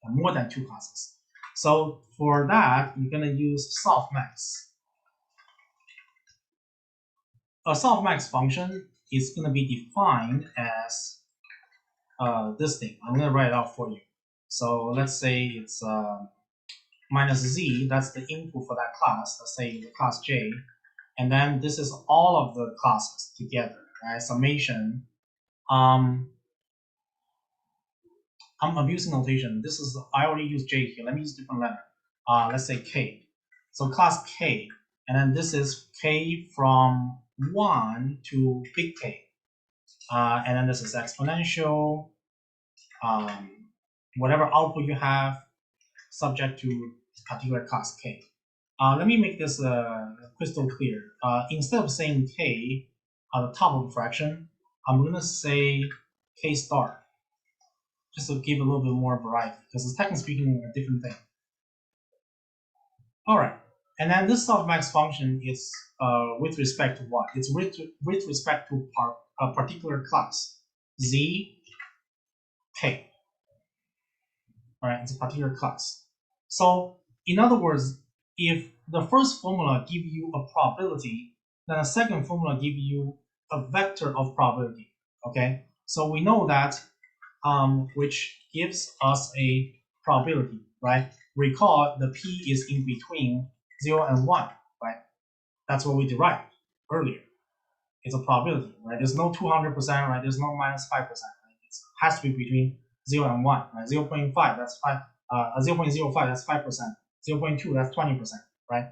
more than 2 classes. So for that, you're gonna use softmax. A softmax function is gonna be defined as this thing. I'm gonna write it out for you. So let's say it's minus z, that's the input for that class, let's say the class j, and then this is all of the classes together, right? Summation. I'm abusing notation. This is, I already used j here. Let me use a different letter. Let's say k. So class k, and then this is k from 1 to big K. And then this is exponential. Whatever output you have, subject to particular class k. Let me make this crystal clear. Instead of saying k at the top of the fraction, I'm going to say k star, just to give a little bit more variety, because it's technically speaking a different thing. All right, and then this softmax function is with respect to what? It's with respect to a particular class, z, k. All right, it's a particular class. So in other words, if the first formula gives you a probability, then the second formula gives you a vector of probability. Okay, so we know that which gives us a probability, right? Recall the p is in between 0 and 1, right? That's what we derived earlier. It's a probability, right? There's no 200%, right? There's no minus 5%, right? It has to be between 0 and 1, right? 0.5, that's 5, 0.05, that's 5%, 0.2, that's 20%, right?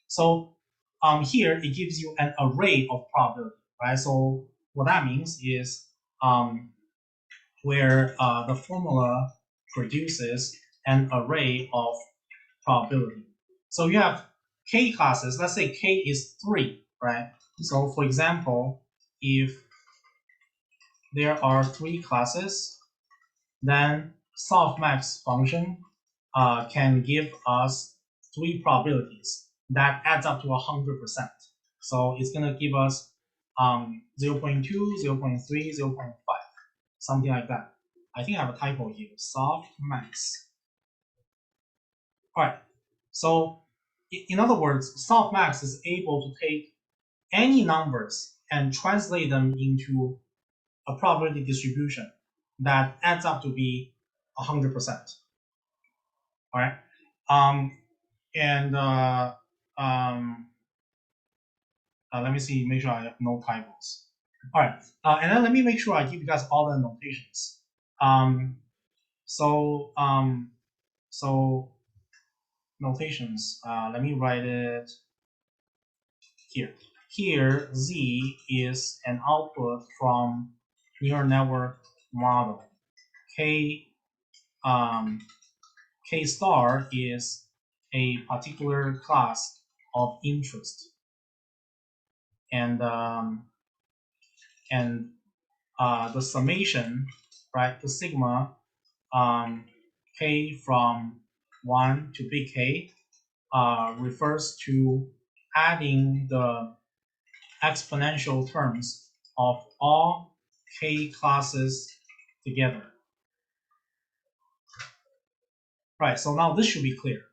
So here it gives you an array of probability, right? So what that means is where the formula produces an array of probability. So you have k classes. Let's say k is 3, right? So for example, if there are 3 classes, then softmax function can give us 3 probabilities that adds up to 100%. So it's going to give us 0.2, 0.3, 0.5, something like that. I think I have a typo here, softmax. All right, so in other words, softmax is able to take any numbers and translate them into a probability distribution that adds up to be 100%. All right, let me see, make sure I have no typos. All right, and then let me make sure I give you guys all the notations. So notations. Let me write it here. Here, Z is an output from neural network model. K star is a particular class of interest, and the summation, right? The sigma k from 1 to big K refers to adding the exponential terms of all k classes together. Right, so now this should be clear,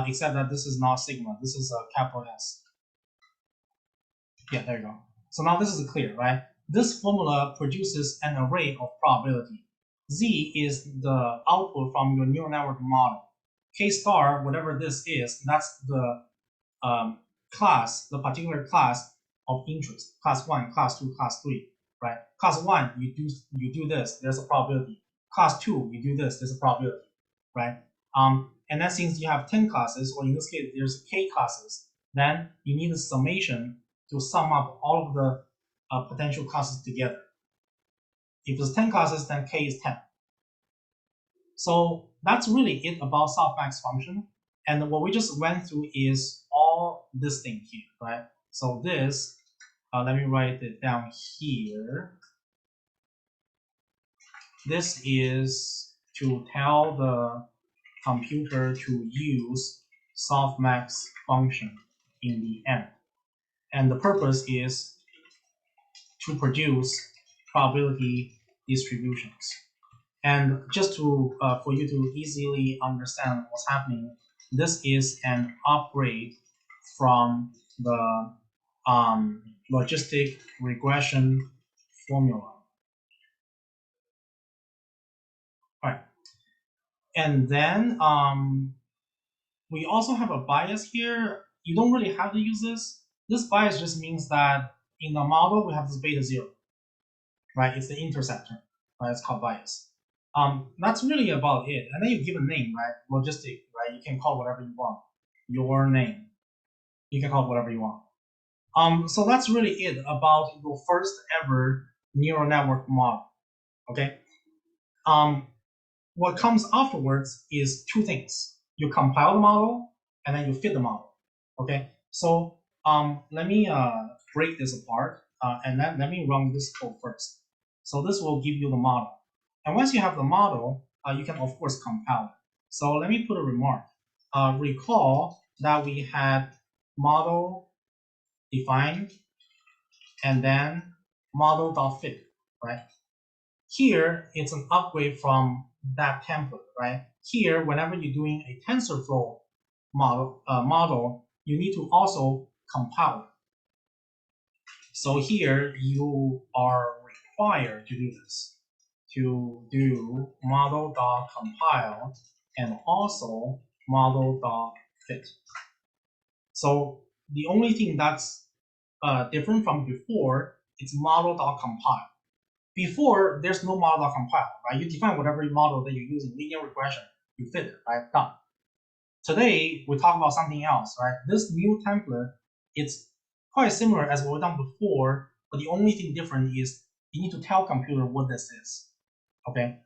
except that this is not sigma, this is a capital S. Yeah, there you go. So now this is clear, right? This formula produces an array of probability. Z is the output from your neural network model. K star, whatever this is, that's the class, the particular class of interest. Class 1, class 2, class 3, right? Class 1, you do this, there's a probability. Class 2, you do this, there's a probability, right? And then since you have 10 classes, or in this case, there's k classes, then you need a summation to sum up all of the potential classes together. If there's 10 classes, then k is 10. So that's really it about softmax function. And what we just went through is all this thing here, right? So this, let me write it down here. This is to tell the computer to use softmax function in the end. And the purpose is to produce probability distributions. And just to for you to easily understand what's happening, this is an upgrade from the logistic regression formula. All right. And then we also have a bias here. You don't really have to use this. This bias just means that in the model, we have this beta 0, right? It's the interceptor, right? It's called bias. That's really about it. And then you give a name, right? Logistic, right? You can call whatever you want. Your name. You can call it whatever you want. So that's really it about your first ever neural network model. Okay. What comes afterwards is 2 things. You compile the model and then you fit the model. Okay. So let me break this apart and then let me run this code first. So this will give you the model. And once you have the model, you can of course compile it. So let me put a remark. Recall that we had model defined and then model.fit, right? Here, it's an upgrade from that template, right? Here, whenever you're doing a TensorFlow model, you need to also compile it. So here, you are required to do this, to do model.compile and also model.fit. So the only thing that's different from before is model.compile. Before, there's no model.compile, right? You define whatever model that you're using, linear regression, you fit it, right? Done. Today, we talk about something else, right? This new template, it's quite similar as what we've done before, but the only thing different is you need to tell computer what this is, okay?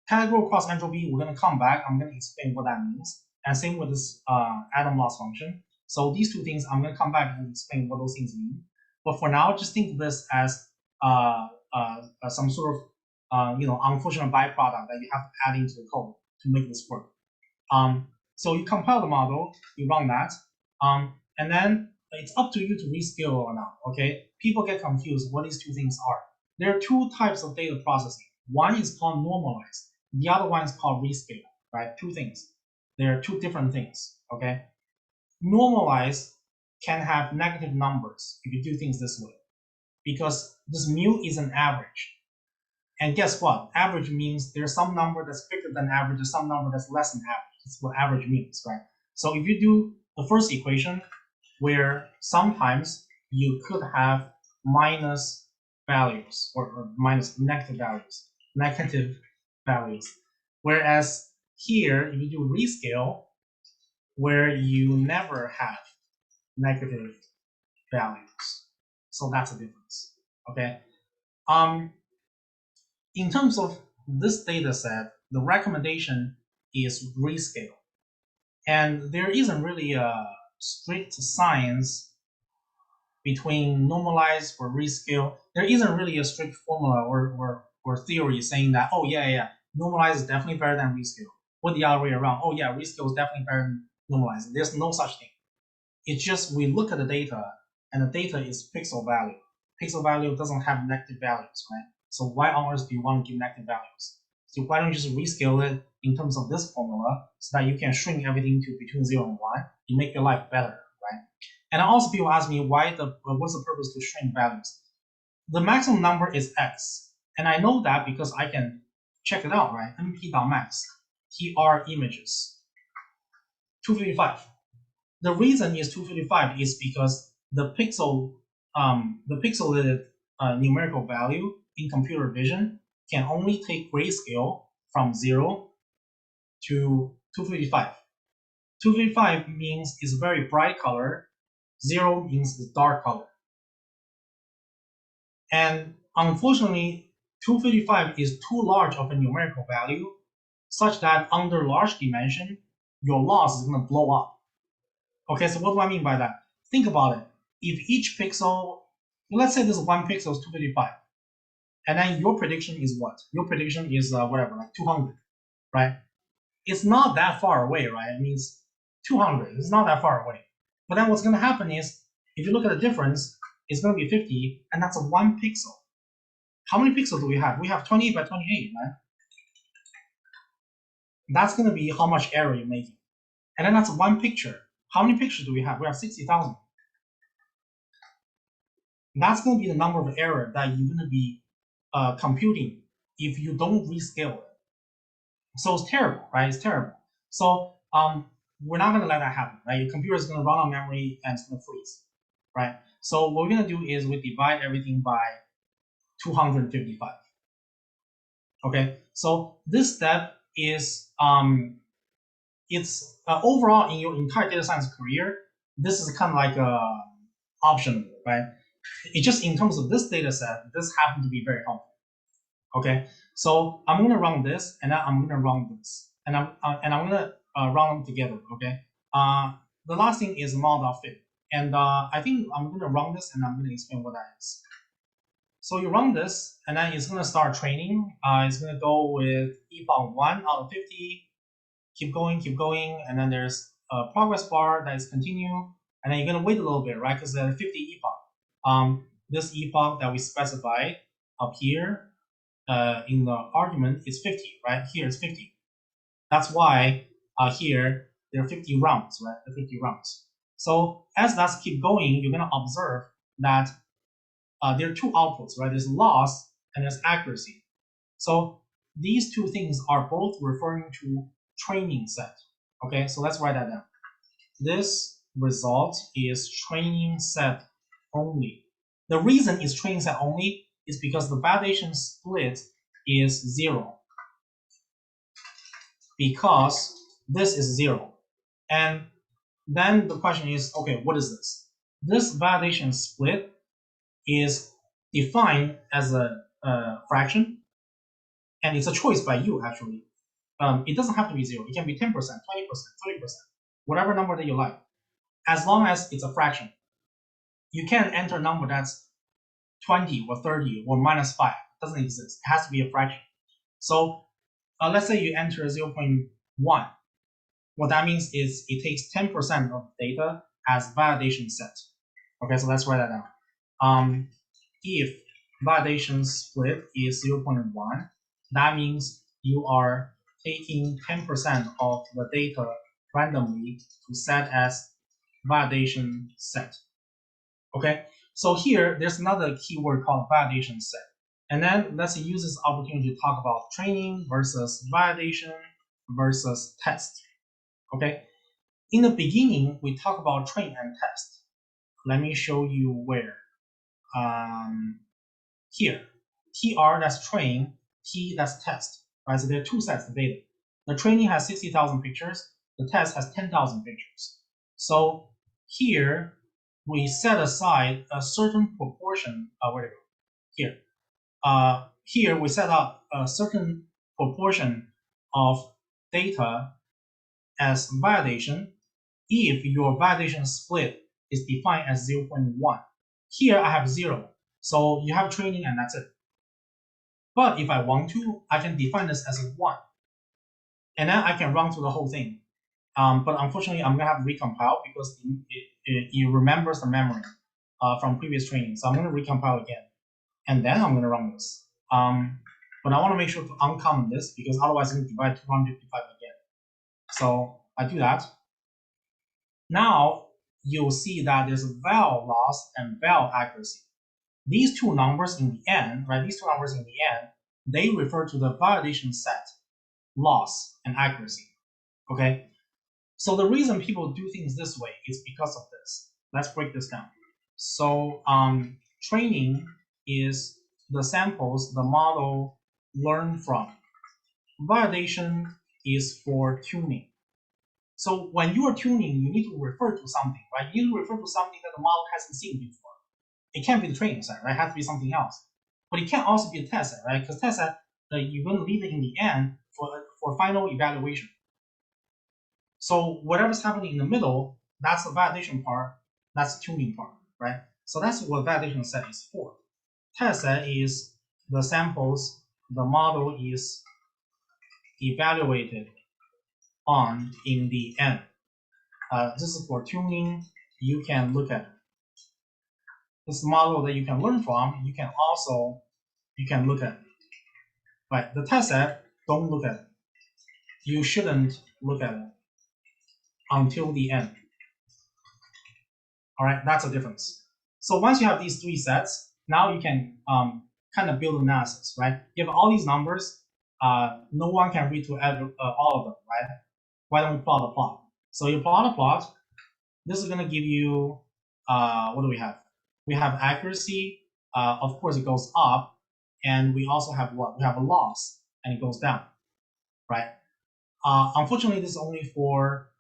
Categorical cross entropy, we're going to come back. I'm going to explain what that means. And same with this atom loss function. So these two things, I'm going to come back and explain what those things mean. But for now, just think of this as some sort of unfortunate byproduct that you have to add into the code to make this work. So you compile the model, you run that, and then it's up to you to rescale or not. Okay, people get confused what these two things are. There are two types of data processing. One is called normalized. The other one is called rescale. Right, two things. There are two different things. Okay, normalized can have negative numbers if you do things this way, because this mu is an average. And guess what? Average means there's some number that's bigger than average, there's some number that's less than average. That's what average means, right? So if you do the first equation, where sometimes you could have minus values or minus negative values, whereas here, if you do rescale, where you never have negative values. So that's the difference, okay? In terms of this data set, the recommendation is rescale. And there isn't really a strict science between normalized or rescale. There isn't really a strict formula or theory saying that, oh, yeah, normalized is definitely better than rescale. Or the other way around, oh, yeah, rescale is definitely better than normalized. There's no such thing. It's just we look at the data, and the data is pixel value. Pixel value doesn't have negative values, right? So why on earth do you want to give negative values? So why don't you just rescale it in terms of this formula so that you can shrink everything to between 0 and 1? You make your life better, right? And also people ask me what's the purpose to shrink values? The maximum number is x, and I know that because I can check it out, right? np.max, tr images, 255. The reason is 255 is because the pixelated numerical value in computer vision can only take grayscale from 0 to 255. 255 means it's a very bright color. 0 means it's dark color. And unfortunately, 255 is too large of a numerical value, such that under large dimension, your loss is going to blow up. Okay, so what do I mean by that? Think about it. If each pixel, let's say this one pixel is 255, and then your prediction is what? Your prediction is whatever, like 200, right? It's not that far away, right? It means 200. It's not that far away. But then what's going to happen is, if you look at the difference, it's going to be 50, and that's a 1 pixel. How many pixels do we have? We have 28 by 28, right? That's going to be how much error you're making. And then that's 1 picture. How many pictures do we have? We have 60,000. That's going to be the number of error that you're going to be computing if you don't rescale it. So it's terrible, right? It's terrible. So we're not going to let that happen, right? Your computer is going to run on memory and it's going to freeze, right? So what we're going to do is we divide everything by 255. Okay, so this step is it's overall in your entire data science career, this is kind of like optional, right? It just in terms of this data set, this happened to be very helpful. Okay, so I'm going to run this, and then I'm going to run this, and I'm going to run them together. Okay. The last thing is mod.fit, and I think I'm going to run this, and I'm going to explain what that is. So you run this, and then it's going to start training. It's going to go with Epoch 1 out of 50. Keep going, and then there's a progress bar that is continue, and then you're going to wait a little bit, right? Because there's 50 epoch. This epoch that we specified up here in the argument is 50, right? Here it's 50. That's why here there are 50 rounds, right? The 50 rounds. So as that keep going, you're going to observe that there are two outputs, right? There's loss and there's accuracy. So these two things are both referring to training set. Okay, so let's write that down. This result is training set only. The reason it's training set only is because the validation split is 0. Because this is 0. And then the question is, okay, what is this? This validation split is defined as a fraction, and it's a choice by you, actually. It doesn't have to be 0. It can be 10%, 20%, 30%, whatever number that you like, as long as it's a fraction. You can't enter a number that's 20 or 30 or minus 5. It doesn't exist. It has to be a fraction. So let's say you enter 0.1. What that means is it takes 10% of data as validation set. Okay, so let's write that down. If validation split is 0.1, that means you are taking 10% of the data randomly to set as validation set. Okay, so here there's another keyword called validation set. And then let's use this opportunity to talk about training versus validation versus test. Okay, in the beginning, we talk about train and test. Let me show you where. Here, TR, that's train, T, that's test. Right, so there are two sets of data. The training has 60,000 pictures. The test has 10,000 pictures. So here, we set aside a certain proportion. Where to go? Here. Here, we set up a certain proportion of data as validation if your validation split is defined as 0.1. Here I have 0, so you have training and that's it. But if I want to, I can define this as a 1. And then I can run through the whole thing. But unfortunately, I'm going to have to recompile because it remembers the memory from previous training. So I'm going to recompile again. And then I'm going to run this. But I want to make sure to uncomment this because otherwise I'm going to divide 255 again. So I do that. Now you'll see that there's val loss and val accuracy. These two numbers in the end, right? These two numbers in the end, they refer to the validation set, loss, and accuracy. Okay. So the reason people do things this way is because of this. Let's break this down. So training is the samples the model learned from. Validation is for tuning. So when you are tuning, you need to refer to something, right? You need to refer to something that the model hasn't seen before. It can't be the training set, right? It has to be something else. But it can also be a test set, right? Because test set, you're going to leave it in the end for final evaluation. So whatever's happening in the middle, that's the validation part, that's the tuning part, right? So that's what validation set is for. Test set is the samples the model is evaluated on in the end. This is for tuning. You can look at it. This model that you can learn from. You can look at it. Right. The test set, don't look at it. You shouldn't look at it until the end. All right, that's a difference. So once you have these three sets, now you can kind of build analysis, right? You have all these numbers. No one can read through all of them, right? Why don't we plot a plot? So you plot a plot. This is going to give you, what do we have? We have accuracy. Of course, it goes up. And we also have what? We have a loss, and it goes down, right? Unfortunately, this is only for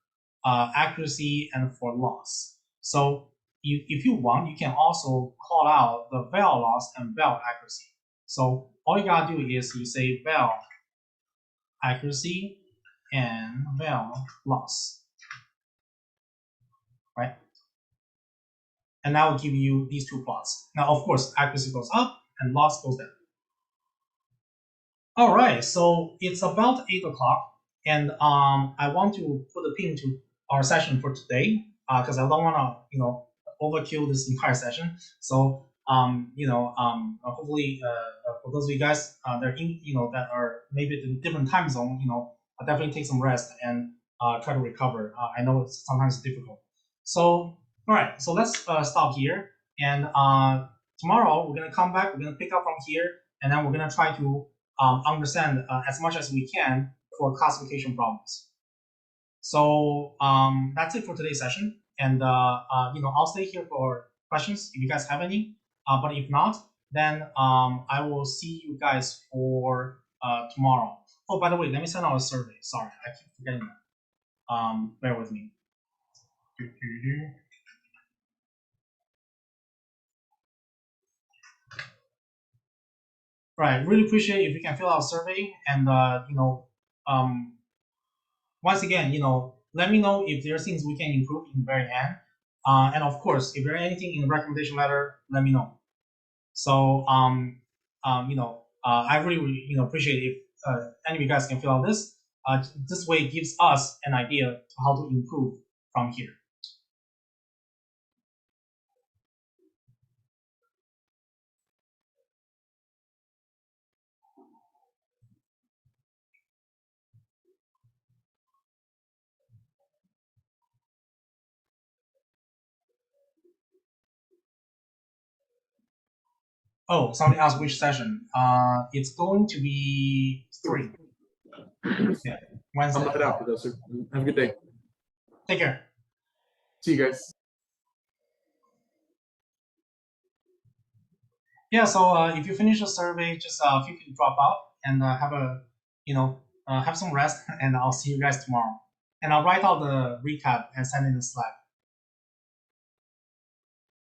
accuracy and for loss. So if you want, you can also call out the val loss and val accuracy. So all you gotta do is you say val accuracy and val loss, right? And that will give you these two plots. Now, of course, accuracy goes up and loss goes down. All right, so it's about 8 o'clock, and I want to put a pin to our session for today because I don't want to, overkill this entire session. So, hopefully, for those of you guys that are in, that are maybe in different time zone, I'll definitely take some rest and try to recover. I know it's sometimes difficult. So, all right, so let's stop here, and tomorrow we're gonna come back. We're gonna pick up from here, and then we're gonna try to understand as much as we can for classification problems. So that's it for today's session. And I'll stay here for questions if you guys have any. But if not, then I will see you guys for tomorrow. Oh, by the way, let me send out a survey. Sorry, I keep forgetting that. Bear with me. Right, really appreciate if you can fill out a survey, and once again, let me know if there are things we can improve in the very end. And of course, if there's anything in the recommendation letter, let me know. So I really appreciate if any of you guys can fill out this. This way it gives us an idea of how to improve from here. Oh, somebody asked which session. It's going to be 3. Yeah, Wednesday. I'm gonna head out, Professor. Have a good day. Take care. See you guys. Yeah, so if you finish the survey, just feel free to drop out and have some rest, and I'll see you guys tomorrow. And I'll write out the recap and send in the Slack.